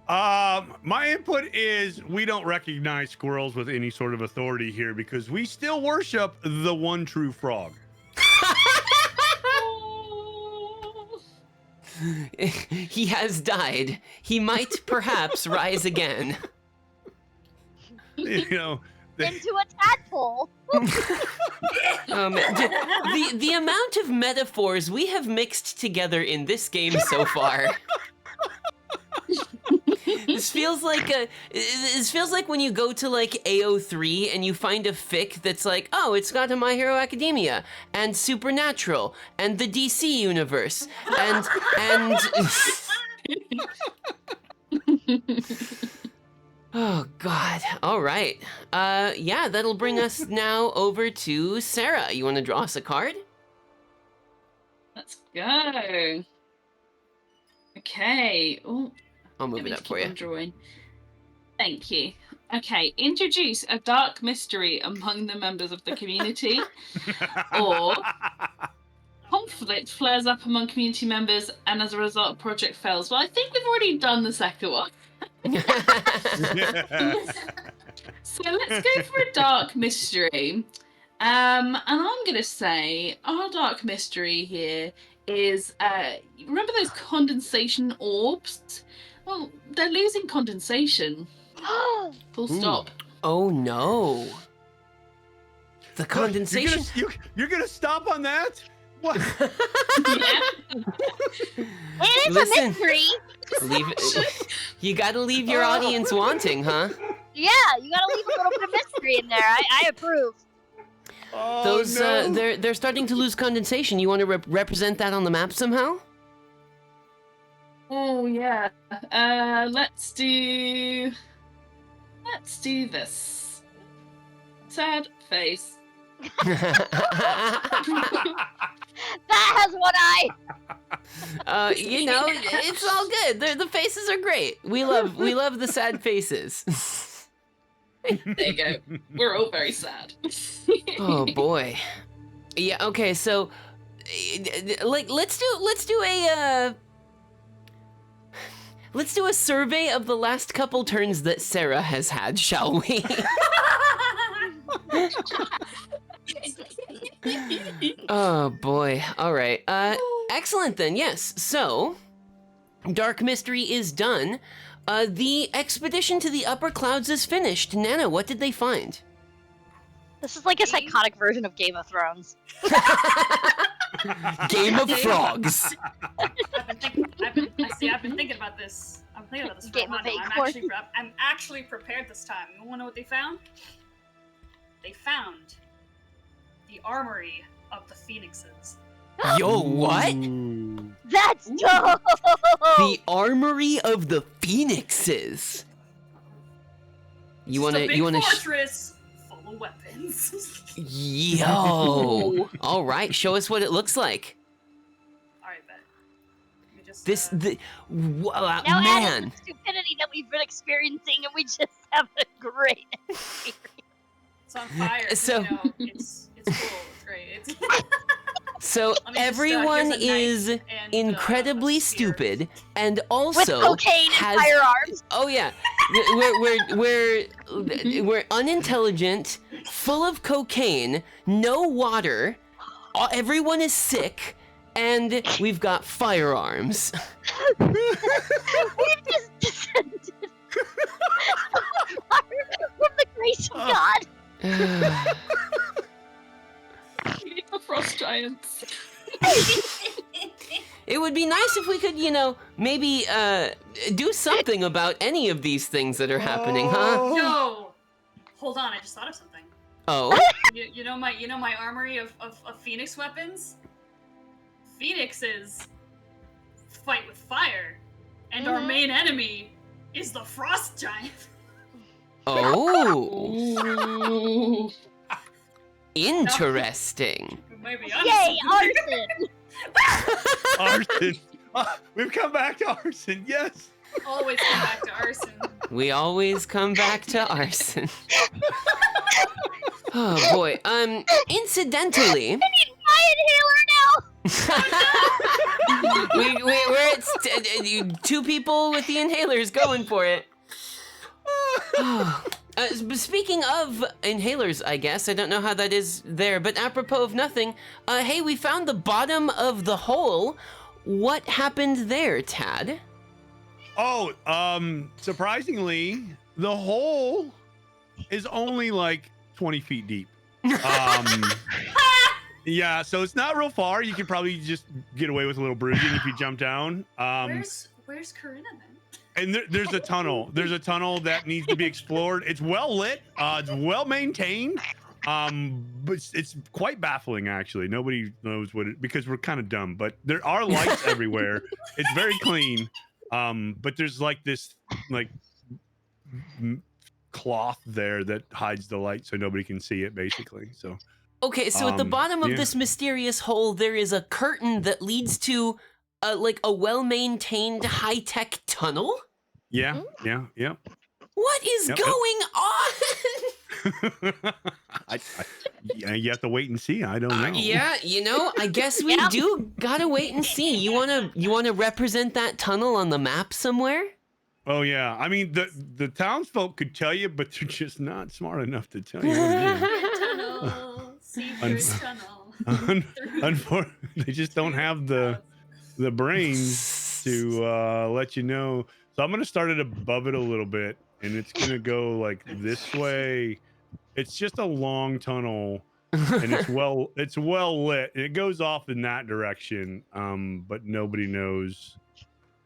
My input is we don't recognize squirrels with any sort of authority here because we still worship the one true frog. He has died. He might perhaps rise again. You know, Into a tadpole. The amount of metaphors we have mixed together in this game so far. This feels like when you go to like AO3 and you find a fic that's like, oh, it's got a My Hero Academia and Supernatural and the DC universe and oh God. All right. Yeah, that'll bring us now over to Sarah. You want to draw us a card? Let's go. Okay. Ooh. I'll move it up for you. Drawing. Thank you. Okay, introduce a dark mystery among the members of the community, or conflict flares up among community members, and as a result, project fails. Well, I think we've already done the second one. So let's go for a dark mystery. And I'm gonna say our dark mystery here is remember those condensation orbs? Well, they're losing condensation. Full stop. Oh no. The condensation. You're gonna stop on that? What? Yeah. It is a mystery. Leave it. You gotta leave your audience wanting, huh? Yeah, you gotta leave a little bit of mystery in there. I approve. Oh, Those no. they're starting to lose condensation. You want to represent that on the map somehow? Oh yeah. Let's do this. Sad face. That has one eye. You know, it's all good. The faces are great. We love the sad faces. There you go. We're all very sad. Oh boy. Yeah. Okay. So, like, let's do a survey of the last couple turns that Sarah has had, shall we? Oh boy. All right. Excellent then. Yes. So, Dark Mystery is done. The expedition to the upper clouds is finished. Nana, what did they find? This is like a psychotic version of Game of Thrones. Game of Frogs. I've been thinking about this. I'm thinking about this for Game a while of now. Acorn. I'm actually prepared this time. You wanna know what they found? They found the armory of the phoenixes. Yo, what? Ooh. That's dope. The armory of the phoenixes. You Just a wanna big fortress full of weapons. Yo. All right, show us what it looks like. All right, bet. Let me just, Now add man. in the stupidity that we've been experiencing, and we just have a great experience. it's on fire. So- You know, it's cool. It's great. It's So Let me just, everyone here's a knife is and, incredibly a spear. stupid and With also cocaine has and firearms. Oh yeah, we're unintelligent, full of cocaine, no water. Everyone is sick, and we've got firearms. We've just descended from the grace of God. The frost giants. It would be nice if we could, maybe do something about any of these things that are happening, huh? No. Hold on, I just thought of something. Oh, You know my armory of phoenix weapons? Phoenixes fight with fire, and our main enemy is the frost giant. oh, Ooh. interesting. Maybe Yay, arson! Arson. We've come back to arson. Yes. Always come back to arson. We always come back to arson. Oh boy. Incidentally, I need my inhaler now! we're at two people with the inhalers going for it. Speaking of inhalers, I guess I don't know how that is there, but apropos of nothing, hey, we found the bottom of the hole. What happened there, Tad? Oh, surprisingly, the hole is only like 20 feet deep. Yeah, so it's not real far. You could probably just get away with a little bruising if you jump down. Where's Karina then? And there's a tunnel. There's a tunnel that needs to be explored. It's well lit. It's well maintained. But it's quite baffling actually. Nobody knows because we're kind of dumb. But there are lights everywhere. It's very clean. But there's like this cloth there that hides the light so nobody can see it basically. So. Okay, so at the bottom of yeah. this mysterious hole, there is a curtain that leads to like a well-maintained high-tech tunnel? Yeah. What is Yep. going on? You have to wait and see. I don't know. Yeah, I guess we Yeah. do gotta wait and see. You wanna represent that tunnel on the map somewhere? Oh yeah. I mean, the townsfolk could tell you, but they're just not smart enough to tell you. What it is. Tunnel, secret tunnel. Unfortunately, they just don't have the brains to let you know. So I'm gonna start it above it a little bit, and it's gonna go like this way. It's just a long tunnel, and it's well lit, and it goes off in that direction. But nobody knows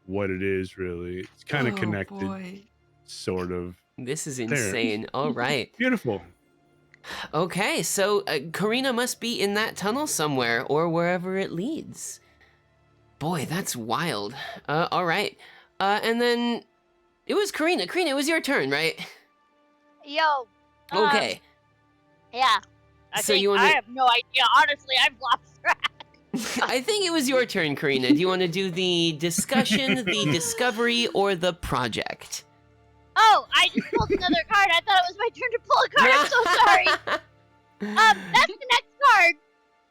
what it is really. It's kind of connected, Boy. sort of. This is insane. All right. Beautiful. Okay, so Karina must be in that tunnel somewhere or wherever it leads. Boy, that's wild. All right. And then it was Karina. Karina, it was your turn, right? Yo. Okay. Yeah. So you I want have no idea. Honestly, I've lost track. to... I think it was your turn, Karina. Do you want to do the discussion, the discovery, or the project? Oh, I just pulled another card. I thought it was my turn to pull a card. I'm so sorry. That's the next card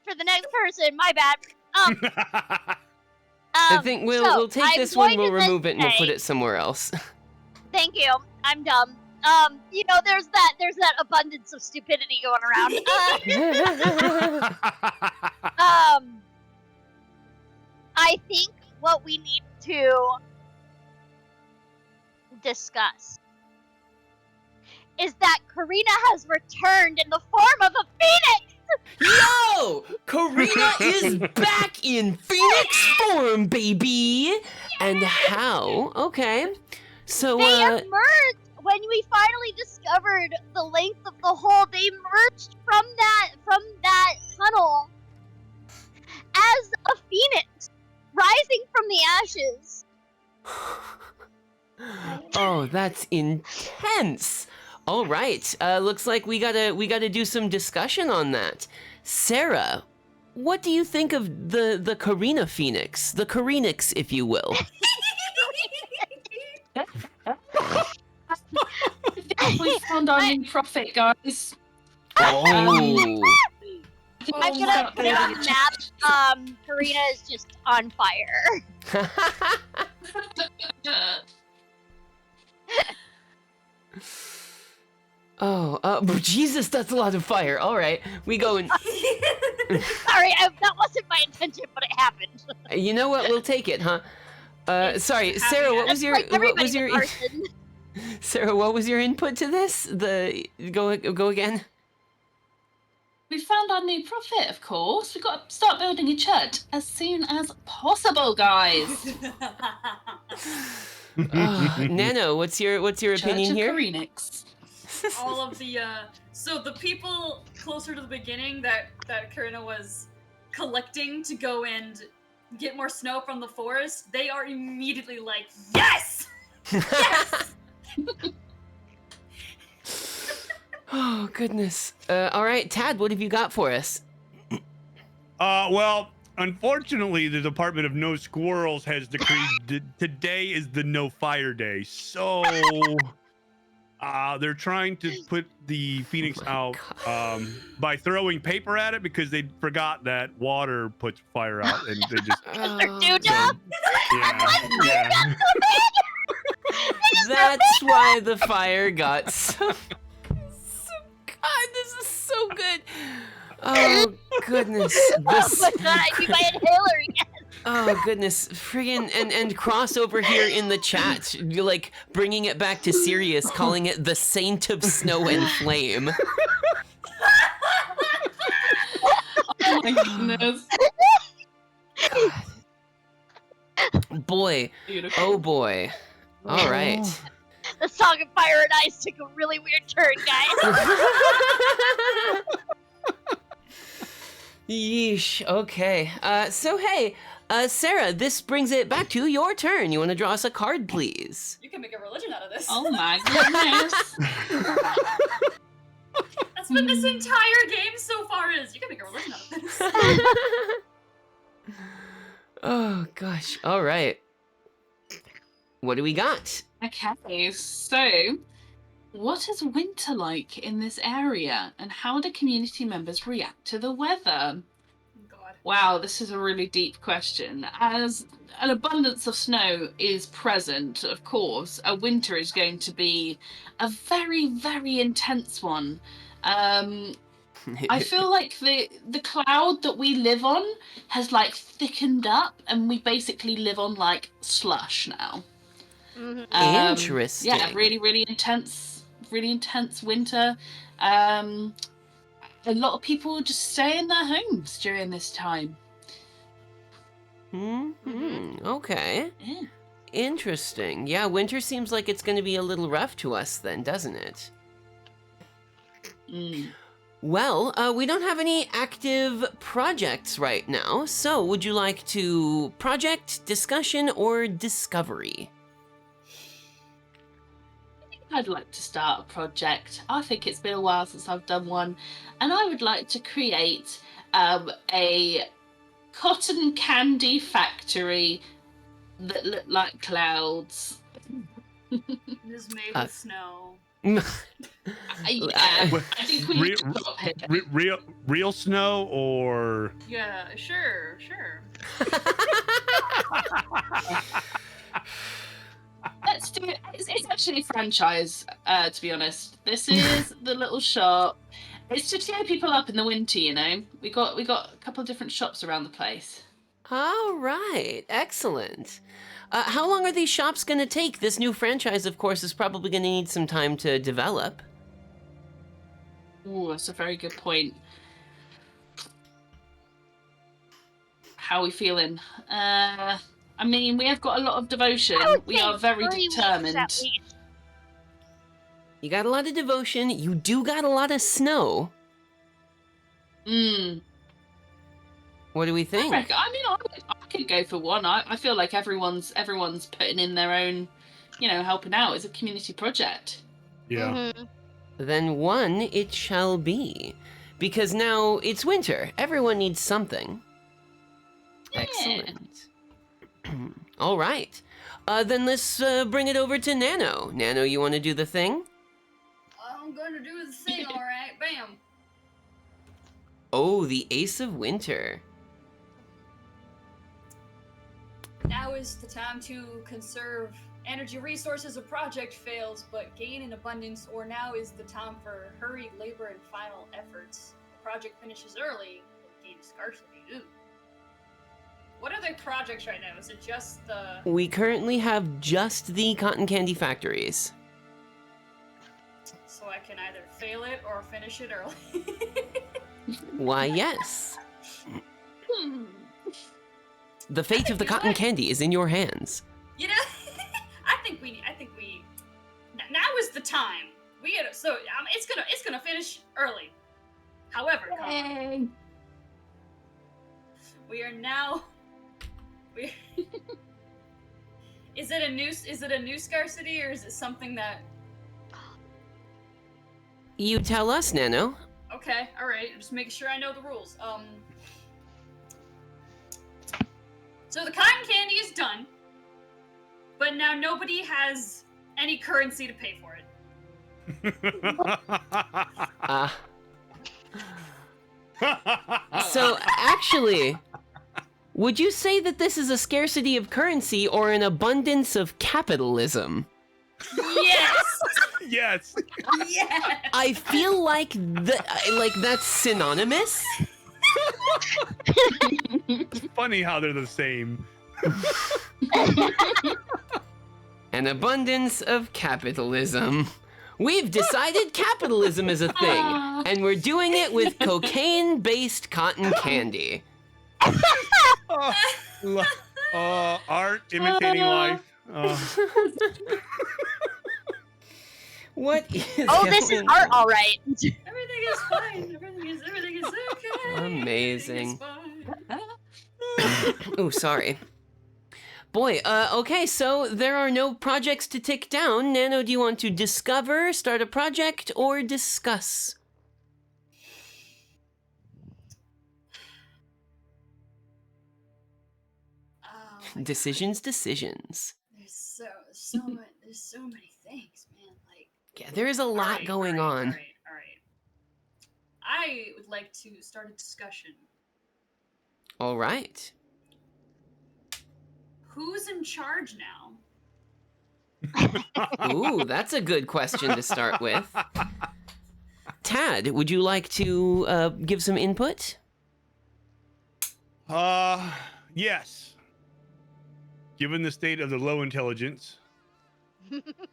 for the next person. My bad. I think we'll take I'm this one, going we'll to then remove it, and we'll put say- it somewhere else. Thank you. I'm dumb. There's that abundance of stupidity going around. I think what we need to discuss is that Karina has returned in the form of a phoenix. Yo! Karina is back in Phoenix form, baby! And how? Okay. So, They emerged when we finally discovered the length of the hole. They emerged from that tunnel as a phoenix, rising from the ashes. oh, that's intense. All right. Looks like we gotta do some discussion on that. Sarah, what do you think of the Karina Phoenix, the Karinix, if you will? I think we found our new prophet, guys. Oh. I'm gonna put it on the map. Karina is just on fire. Jesus, that's a lot of fire. All right, we going. Sorry, that wasn't my intention, but it happened. You know what? We'll take it, huh? Sorry, Sarah. What was your Like everybody's a what was person. your Sarah? What was your input to this? Go again. We found our new prophet, of course. We've got to start building a church as soon as possible, guys. Nano, what's your opinion here? Church of Karinix. All of the so the people closer to the beginning that Karina was collecting to go and get more snow from the forest, they are immediately like, yes! Yes! Oh goodness. All right, Tad, what have you got for us? Well, unfortunately, the Department of No Squirrels has decreed today is the No Fire Day. So they're trying to put the Phoenix out by throwing paper at it because they forgot that water puts fire out, and they just They're too dumb. yeah. That's why the fire got so God, this is so good. Oh goodness. Oh my god, I need my inhaler again. Oh goodness, friggin' and Cross over here in the chat, like bringing it back to serious, calling it the Saint of Snow and Flame. Oh my goodness. Boy, Beautiful. oh boy. All right. The Song of Fire and Ice took a really weird turn, guys. Yeesh. Okay. So hey, Sarah, this brings it back to your turn. You want to draw us a card, please? You can make a religion out of this. Oh my goodness. That's what this entire game so far is. You can make a religion out of this. Oh gosh. All right. What do we got? Okay, so what is winter like in this area, and how do community members react to the weather? God. Wow, this is a really deep question. As an abundance of snow is present, of course, a winter is going to be a very, very intense one. I feel like the cloud that we live on has like thickened up, and we basically live on like slush now. Interesting. Yeah, really intense winter. A lot of people just stay in their homes during this time. Okay. Yeah. Interesting. Yeah, winter seems like it's going to be a little rough to us then, doesn't it? Well, we don't have any active projects right now, so would you like to project, discussion, or discovery? I'd like to start a project. I think it's been a while since I've done one, and I would like to create a cotton candy factory that look like clouds. It is made with snow. Yeah, I think we need to stop here. Real snow or Yeah, sure. Let's do it. It's actually a franchise, to be honest. This is the little shop. It's to cheer people up in the winter, you know. We got a couple of different shops around the place. All right, excellent. How long are these shops going to take? This new franchise, of course, is probably going to need some time to develop. Ooh, that's a very good point. How are we feeling? I mean, we have got a lot of devotion. We are very 3 weeks determined. at least. You got a lot of devotion. You do got a lot of snow. What do we think? I could go for one. I feel like everyone's putting in their own, helping out. It's a community project. yeah. Mhm. Then one it shall be. Because now it's winter. Everyone needs something. Yeah. Excellent. All right. Then let's bring it over to Nano. Nano, you want to do the thing? I'm gonna do the thing, alright. Bam. Oh, the Ace of Winter. Now is the time to conserve energy resources. A project fails, but gain in abundance, or now is the time for hurried labor and final efforts. The project finishes early, but gain scarcity. Ooh. What are their projects right now? Is it just the... We currently have just the cotton candy factories. So I can either fail it or finish it early. Why, yes. The fate of the cotton candy is in your hands. You know, I think we. Now is the time. We gotta. So it's gonna finish early. However, Yay. we are now. Is it a new scarcity, or is it something that? You tell us, Nano. Okay, all right. Just making sure I know the rules. So the cotton candy is done, but now nobody has any currency to pay for it. So actually, would you say that this is a scarcity of currency or an abundance of capitalism? Yes. Yes. Yes. I feel like that's synonymous. It's funny how they're the same. An abundance of capitalism. We've decided capitalism is a thing, and we're doing it with cocaine-based cotton candy. Art imitating life. What is Oh, this is going art, on? all right. Everything is fine. Everything is okay. Amazing. Everything is fine. Oh, sorry. Boy, okay, so there are no projects to tick down. Nano, do you want to discover, start a project, or discuss? Oh, Decisions. there's so many things, man. Like, Yeah, there is a lot alright, going on. All right. I would like to start a discussion. All right. Who's in charge now? Ooh, that's a good question to start with. Tad, would you like to give some input? Yes. Given the state of the low intelligence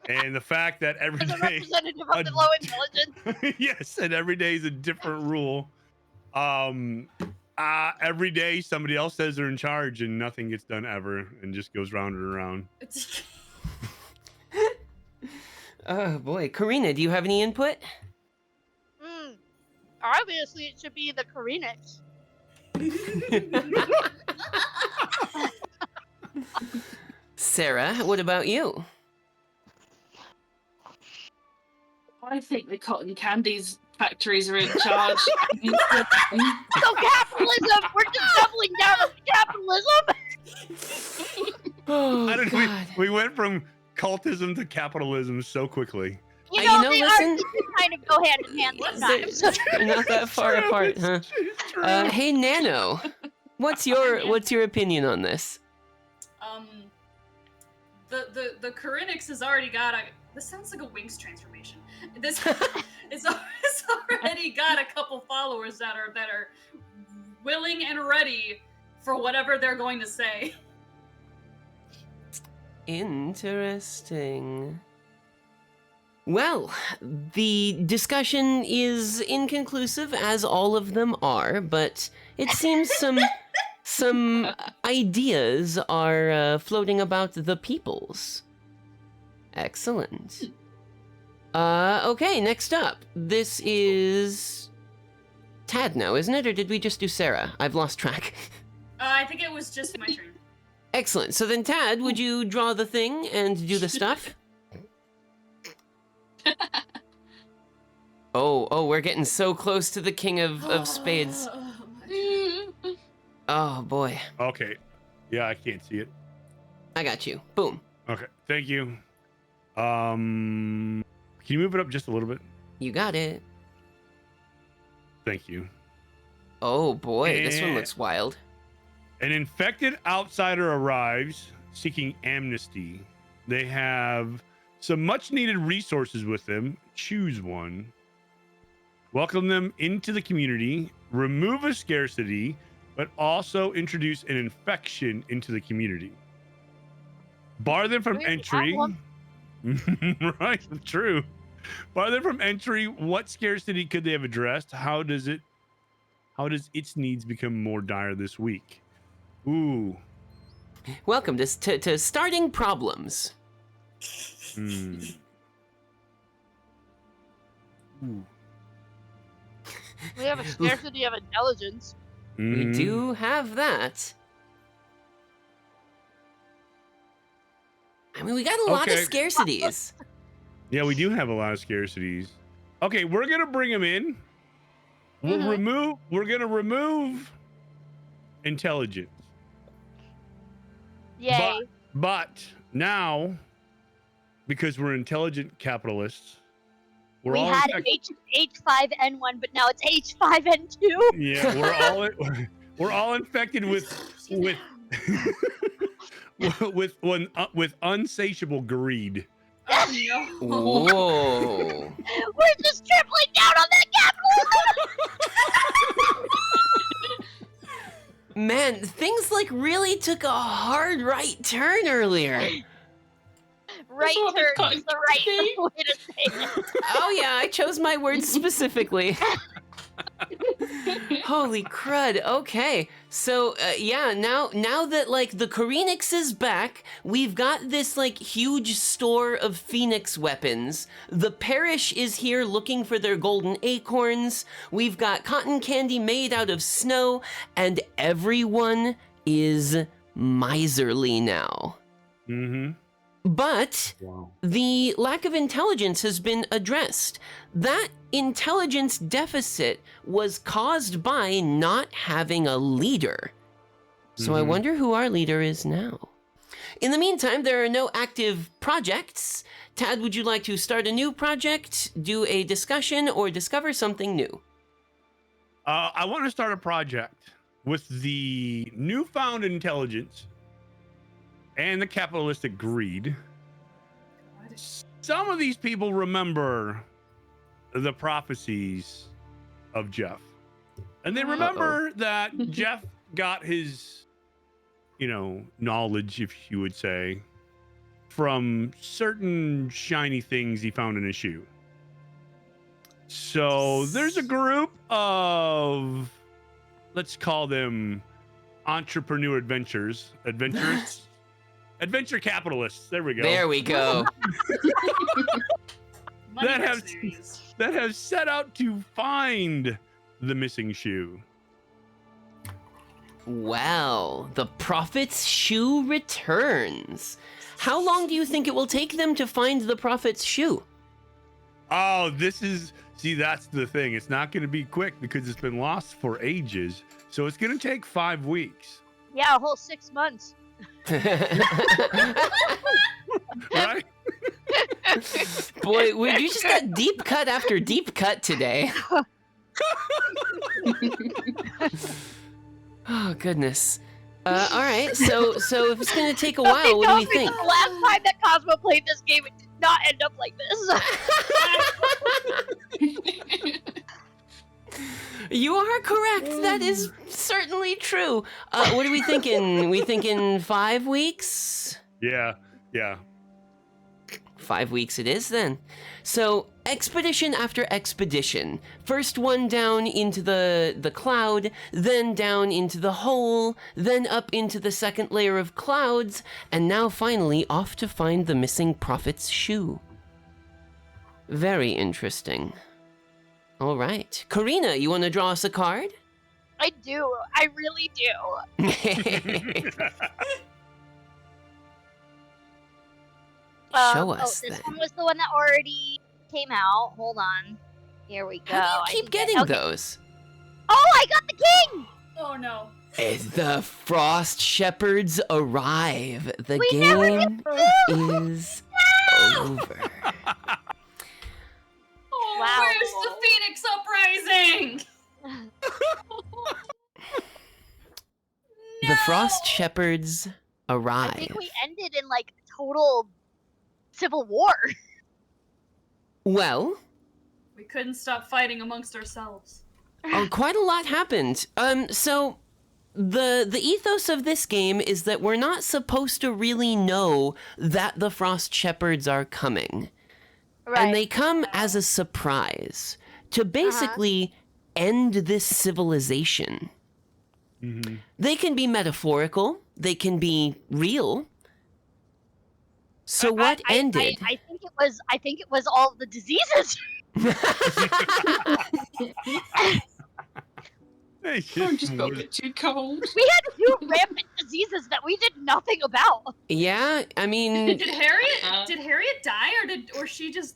and the fact that every As a day, representative of the low intelligence. yes, and every day is a different rule. Every day somebody else says they're in charge and nothing gets done ever and just goes round and around. Oh boy, Karina, do you have any input? Obviously, it should be the Koreanics. Sarah, what about you? I think the cotton candies factories are in charge. So capitalism! We're just doubling down on capitalism! Oh, How did God. we went from cultism to capitalism so quickly. You You know, know, they listen- kind of go hand in hand sometimes. They're not that far True, apart, it's- huh? It's true. Hey, Nano, what's your opinion on this? The Corinix has already got a. This sounds like a Winx transformation. This it's already got a couple followers that are willing and ready for whatever they're going to say. Interesting. Well, the discussion is inconclusive, as all of them are, but it seems some ideas are floating about the peoples. Excellent. Okay, next up. This is Tad now, isn't it? Or did we just do Sarah? I've lost track. I think it was just my turn. Excellent. So then, Tad, would you draw the thing and do the stuff? Oh, we're getting so close to the King of Spades. Oh, boy. Okay. Yeah, I can't see it. I got you. Boom. Okay. Thank you. Can you move it up just a little bit? You got it. Thank you. Oh, boy. This one Eh. looks wild. An infected outsider arrives seeking amnesty. They have some much needed resources with them. Choose one. Welcome them into the community. Remove a scarcity, but also introduce an infection into the community. Bar them from We already entry. have one. Right, true. Bar them from entry. What scarcity could they have addressed? How does its needs become more dire this week? Ooh. Welcome to starting problems. Hmm. Ooh. We have a scarcity of intelligence. We Mhm. do have that. I mean, we got a lot of Okay. scarcities. Yeah, we do have a lot of scarcities. Okay, we're gonna bring them in. We'll Mhm. We're gonna remove intelligence. Yay. But now, because we're intelligent capitalists, we're We all had infect- H5N1, but now it's H5N2. yeah, we're all infected with with unsatiable greed. Oh no. Whoa. We're just tripling down on that capitalism. Man, things like really took a hard right turn earlier. Right what turn we've got is the right way to say it. Oh yeah, I chose my words specifically. Holy crud. Okay. So, yeah, now that, like, the Corinix is back, we've got this, like, huge store of Phoenix weapons. The Parish is here looking for their golden acorns. We've got cotton candy made out of snow, and everyone is miserly now. Mm-hmm. But Wow. the lack of intelligence has been addressed. That intelligence deficit was caused by not having a leader. So I Mhm. wonder who our leader is now. In the meantime, there are no active projects. Tad, would you like to start a new project, do a discussion, or discover something new? I want to start a project with the newfound intelligence and the capitalistic greed. Some of these people remember the prophecies of Jeff. And they remember that Jeff got his, knowledge, if you would say, from certain shiny things he found in his shoe. So there's a group of, let's call them entrepreneur adventurers, adventure capitalists. There we go. There we go. Money That mercenaries. that have set out to find the missing shoe. Well, the prophet's shoe returns. How long do you think it will take them to find the prophet's shoe? Oh, see, that's the thing. It's not going to be quick because it's been lost for ages. So it's going to take 5 weeks. Yeah, a whole 6 months. Right? Boy, you just got deep cut after deep cut today. Oh, goodness. All right, so if it's going to take a while, what do we think? The last time that Cosmo played this game, it did not end up like this. You are correct. That is certainly true. What are we thinking? We thinking 5 weeks? Yeah. 5 weeks it is then. So, expedition after expedition. First one down into the cloud, then down into the hole, then up into the second layer of clouds, and now finally off to find the missing prophet's shoe. Very interesting. All right. Karina, you want to draw us a card? I do. I really do. Show us this then. one was the one that already came out. Hold on. Here we go. How do you keep getting those? Oh, I got the king! Oh no. As the Frost Shepherds arrive, the We never game get is over. Oh, Wow. where's the Phoenix Uprising? The Frost Shepherds arrive. I think we ended in like total civil war. Well, We couldn't stop fighting amongst ourselves. quite a lot happened. So the ethos of this game is that we're not supposed to really know that the Frost Shepherds are coming. Right. And they come as a surprise to basically end this civilization. Mm-hmm. They can be metaphorical, they can be real. So what ended? I think it was all the diseases. Hey, I just got a bit too cold. We had 2 rampant diseases that we did nothing about. Yeah, I mean, Did Harriet die, or she just?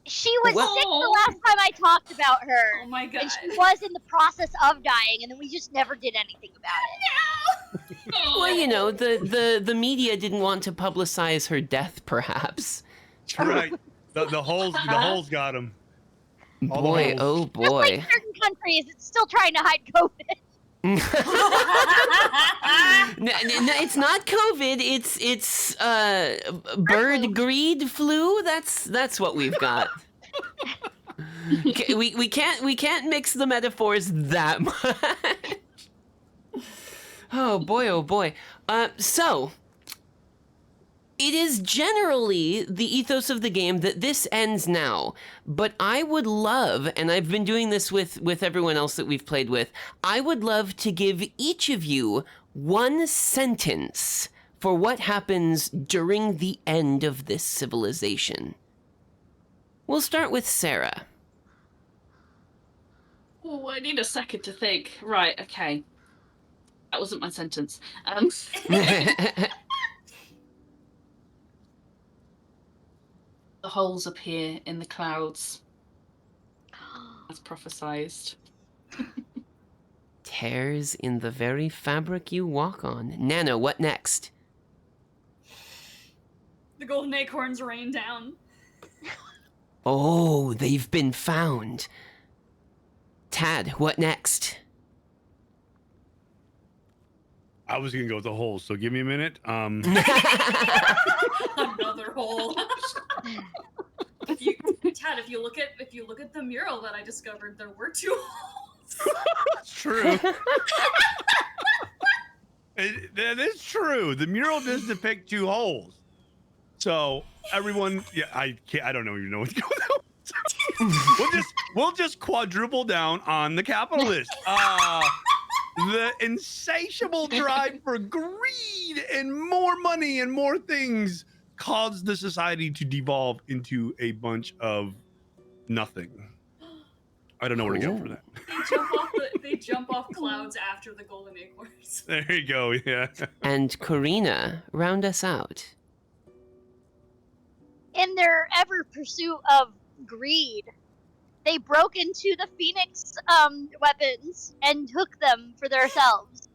She was Well- sick the last time I talked about her. Oh my god. And she was in the process of dying, and then we just never did anything about it. well, you know, the media didn't want to publicize her death, perhaps. Right. The holes got him. All the Boy, holes. oh Just boy. like certain countries, it's still trying to hide COVID. No, it's not COVID. It's bird greed flu. That's what we've got. Okay, we can't mix the metaphors that much. Oh boy. So it is generally the ethos of the game that this ends now, but I would love, and I've been doing this with everyone else that we've played with, I would love to give each of you one sentence for what happens during the end of this civilization. We'll start with Sarah. Oh, I need a second to think. Right, okay. That wasn't my sentence. The holes appear in the clouds, as prophesized. Tears in the very fabric you walk on. Nano, what next? The golden acorns rain down. Oh, they've been found. Tad, what next? I was gonna go with the holes, so give me a minute. Another hole. Tad, if you look at the mural that I discovered, there were 2 holes. That's true. That is true. The mural does depict 2 holes. So everyone, yeah, I don't even know what's going on. we'll just quadruple down on the capitalist. The insatiable drive for greed and more money and more things caused the society to devolve into a bunch of nothing. I don't know where to go for that. They jump off clouds after the golden acorns. There you go. Yeah. And Karina, round us out. In their ever pursuit of greed. They broke into the Phoenix weapons and took them for themselves.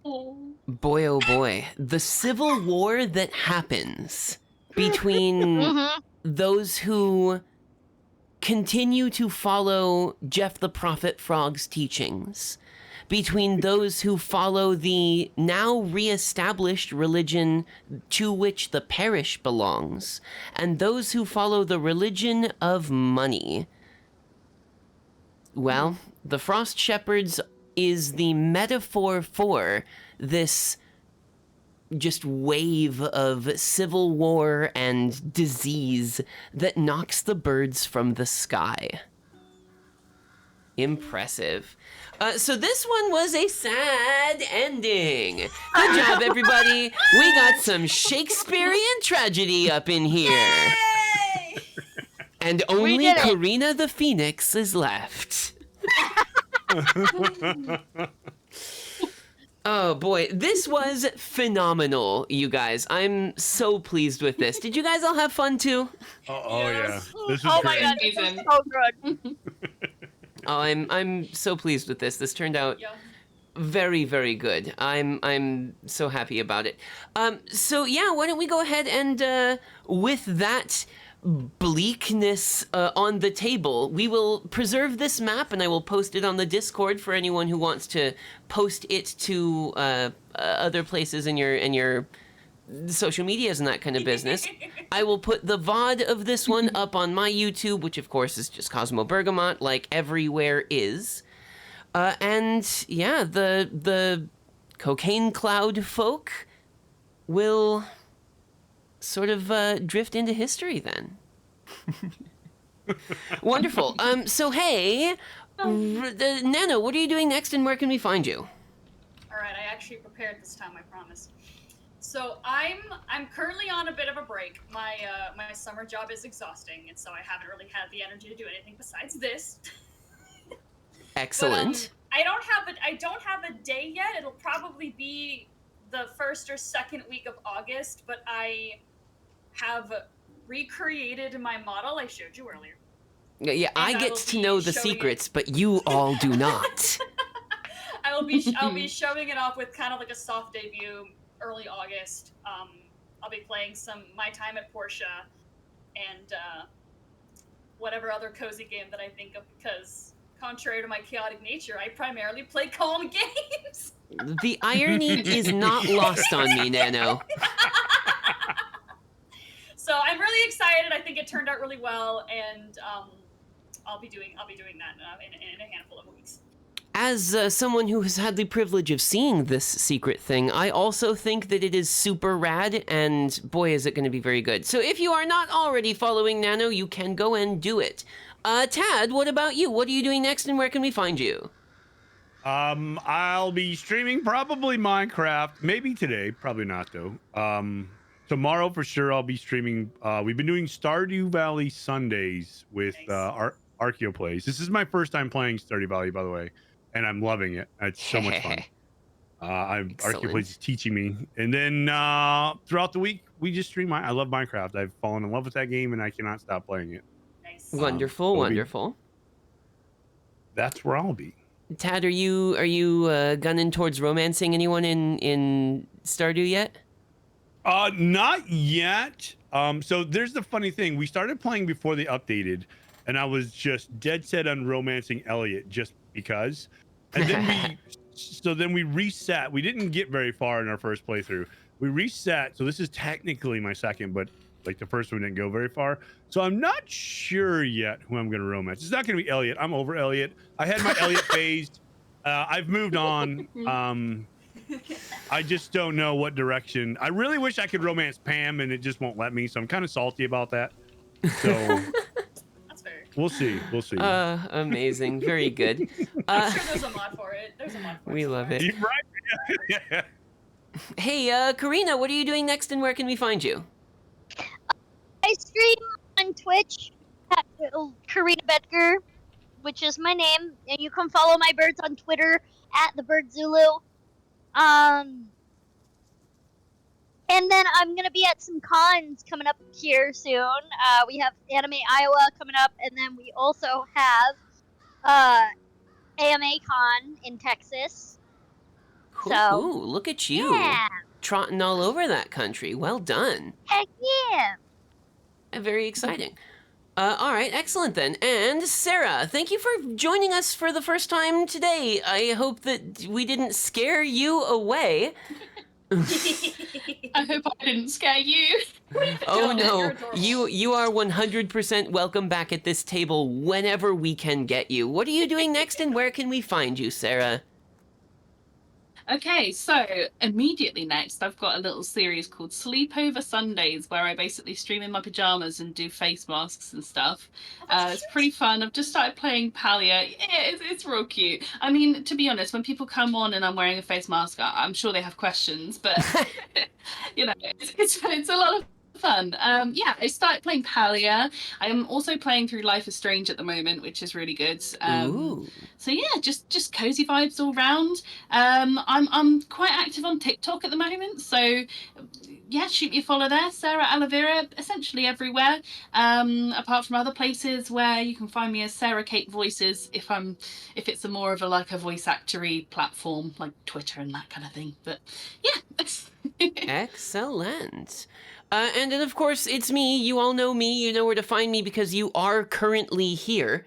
Oh. Boy, oh boy. The civil war that happens between Mm-hmm. those who continue to follow Jeff the Prophet Frog's teachings, between those who follow the now reestablished religion to which the parish belongs, and those who follow the religion of money. Well, the Frost Shepherds is the metaphor for this just wave of civil war and disease that knocks the birds from the sky. Impressive. So this one was a sad ending. Good job, everybody. We got some Shakespearean tragedy up in here. Yay! And only did it. Karina the Phoenix is left. Oh boy, this was phenomenal, you guys. I'm so pleased with this. Did you guys all have fun too? Oh yeah, Yes. this was Oh my great. god, this Amazing. is so good. Oh, I'm so pleased with this. This turned out Yeah. very, very good. I'm so happy about it. So yeah, why don't we go ahead and with that bleakness on the table, we will preserve this map and I will post it on the Discord for anyone who wants to post it to other places in your social medias and that kind of business. I will put the VOD of this one up on my YouTube, which of course is just Cosmo Bergamot, like everywhere is. And yeah, the cocaine cloud folk will sort of drift into history then. Wonderful. So hey, Nano, what are you doing next and where can we find you? All right, I actually prepared this time, I promise. So I'm currently on a bit of a break. My summer job is exhausting, and so I haven't really had the energy to do anything besides this. Excellent. But, I don't have a day yet. It'll probably be the first or second week of August, but I have recreated my model I showed you earlier. Yeah, I and I get will to be know the showing secrets, but you all do not. I'll be showing it off with kind of like a soft debut early August. I'll be playing some My Time at Portia and whatever other cozy game that I think of, because contrary to my chaotic nature, I primarily play calm games. The irony is not lost on me, Nano. So I'm really excited. I think it turned out really well, and I'll be doing that in a handful of weeks. As someone who has had the privilege of seeing this secret thing, I also think that it is super rad, and boy, is it going to be very good. So if you are not already following Nano, you can go and do it. Tad, what about you? What are you doing next, and where can we find you? I'll be streaming probably Minecraft, maybe today, probably not though. Tomorrow for sure I'll be streaming. We've been doing Stardew Valley Sundays with Nice. Archeo Plays. This is my first time playing Stardew Valley, by the way, and I'm loving it. It's so much fun. Archeo Excellent. Plays is teaching me, and then throughout the week we just stream. I love Minecraft. I've fallen in love with that game, and I cannot stop playing it. Nice. Wonderful, it'll be- wonderful. That's where I'll be. Tad, are you gunning towards romancing anyone in Stardew yet? Not yet. So there's the funny thing. We started playing before they updated, and I was just dead set on romancing Elliot just because. And then we reset. We didn't get very far in our first playthrough. We reset. So this is technically my second, but like the first one didn't go very far. So I'm not sure yet who I'm gonna romance. It's not gonna be Elliot. I'm over Elliot. I had my Elliot phase. I've moved on. I just don't know what direction. I really wish I could romance Pam, and it just won't let me. So I'm kind of salty about that. So That's fair. we'll see. We'll see. Amazing, very good. I'm sure there's a mod for it. We love it. You're right. Yeah. Hey, Karina, what are you doing next, and where can we find you? I stream on Twitch at Karina Bedger, which is my name, and you can follow my birds on Twitter at the Bird Zulu. And And then I'm gonna be at some cons coming up here soon. We have Anime Iowa coming up, and then we also have AMA Con in Texas. So Ooh, look at you. yeah, Trotting all over that country. Well done. heck yeah. Very exciting. All right, excellent then. And Sarah, thank you for joining us for the first time today. I hope that we didn't scare you away. I hope I didn't scare you. Oh no, You're adorable. you are 100% welcome back at this table whenever we can get you. What are you doing next and where can we find you, Sarah? Okay, so immediately next, I've got a little series called Sleepover Sundays, where I basically stream in my pajamas and do face masks and stuff. It's pretty fun. I've just started playing Palia. Yeah, it's real cute. I mean, to be honest, when people come on and I'm wearing a face mask, I'm sure they have questions, but you know, it's a lot of fun. Yeah, I started playing Palia. I'm also playing through Life is Strange at the moment, which is really good. Ooh. So yeah, just cozy vibes all round. I'm quite active on TikTok at the moment, so yeah, shoot me a follow there, Sarah Alavera, essentially everywhere. Apart from other places where you can find me as Sarah Kate Voices, if it's a more of a voice actory platform like Twitter and that kind of thing. But yeah. Excellent. And then, of course, it's me. You all know me. You know where to find me because you are currently here.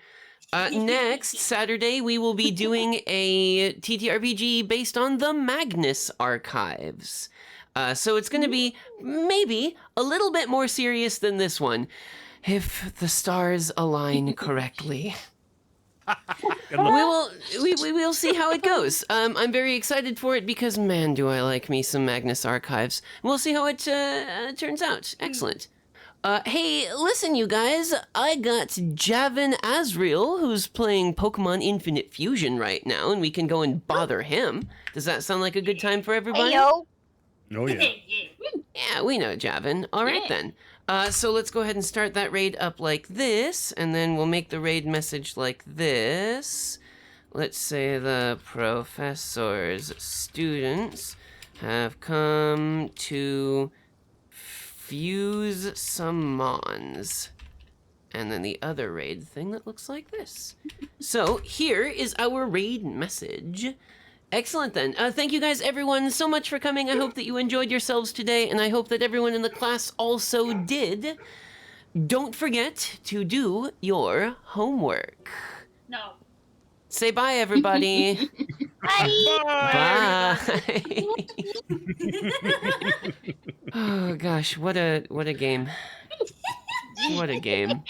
Next Saturday, we will be doing a TTRPG based on the Magnus Archives. So it's going to be maybe a little bit more serious than this one, if the stars align correctly. Good luck. We will see how it goes. I'm very excited for it because, man, do I like me some Magnus Archives. We'll see how it turns out. Excellent. Hey, listen, you guys. I got Javin Azriel, who's playing Pokemon Infinite Fusion right now, and we can go and bother him. Does that sound like a good time for everybody? Hey yo. Oh yeah. Yeah, we know Javin. All right, then. So let's go ahead and start that raid up like this, and then we'll make the raid message like this. Let's say the professor's students have come to fuse some mons. And then the other raid thing that looks like this. So here is our raid message. Excellent then. Thank you guys, everyone, so much for coming. I hope that you enjoyed yourselves today, and I hope that everyone in the class also did. Don't forget to do your homework. No. Say bye, everybody. Bye. Bye. Oh gosh, what a game. What a game.